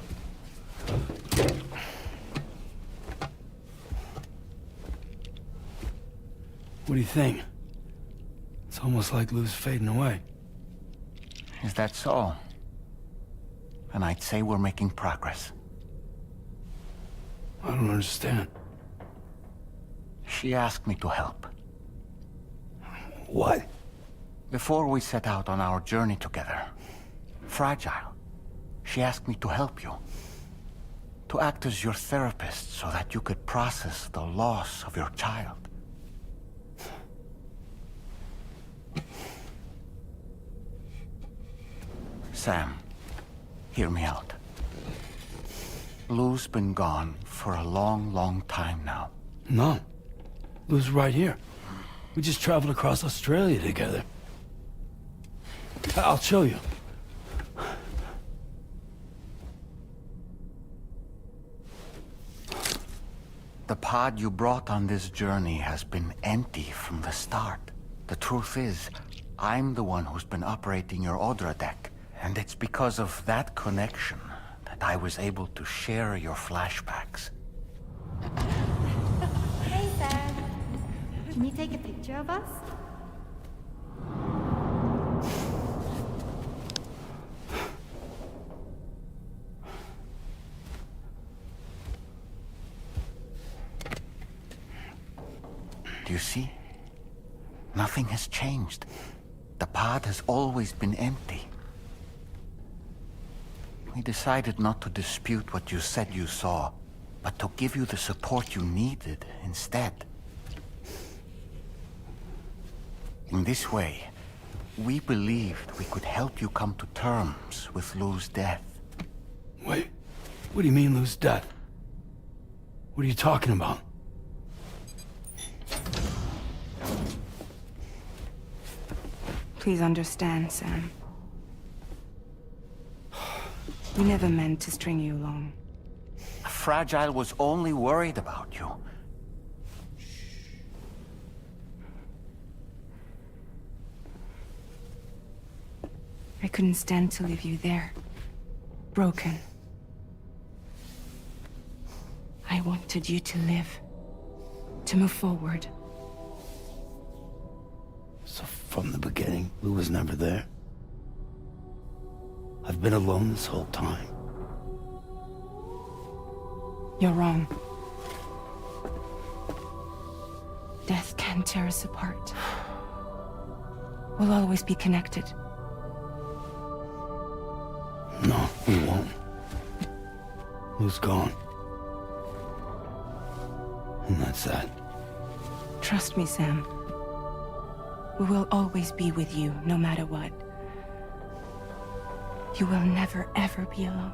What do you think? It's almost like Lou's fading away. Is that so? And I'd say we're making progress. I don't understand. She asked me to help. What? Before we set out on our journey together, Fragile, she asked me to help you. To act as your therapist so that you could process the loss of your child. Sam, hear me out. Lou's been gone for a long, long time now. No. Lou's right here. We just traveled across Australia together. I'll show you. The pod you brought on this journey has been empty from the start. The truth is, I'm the one who's been operating your Odra deck. And it's because of that connection that I was able to share your flashbacks. Hey, Sam. Can you take a picture of us? Do you see? Nothing has changed. The pod has always been empty. We decided not to dispute what you said you saw, but to give you the support you needed instead. In this way, we believed we could help you come to terms with Lou's death. Wait, what do you mean Lou's death? What are you talking about? Please understand, Sam. We never meant to string you along. Fragile was only worried about you. I couldn't stand to leave you there, broken. I wanted you to live, to move forward. So from the beginning, Lou was never there? I've been alone this whole time. You're wrong. Death can tear us apart. We'll always be connected. No, we won't. Lou's gone. And that's that. Trust me, Sam. We will always be with you, no matter what. You will never, ever be alone.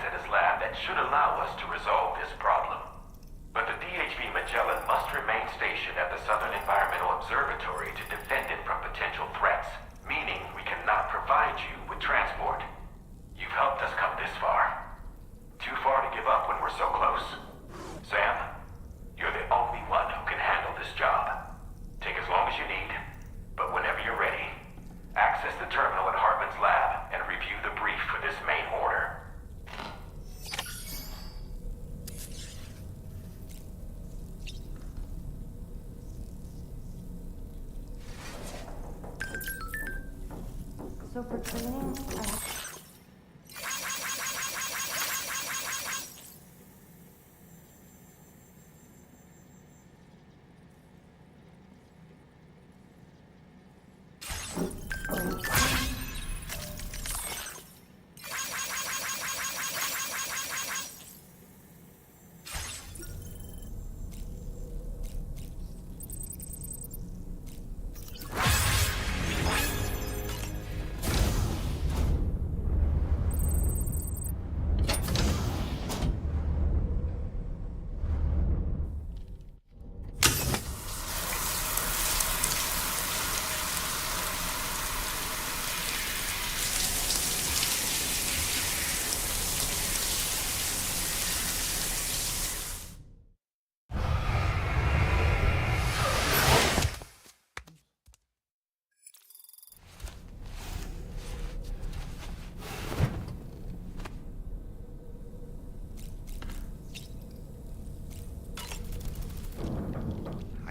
at his lab that should allow us to resolve this problem. But the DHV Magellan must remain stationed at the Southern Environmental Observatory to defend it from potential threats, meaning we cannot provide you with transport. You've helped us come this far. Too far to give up when we're so close. Sam, you're the only one who can handle this job. Take as long as you need, but whenever you're ready, access the terminal at Hartman's lab and review the brief for this main order. So for training,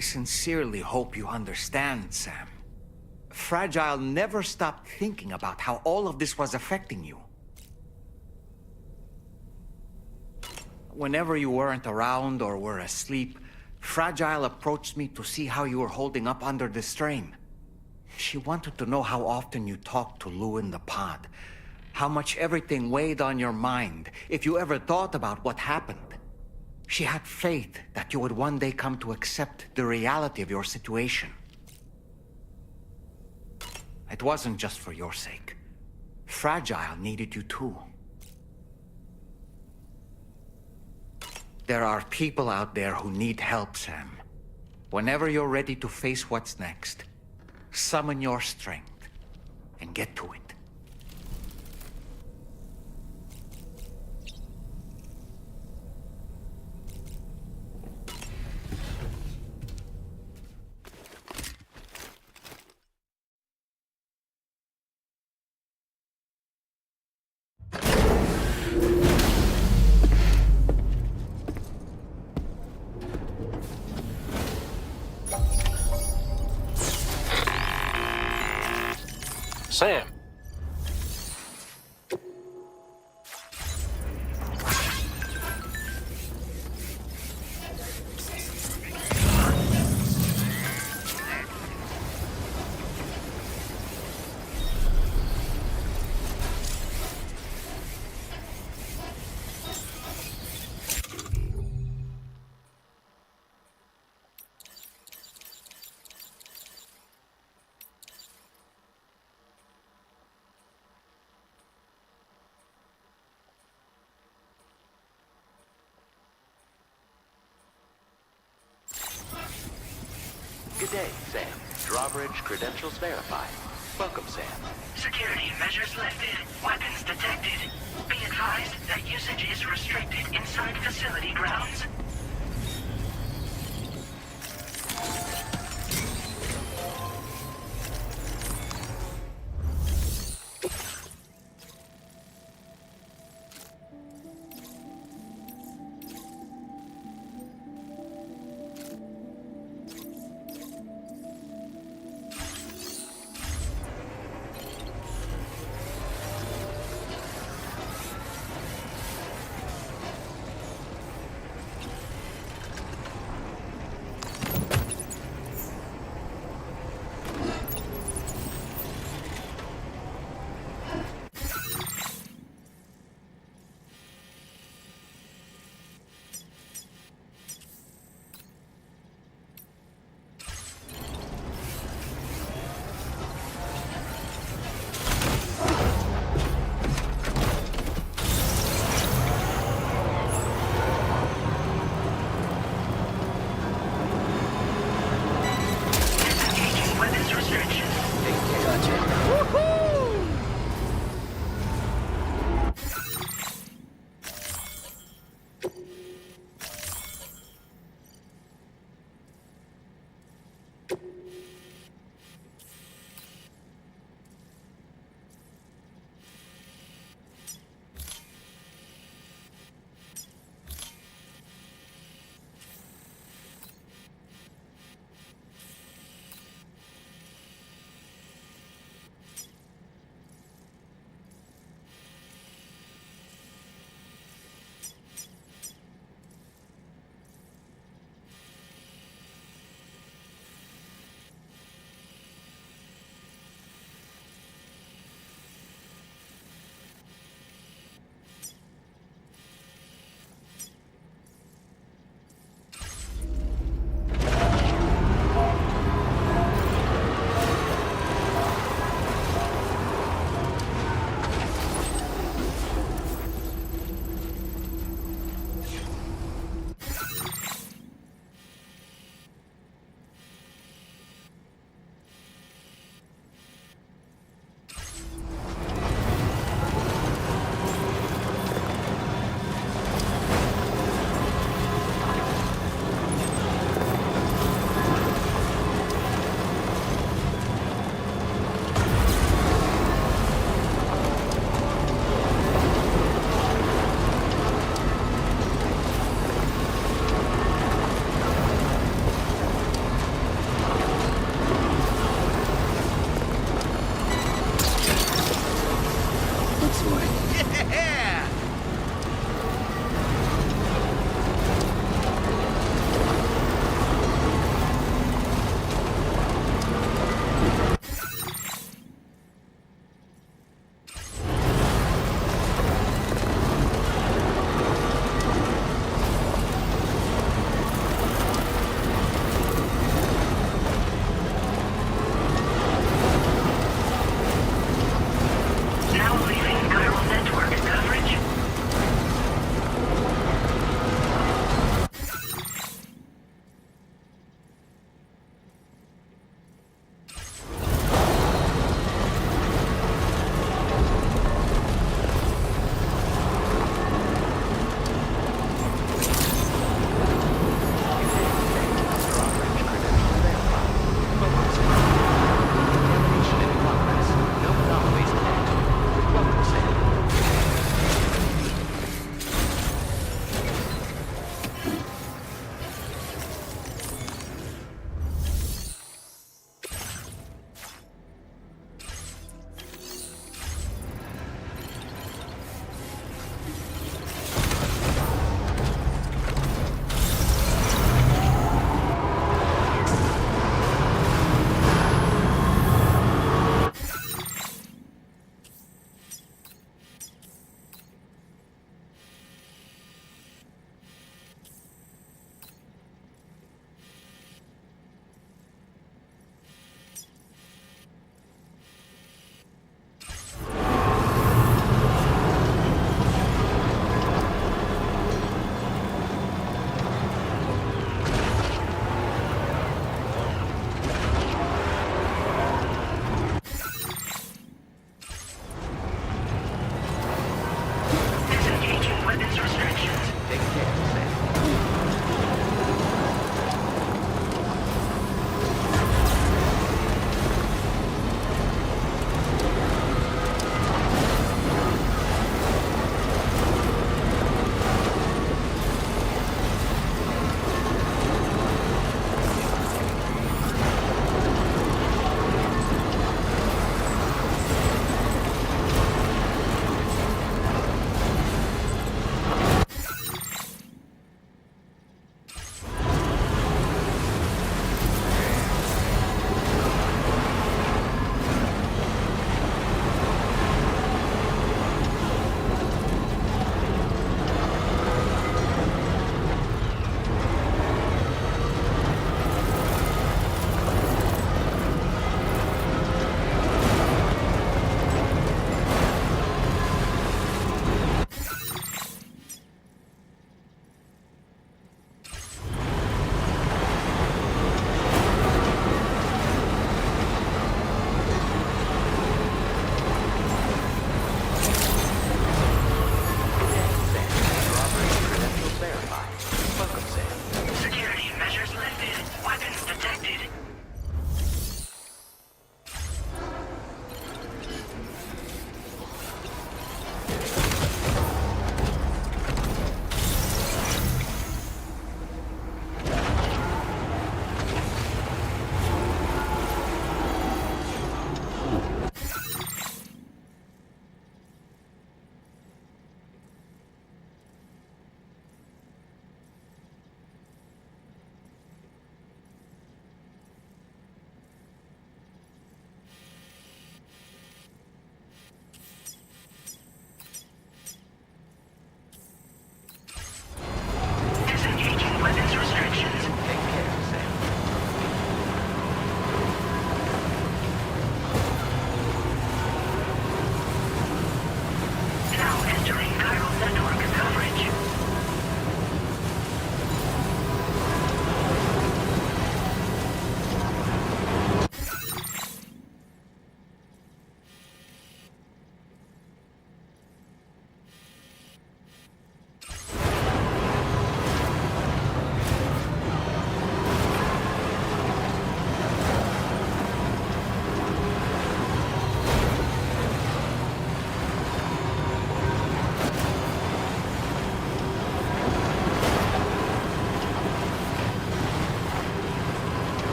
I sincerely hope you understand, Sam. Fragile never stopped thinking about how all of this was affecting you. Whenever you weren't around or were asleep, Fragile approached me to see how you were holding up under the strain. She wanted to know how often you talked to Lou in the pod, how much everything weighed on your mind, if you ever thought about what happened. She had faith that you would one day come to accept the reality of your situation. It wasn't just for your sake. Fragile needed you too. There are people out there who need help, Sam. Whenever you're ready to face what's next, summon your strength and get to it. Sam. Good day, Sam. Drawbridge credentials verified. Welcome, Sam. Security measures lifted. Weapons detected. Be advised that usage is restricted inside facility grounds.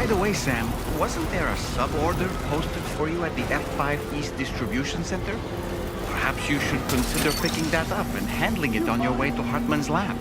By the way, Sam, wasn't there a sub-order posted for you at the F5 East Distribution Center? Perhaps you should consider picking that up and handling it on your way to Hartman's lab.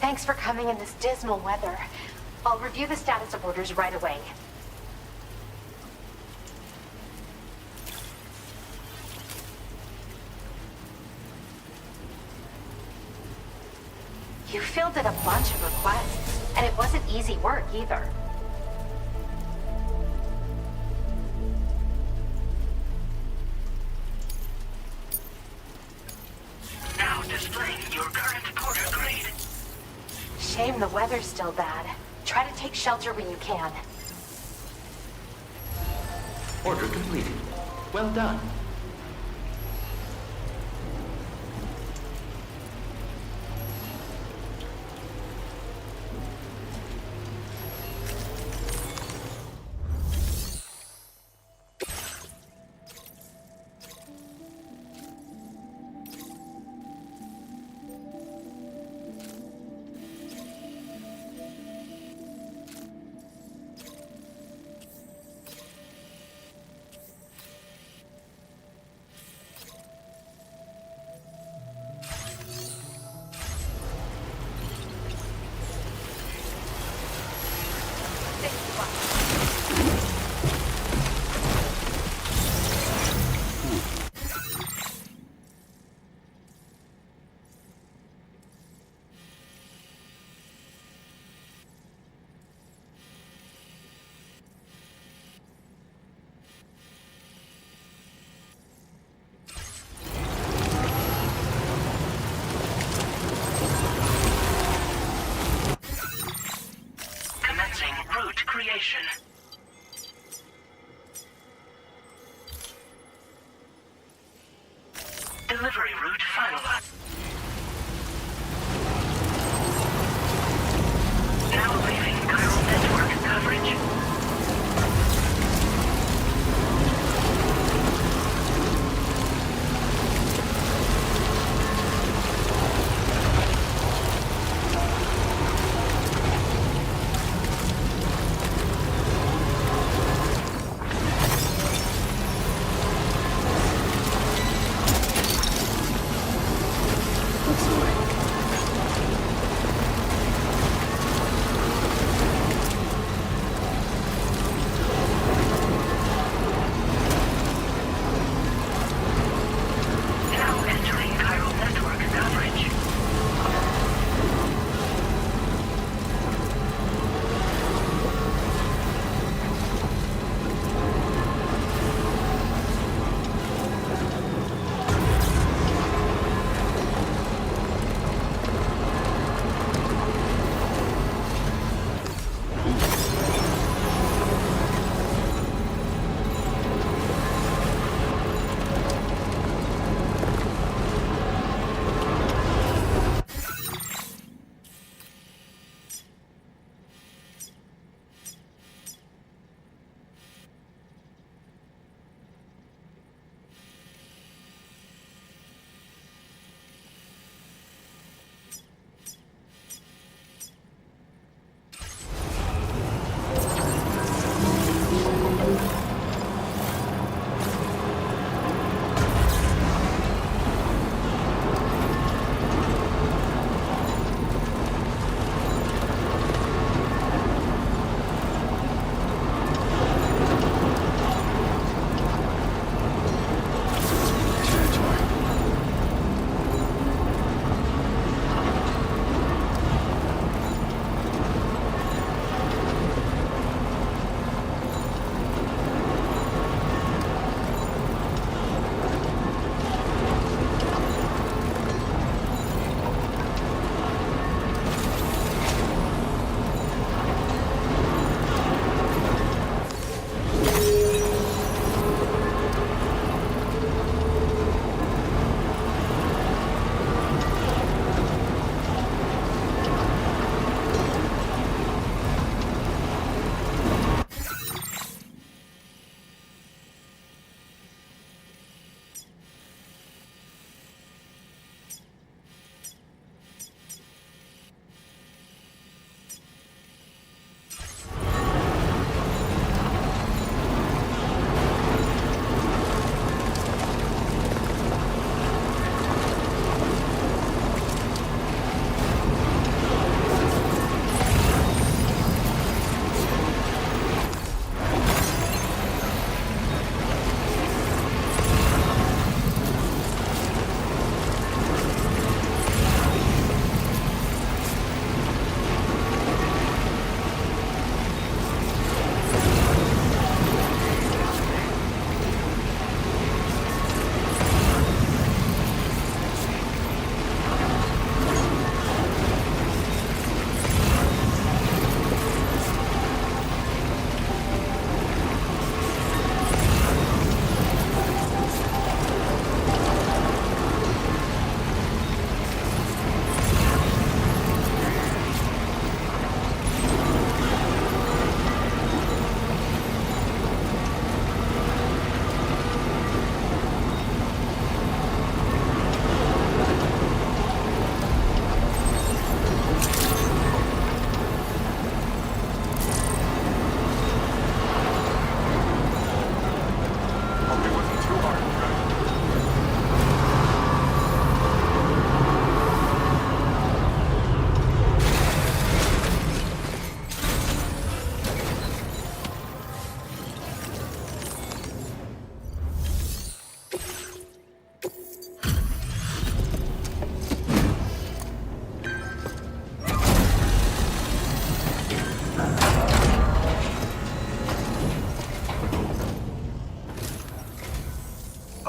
Thanks for coming in this dismal weather. I'll review the status of orders right away. You fielded a bunch of requests, and it wasn't easy work either. Now displaying your current porter grade. Shame the weather's still bad. Try to take shelter when you can. Order completed. Well done. Route creation. Delivery route finalized. Now leaving chiral network coverage.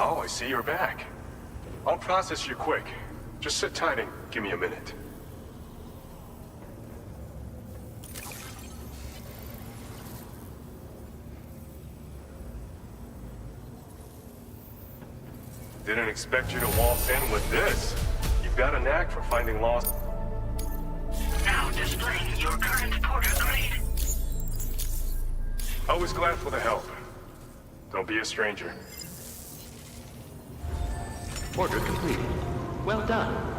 Oh, I see you're back. I'll process you quick. Just sit tight and give me a minute. Didn't expect you to waltz in with this. You've got a knack for finding lost... Now displaying your current porter grade. Always glad for the help. Don't be a stranger. Order completed. Well done.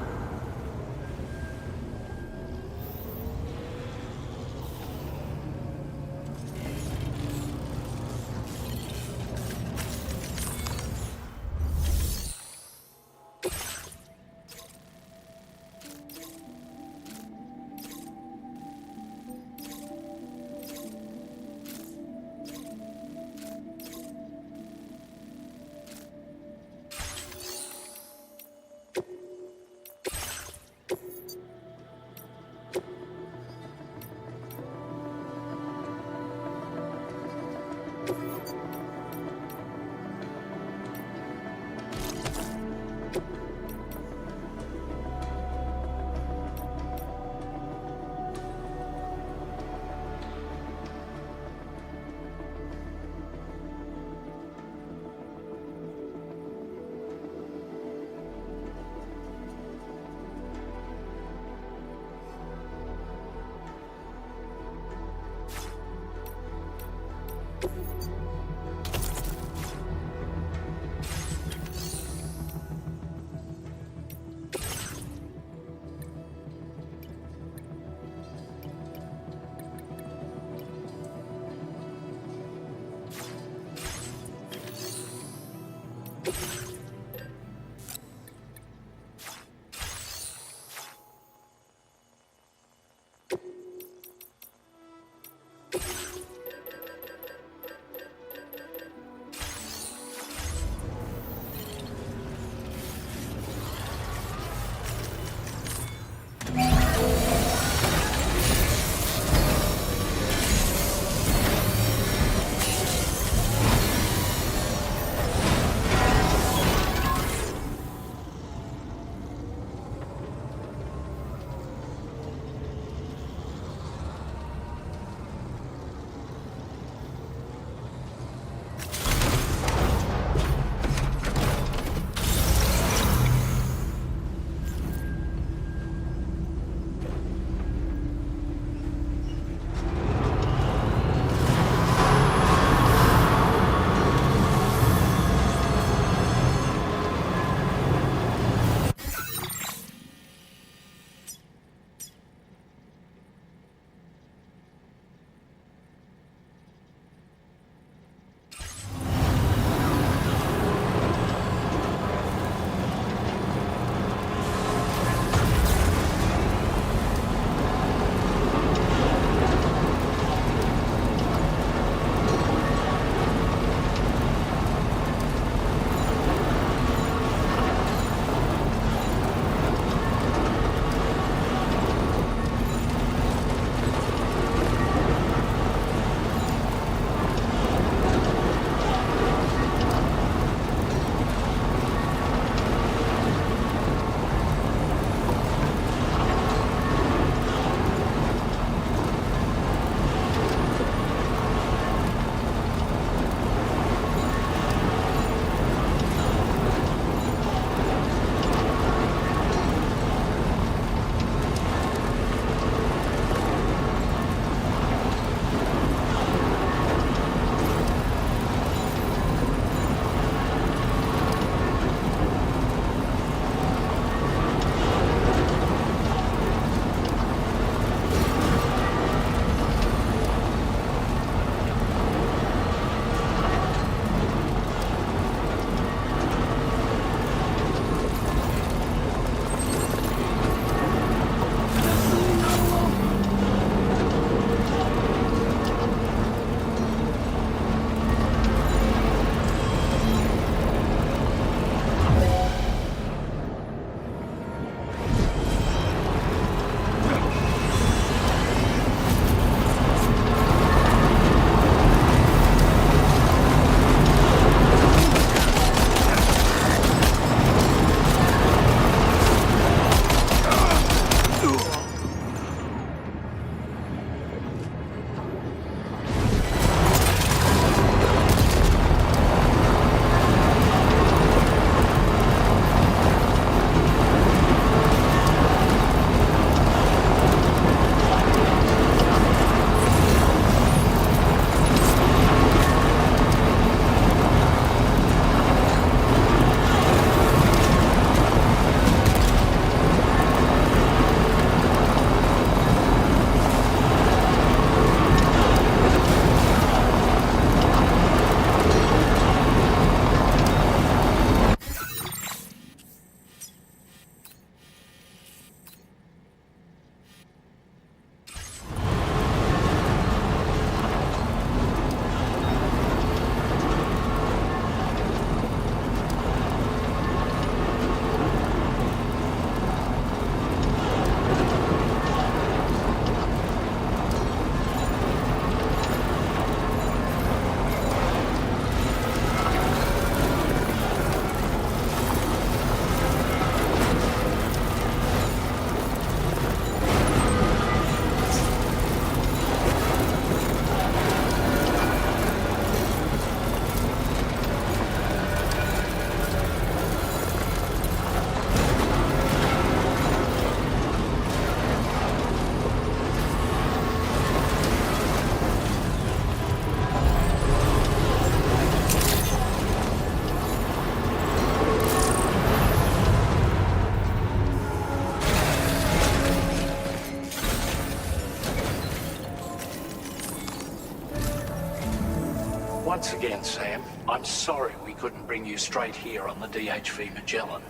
Once again, Sam, I'm sorry we couldn't bring you straight here on the DHV Magellan.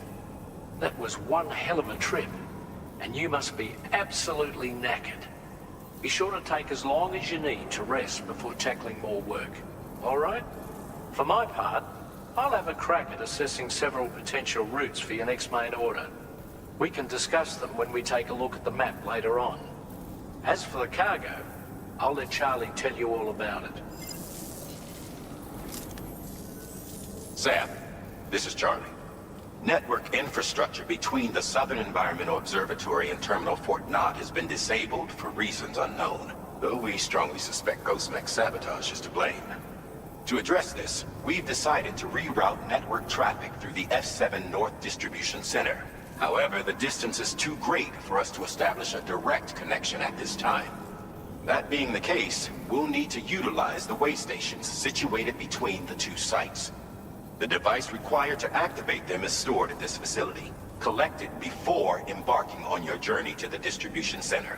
That was one hell of a trip, and you must be absolutely knackered. Be sure to take as long as you need to rest before tackling more work. All right? For my part, I'll have a crack at assessing several potential routes for your next main order. We can discuss them when we take a look at the map later on. As for the cargo, I'll let Charlie tell you all about it. Sam, this is Charlie. Network infrastructure between the Southern Environmental Observatory and Terminal Fort Knott has been disabled for reasons unknown, though we strongly suspect Ghostmech's sabotage is to blame. To address this, we've decided to reroute network traffic through the F7 North Distribution Center. However, the distance is too great for us to establish a direct connection at this time. That being the case, we'll need to utilize the way stations situated between the two sites. The device required to activate them is stored at this facility. Collect it before embarking on your journey to the distribution center.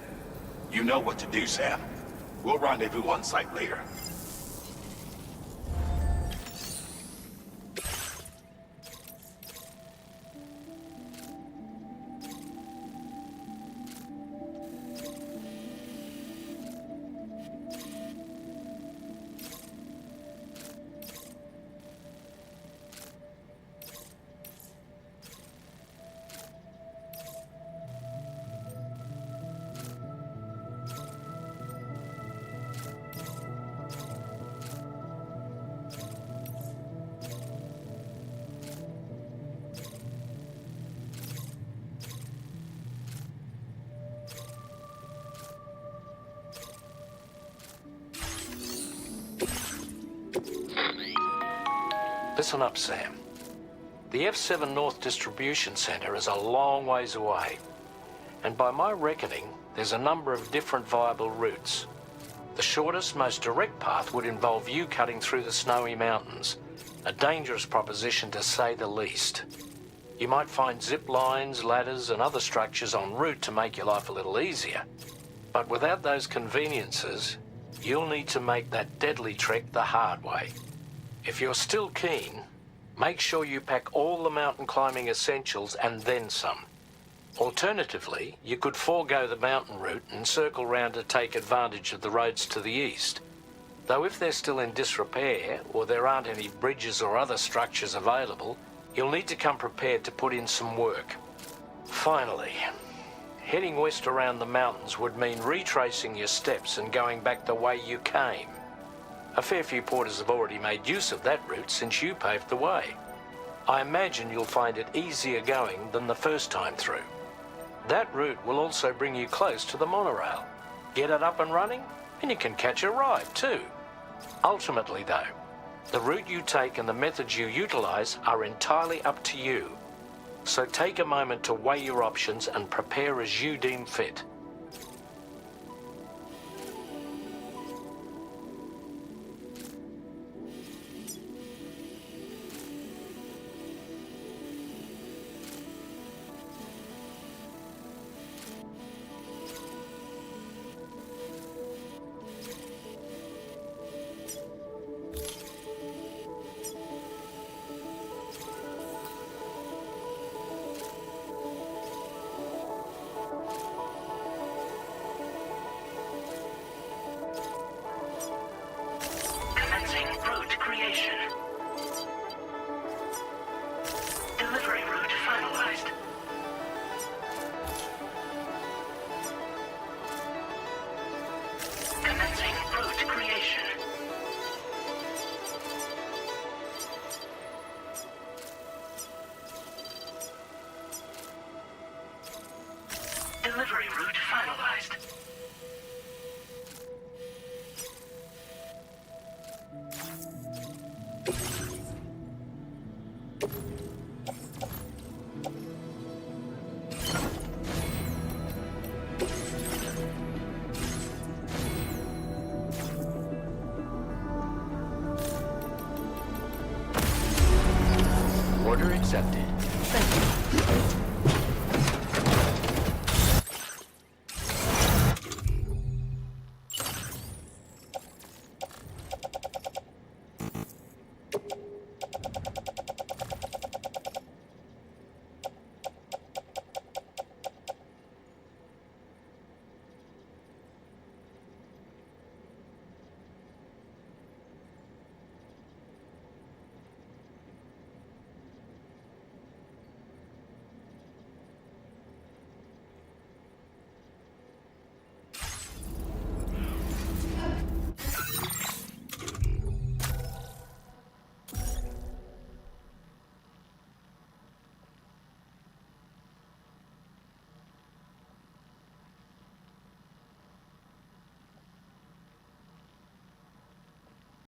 You know what to do, Sam. We'll rendezvous on site later. Listen up, Sam. The F7 North Distribution Center is a long ways away, and by my reckoning, there's a number of different viable routes. The shortest, most direct path would involve you cutting through the snowy mountains, a dangerous proposition to say the least. You might find zip lines, ladders, and other structures en route to make your life a little easier, but without those conveniences, you'll need to make that deadly trek the hard way. If you're still keen, make sure you pack all the mountain climbing essentials and then some. Alternatively, you could forego the mountain route and circle round to take advantage of the roads to the east. Though if they're still in disrepair, or there aren't any bridges or other structures available, you'll need to come prepared to put in some work. Finally, heading west around the mountains would mean retracing your steps and going back the way you came. A fair few porters have already made use of that route since you paved the way. I imagine you'll find it easier going than the first time through. That route will also bring you close to the monorail. Get it up and running, and you can catch a ride too. Ultimately though, the route you take and the methods you utilize are entirely up to you. So take a moment to weigh your options and prepare as you deem fit. Delivery route finalized. Order accepted. Thank you.